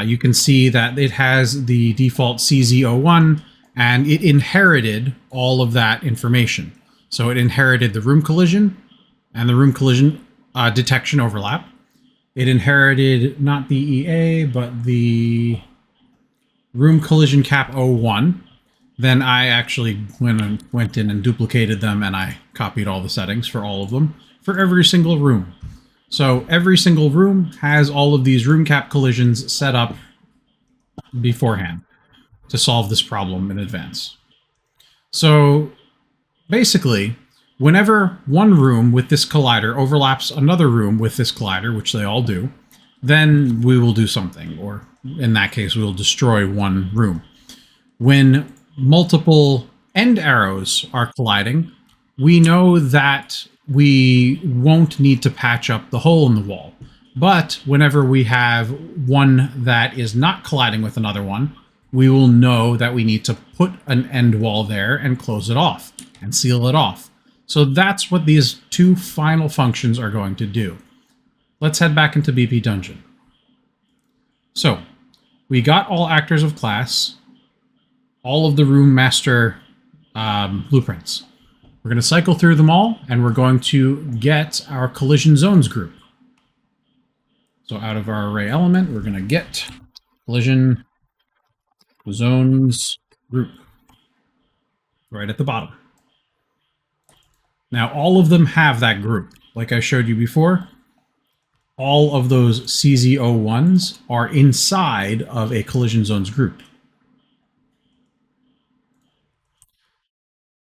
You can see that it has the default CZ01, and it inherited all of that information. So it inherited the room collision and the room collision detection overlap. It inherited not the EA, but the room collision cap 01. Then I actually went in and duplicated them, and I copied all the settings for all of them for every single room. So every single room has all of these room cap collisions set up beforehand to solve this problem in advance. So basically, whenever one room with this collider overlaps another room with this collider, which they all do, then we will do something, or in that case, we will destroy one room. When multiple end arrows are colliding, we know that we won't need to patch up the hole in the wall. But whenever we have one that is not colliding with another one, we will know that we need to put an end wall there and close it off and seal it off. So that's what these two final functions are going to do. Let's head back into BP Dungeon. So we got all actors of class, all of the room master blueprints. We're going to cycle through them all, and we're going to get our collision zones group. So out of our array element, we're going to get collision zones group right at the bottom. Now, all of them have that group. Like I showed you before, all of those CZ01s are inside of a collision zones group.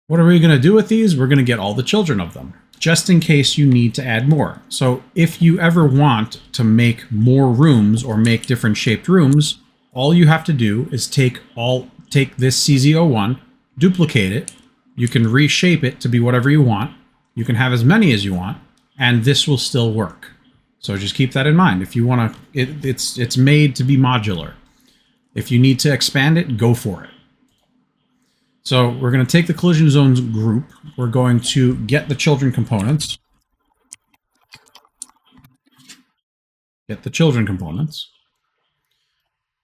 What are we going to do with these? We're going to get all the children of them, just in case you need to add more. So if you ever want to make more rooms or make different shaped rooms, all you have to do is take this CZ01, duplicate it. You can reshape it to be whatever you want. You can have as many as you want, and this will still work. So just keep that in mind. If you want to, it's made to be modular. If you need to expand it, go for it. So we're going to take the collision zones group. We're going to get the children components. Get the children components.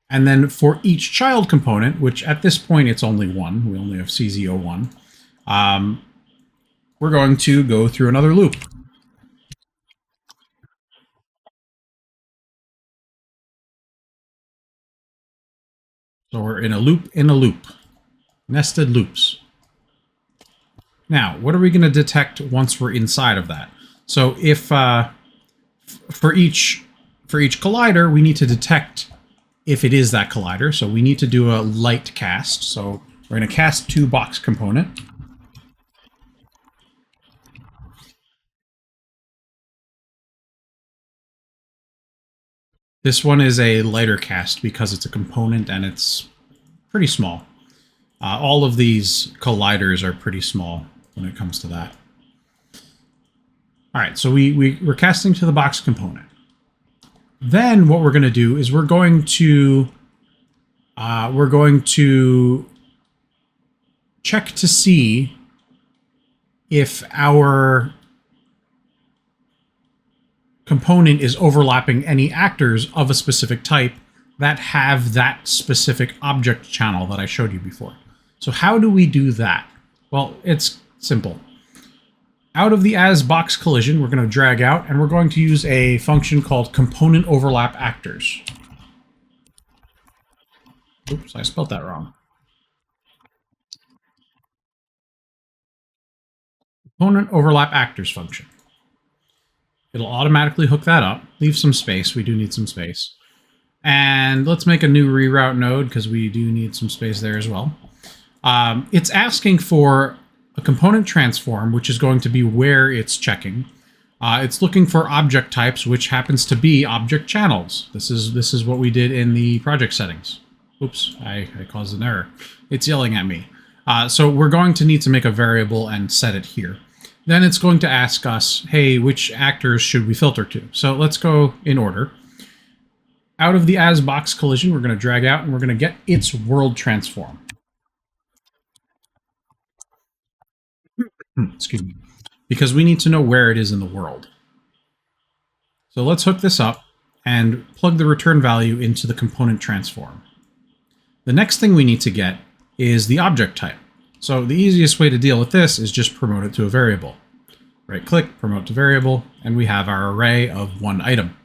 And then for each child component, which at this point it's only one, we only have CZ01, we're going to go through another loop. So we're in a loop. Nested loops. Now, what are we going to detect once we're inside of that? So if for each collider, we need to detect if it is that collider. So we need to do a light cast. So we're going to cast to box component. This one is a lighter cast because it's a component and it's pretty small. All of these colliders are pretty small when it comes to that. All right, so we're casting to the box component. Then what we're going to do is we're going to check to see if our component is overlapping any actors of a specific type that have that specific object channel that I showed you before. So how do we do that? Well, it's simple. Out of the as box collision, we're going to drag out, and we're going to use a function called component overlap actors. Oops, I spelled that wrong. Component overlap actors function. It'll automatically hook that up. Leave some space. We do need some space. And let's make a new reroute node because we do need some space there as well. It's asking for a component transform, which is going to be where it's checking. It's looking for object types, which happens to be object channels. This is what we did in the project settings. Oops, I caused an error. It's yelling at me. So we're going to need to make a variable and set it here. Then it's going to ask us, hey, which actors should we filter to? So let's go in order. Out of the as box collision, we're going to drag out and we're going to get its world transform. Excuse me. Because we need to know where it is in the world. So let's hook this up and plug the return value into the component transform. The next thing we need to get is the object type. So the easiest way to deal with this is just promote it to a variable. Right click, promote to variable, and we have our array of one item.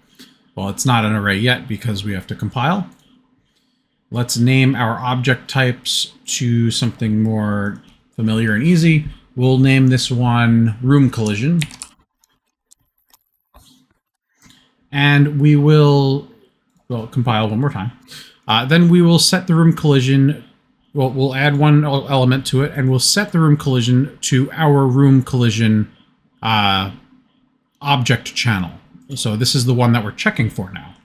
Well, it's not an array yet because we have to compile. Let's name our object types to something more familiar and easy. We'll name this one room collision. And we will, well, compile one more time. Then we will set the room collision. Well, we'll add one element to it, and we'll set the room collision to our room collision object channel. So this is the one that we're checking for now.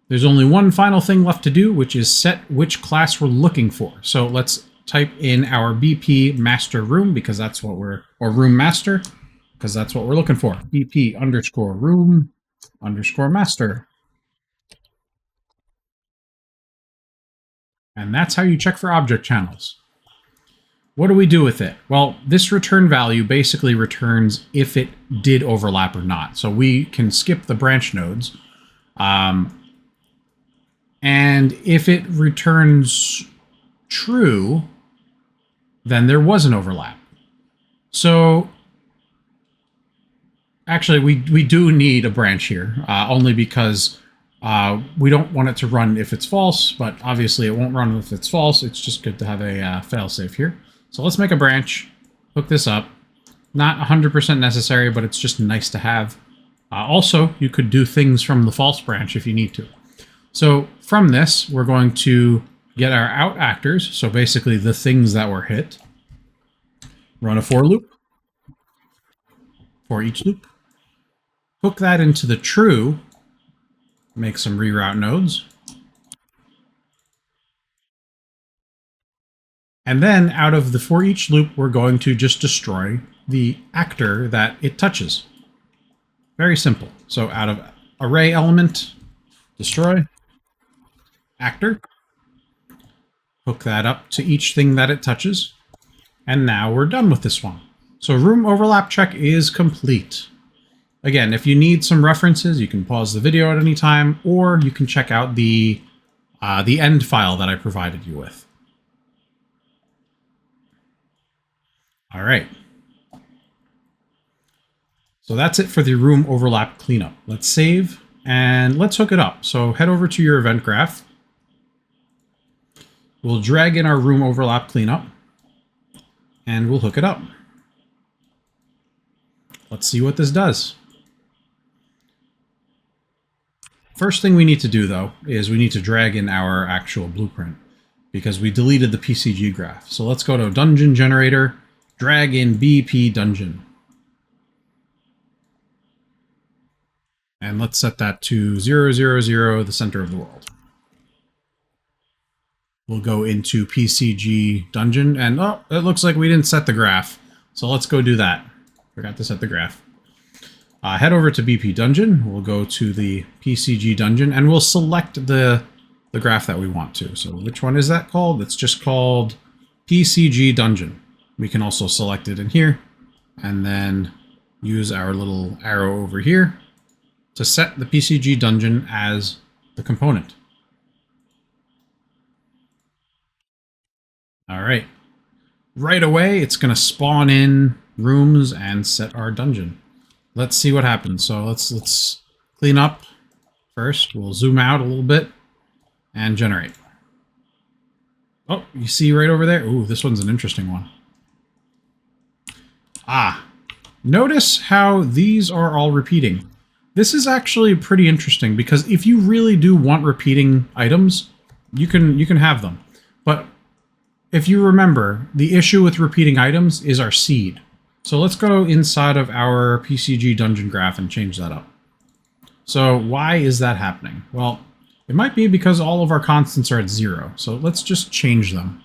There's only one final thing left to do, which is set which class we're looking for. So let's type in our BP master room, because that's what we're, or room master, because that's what we're looking for. BP underscore room underscore master. And that's how you check for object channels. What do we do with it? Well, this return value basically returns if it did overlap or not. So we can skip the branch nodes. And if it returns true, then there was an overlap. So actually, we do need a branch here, only because we don't want it to run if it's false, but obviously it won't run if it's false. It's just good to have a failsafe here. So let's make a branch, hook this up. Not 100% necessary, but it's just nice to have. Also, you could do things from the false branch if you need to. So from this, we're going to get our out actors, so basically the things that were hit. Run a for loop for each loop. Hook that into the true. Make some reroute nodes. And then out of the for each loop, we're going to just destroy the actor that it touches. Very simple. So out of array element, destroy, actor, hook that up to each thing that it touches. And now we're done with this one. So room overlap check is complete. Again, if you need some references, you can pause the video at any time, or you can check out the end file that I provided you with. All right. So that's it for the room overlap cleanup. Let's save and let's hook it up. So head over to your event graph. We'll drag in our room overlap cleanup and we'll hook it up. Let's see what this does. First thing we need to do, though, is we need to drag in our actual blueprint because we deleted the PCG graph. So let's go to Dungeon Generator, drag in BP Dungeon. And let's set that to 0, 0, 0, the center of the world. We'll go into PCG Dungeon, and oh, it looks like we didn't set the graph. So let's go do that. Forgot to set the graph. Head over to BP Dungeon. We'll go to the PCG Dungeon, and we'll select the graph that we want to. So which one is that called? It's just called PCG Dungeon. We can also select it in here, and then use our little arrow over here to set the PCG Dungeon as the component. All right. Right away, it's going to spawn in rooms and set our dungeon. Let's see what happens. So let's clean up first. We'll zoom out a little bit and generate. Oh, you see right over there? Ooh, this one's an interesting one. Notice how these are all repeating. This is actually pretty interesting because if you really do want repeating items, you can have them. But if you remember, the issue with repeating items is our seed. So let's go inside of our PCG dungeon graph and change that up. So why is that happening? Well, it might be because all of our constants are at 0. So let's just change them.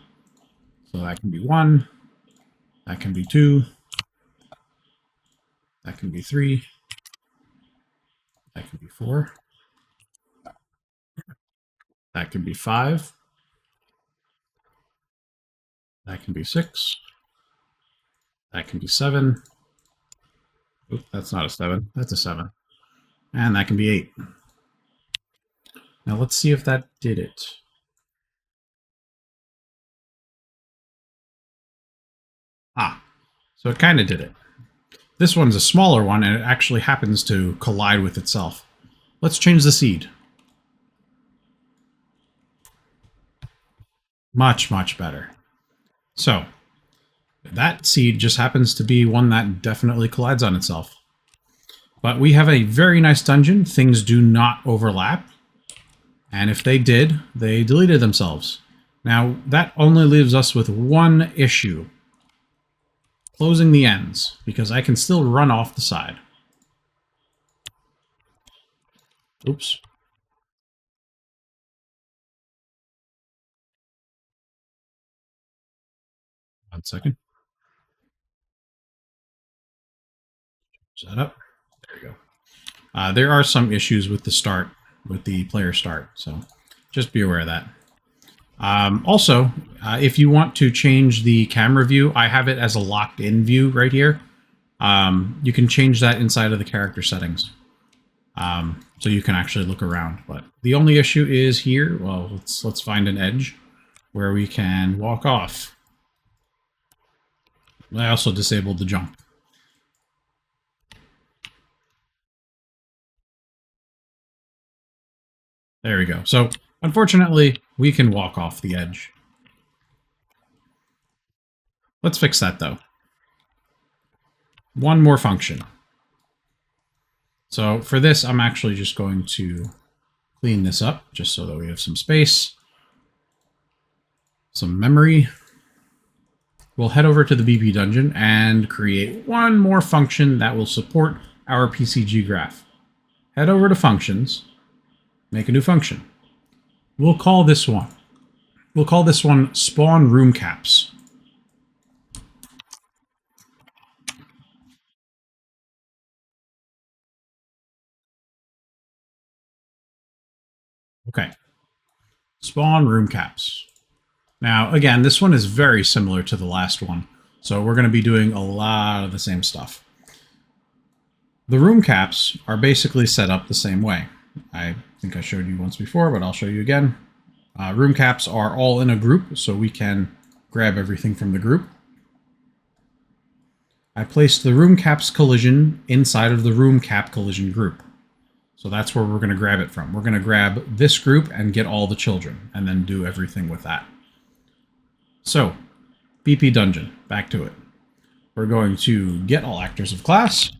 So that can be 1, that can be 2, that can be 3, that can be 4, that can be 5, that can be 6, that can be 7. Oop, that's not a 7, that's a 7. And that can be 8. Now let's see if that did it. So it kind of did it. This one's a smaller one, and it actually happens to collide with itself. Let's change the seed. Much, much better. So that seed just happens to be one that definitely collides on itself. But we have a very nice dungeon. Things do not overlap. And if they did, they deleted themselves. Now, that only leaves us with one issue. Closing the ends, because I can still run off the side. Oops. One second. Set up. There we go. There are some issues with the start, with the player start, so just be aware of that. Also, if you want to change the camera view, I have it as a locked-in view right here. You can change that inside of the character settings, so you can actually look around. But the only issue is here. Well, let's find an edge where we can walk off. I also disabled the jump. There we go. So, unfortunately, we can walk off the edge. Let's fix that, though. One more function. So, for this, I'm actually just going to clean this up, just so that we have some space, some memory. We'll head over to the BP dungeon and create one more function that will support our PCG graph. Head over to Functions, make a new function. We'll call this one Spawn Room Caps. Okay. Spawn Room Caps. Now, again, this one is very similar to the last one, so we're going to be doing a lot of the same stuff. The room caps are basically set up the same way. I think I showed you once before, but I'll show you again. Room caps are all in a group, so we can grab everything from the group. I placed the room caps collision inside of the room cap collision group. So that's where we're going to grab it from. We're going to grab this group and get all the children, and then do everything with that. So, BP Dungeon, back to it. We're going to get all actors of class.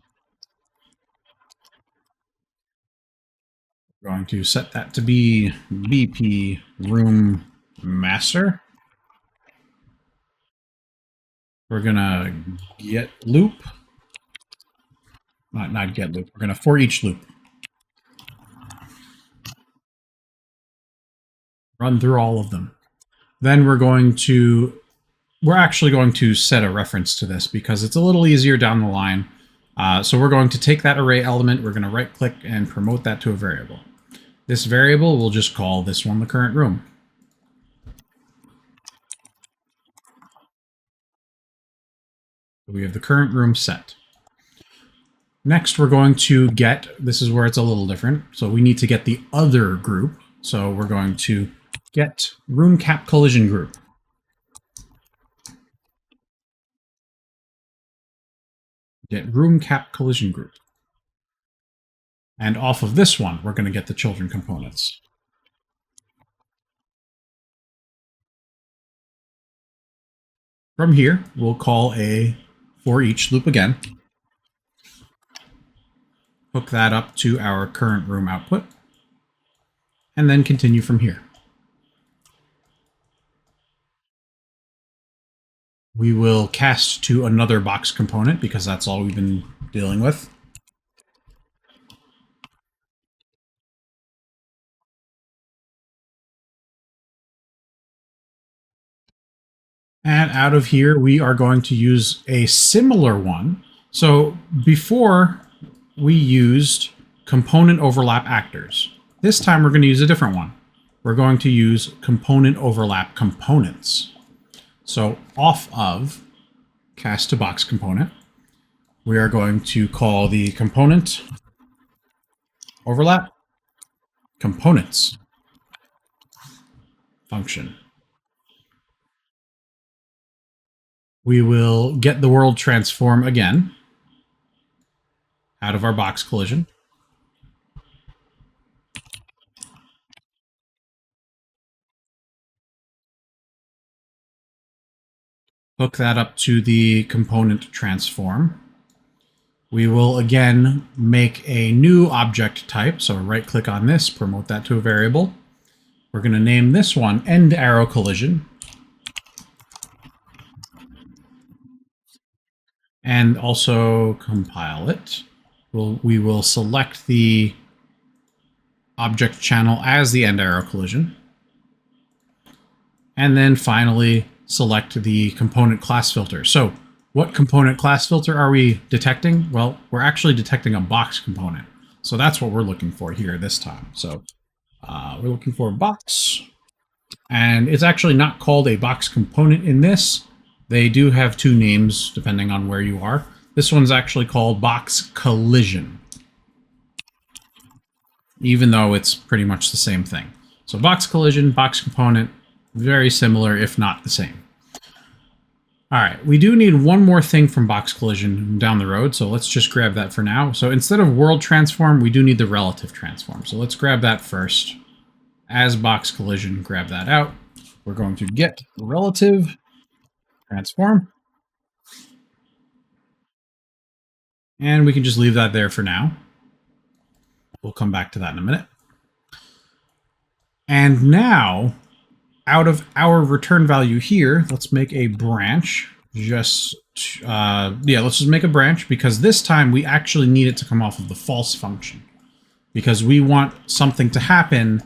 We're going to set that to be BP room master. We're going to get loop. Not get loop. We're going to for each loop. Run through all of them. Then we're actually going to set a reference to this because it's a little easier down the line. So we're going to take that array element, we're going to right click and promote that to a variable. This variable, we'll just call this one the current room. We have the current room set. Next, we're going to get, this is where it's a little different. So we need to get the other group. So we're going to get room cap collision group. Get room cap collision group. And off of this one, we're going to get the children components. From here, we'll call a for each loop again. Hook that up to our current room output. And then continue from here. We will cast to another box component because that's all we've been dealing with. And out of here, we are going to use a similar one. So before we used component overlap actors. This time we're going to use a different one. We're going to use component overlap components. So off of cast to box component, we are going to call the component overlap components function. We will get the world transform again out of our box collision. Hook that up to the component transform. We will again make a new object type. So right click on this, promote that to a variable. We're going to name this one end arrow collision. And also compile it. We will select the object channel as the end arrow collision. And then finally select the component class filter. So what component class filter are we detecting? Well, we're actually detecting a box component. So that's what we're looking for here this time. So we're looking for a box. And it's actually not called a box component in this. They do have two names depending on where you are. This one's actually called box collision, even though it's pretty much the same thing. So box collision, box component, very similar, if not the same. All right, we do need one more thing from box collision down the road, so let's just grab that for now. So instead of world transform, we do need the relative transform. So let's grab that first. As box collision, grab that out. We're going to get relative transform. And we can just leave that there for now. We'll come back to that in a minute. And now, out of our return value here, let's make a branch. Let's just make a branch because this time we actually need it to come off of the false function. Because we want something to happen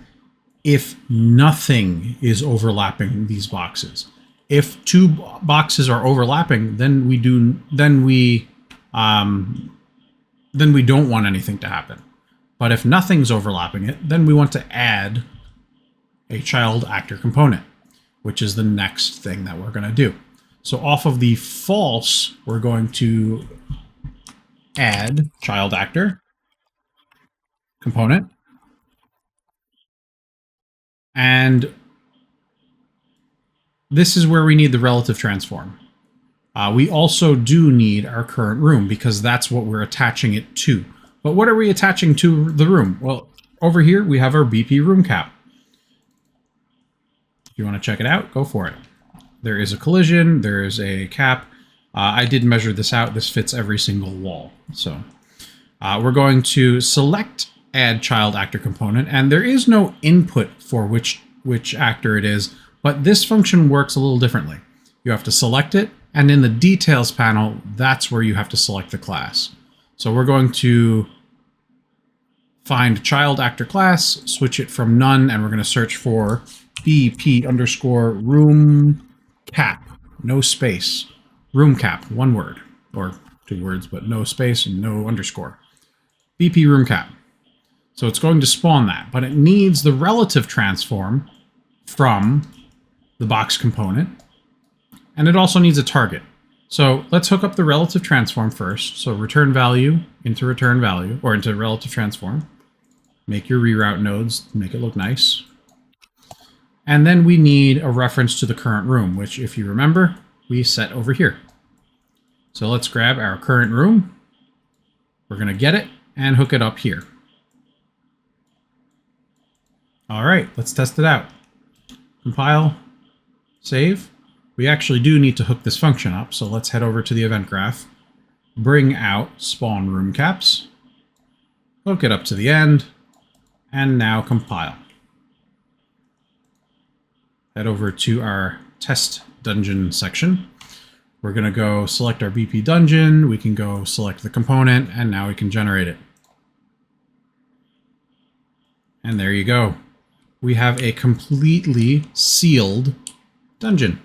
if nothing is overlapping these boxes. If two boxes are overlapping, then we don't want anything to happen. But if nothing's overlapping it, then we want to add a child actor component, which is the next thing that we're going to do. So off of the false, we're going to add child actor component. And this is where we need the relative transform. We also do need our current room because that's what we're attaching it to. But what are we attaching to the room? Well, over here we have our BP room cap. If you want to check it out, go for it. There is a collision, there is a cap. I did measure this out. This fits every single wall. So we're going to select add child actor component, and there is no input for which actor it is, but this function works a little differently. You have to select it, and in the details panel, that's where you have to select the class. So we're going to find child actor class, switch it from none, and we're going to search for BP underscore room cap, no space, room cap, one word, or 2 words, but no space and no underscore. BP room cap. So it's going to spawn that, but it needs the relative transform from the box component, and it also needs a target. So let's hook up the relative transform first. So return value into return value, or into relative transform. Make your reroute nodes, make it look nice. And then we need a reference to the current room, which, if you remember, we set over here. So let's grab our current room. We're going to get it and hook it up here. All right, let's test it out. Compile, save. We actually do need to hook this function up, so let's head over to the event graph, bring out spawn room caps, hook it up to the end, and now compile. Head over to our test dungeon section. We're going to go select our BP dungeon, we can go select the component, and now we can generate it. And there you go. We have a completely sealed dungeon.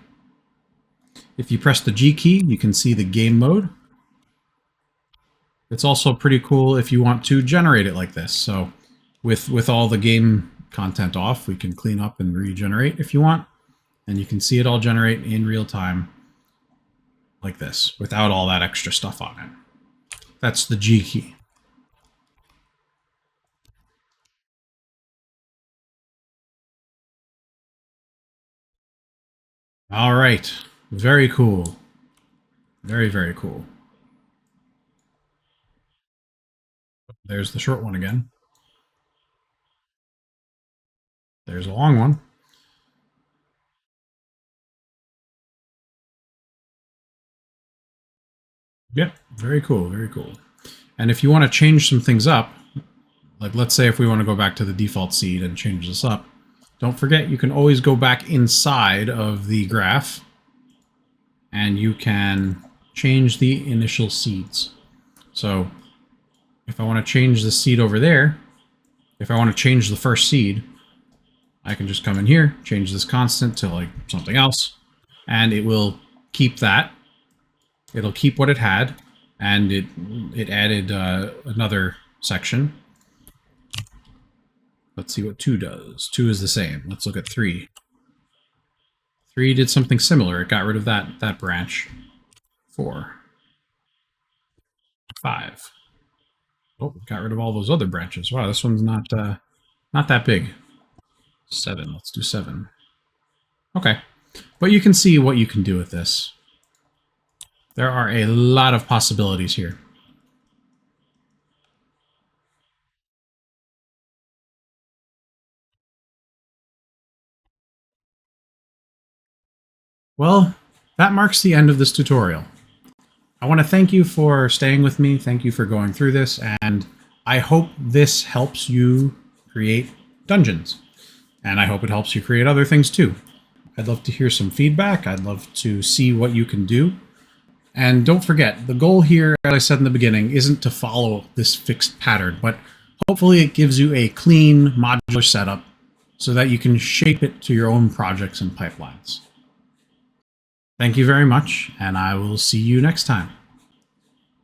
If you press the G key, you can see the game mode. It's also pretty cool if you want to generate it like this. So with all the game content off, we can clean up and regenerate if you want. And you can see it all generate in real time like this, without all that extra stuff on it. That's the G key. All right. Very cool. Very, very cool. There's the short one again. There's a long one. Yep, very cool, very cool. And if you want to change some things up, like let's say if we want to go back to the default seed and change this up, don't forget you can always go back inside of the graph and you can change the initial seeds. So if I want to change the seed over there, if I want to change the first seed, I can just come in here, change this constant to like something else, and it will keep that. It'll keep what it had, and it added another section. Let's see what 2 does. 2 is the same. Let's look at 3. 3 did something similar. It got rid of that branch. 4. 5. Oh, it got rid of all those other branches. Wow, this one's not that big. 7. Let's do 7. Okay. But you can see what you can do with this. There are a lot of possibilities here. Well, that marks the end of this tutorial. I want to thank you for staying with me. Thank you for going through this, and I hope this helps you create dungeons. And I hope it helps you create other things too. I'd love to hear some feedback. I'd love to see what you can do. And don't forget, the goal here, as I said in the beginning, isn't to follow this fixed pattern, but hopefully it gives you a clean modular setup so that you can shape it to your own projects and pipelines. Thank you very much, and I will see you next time.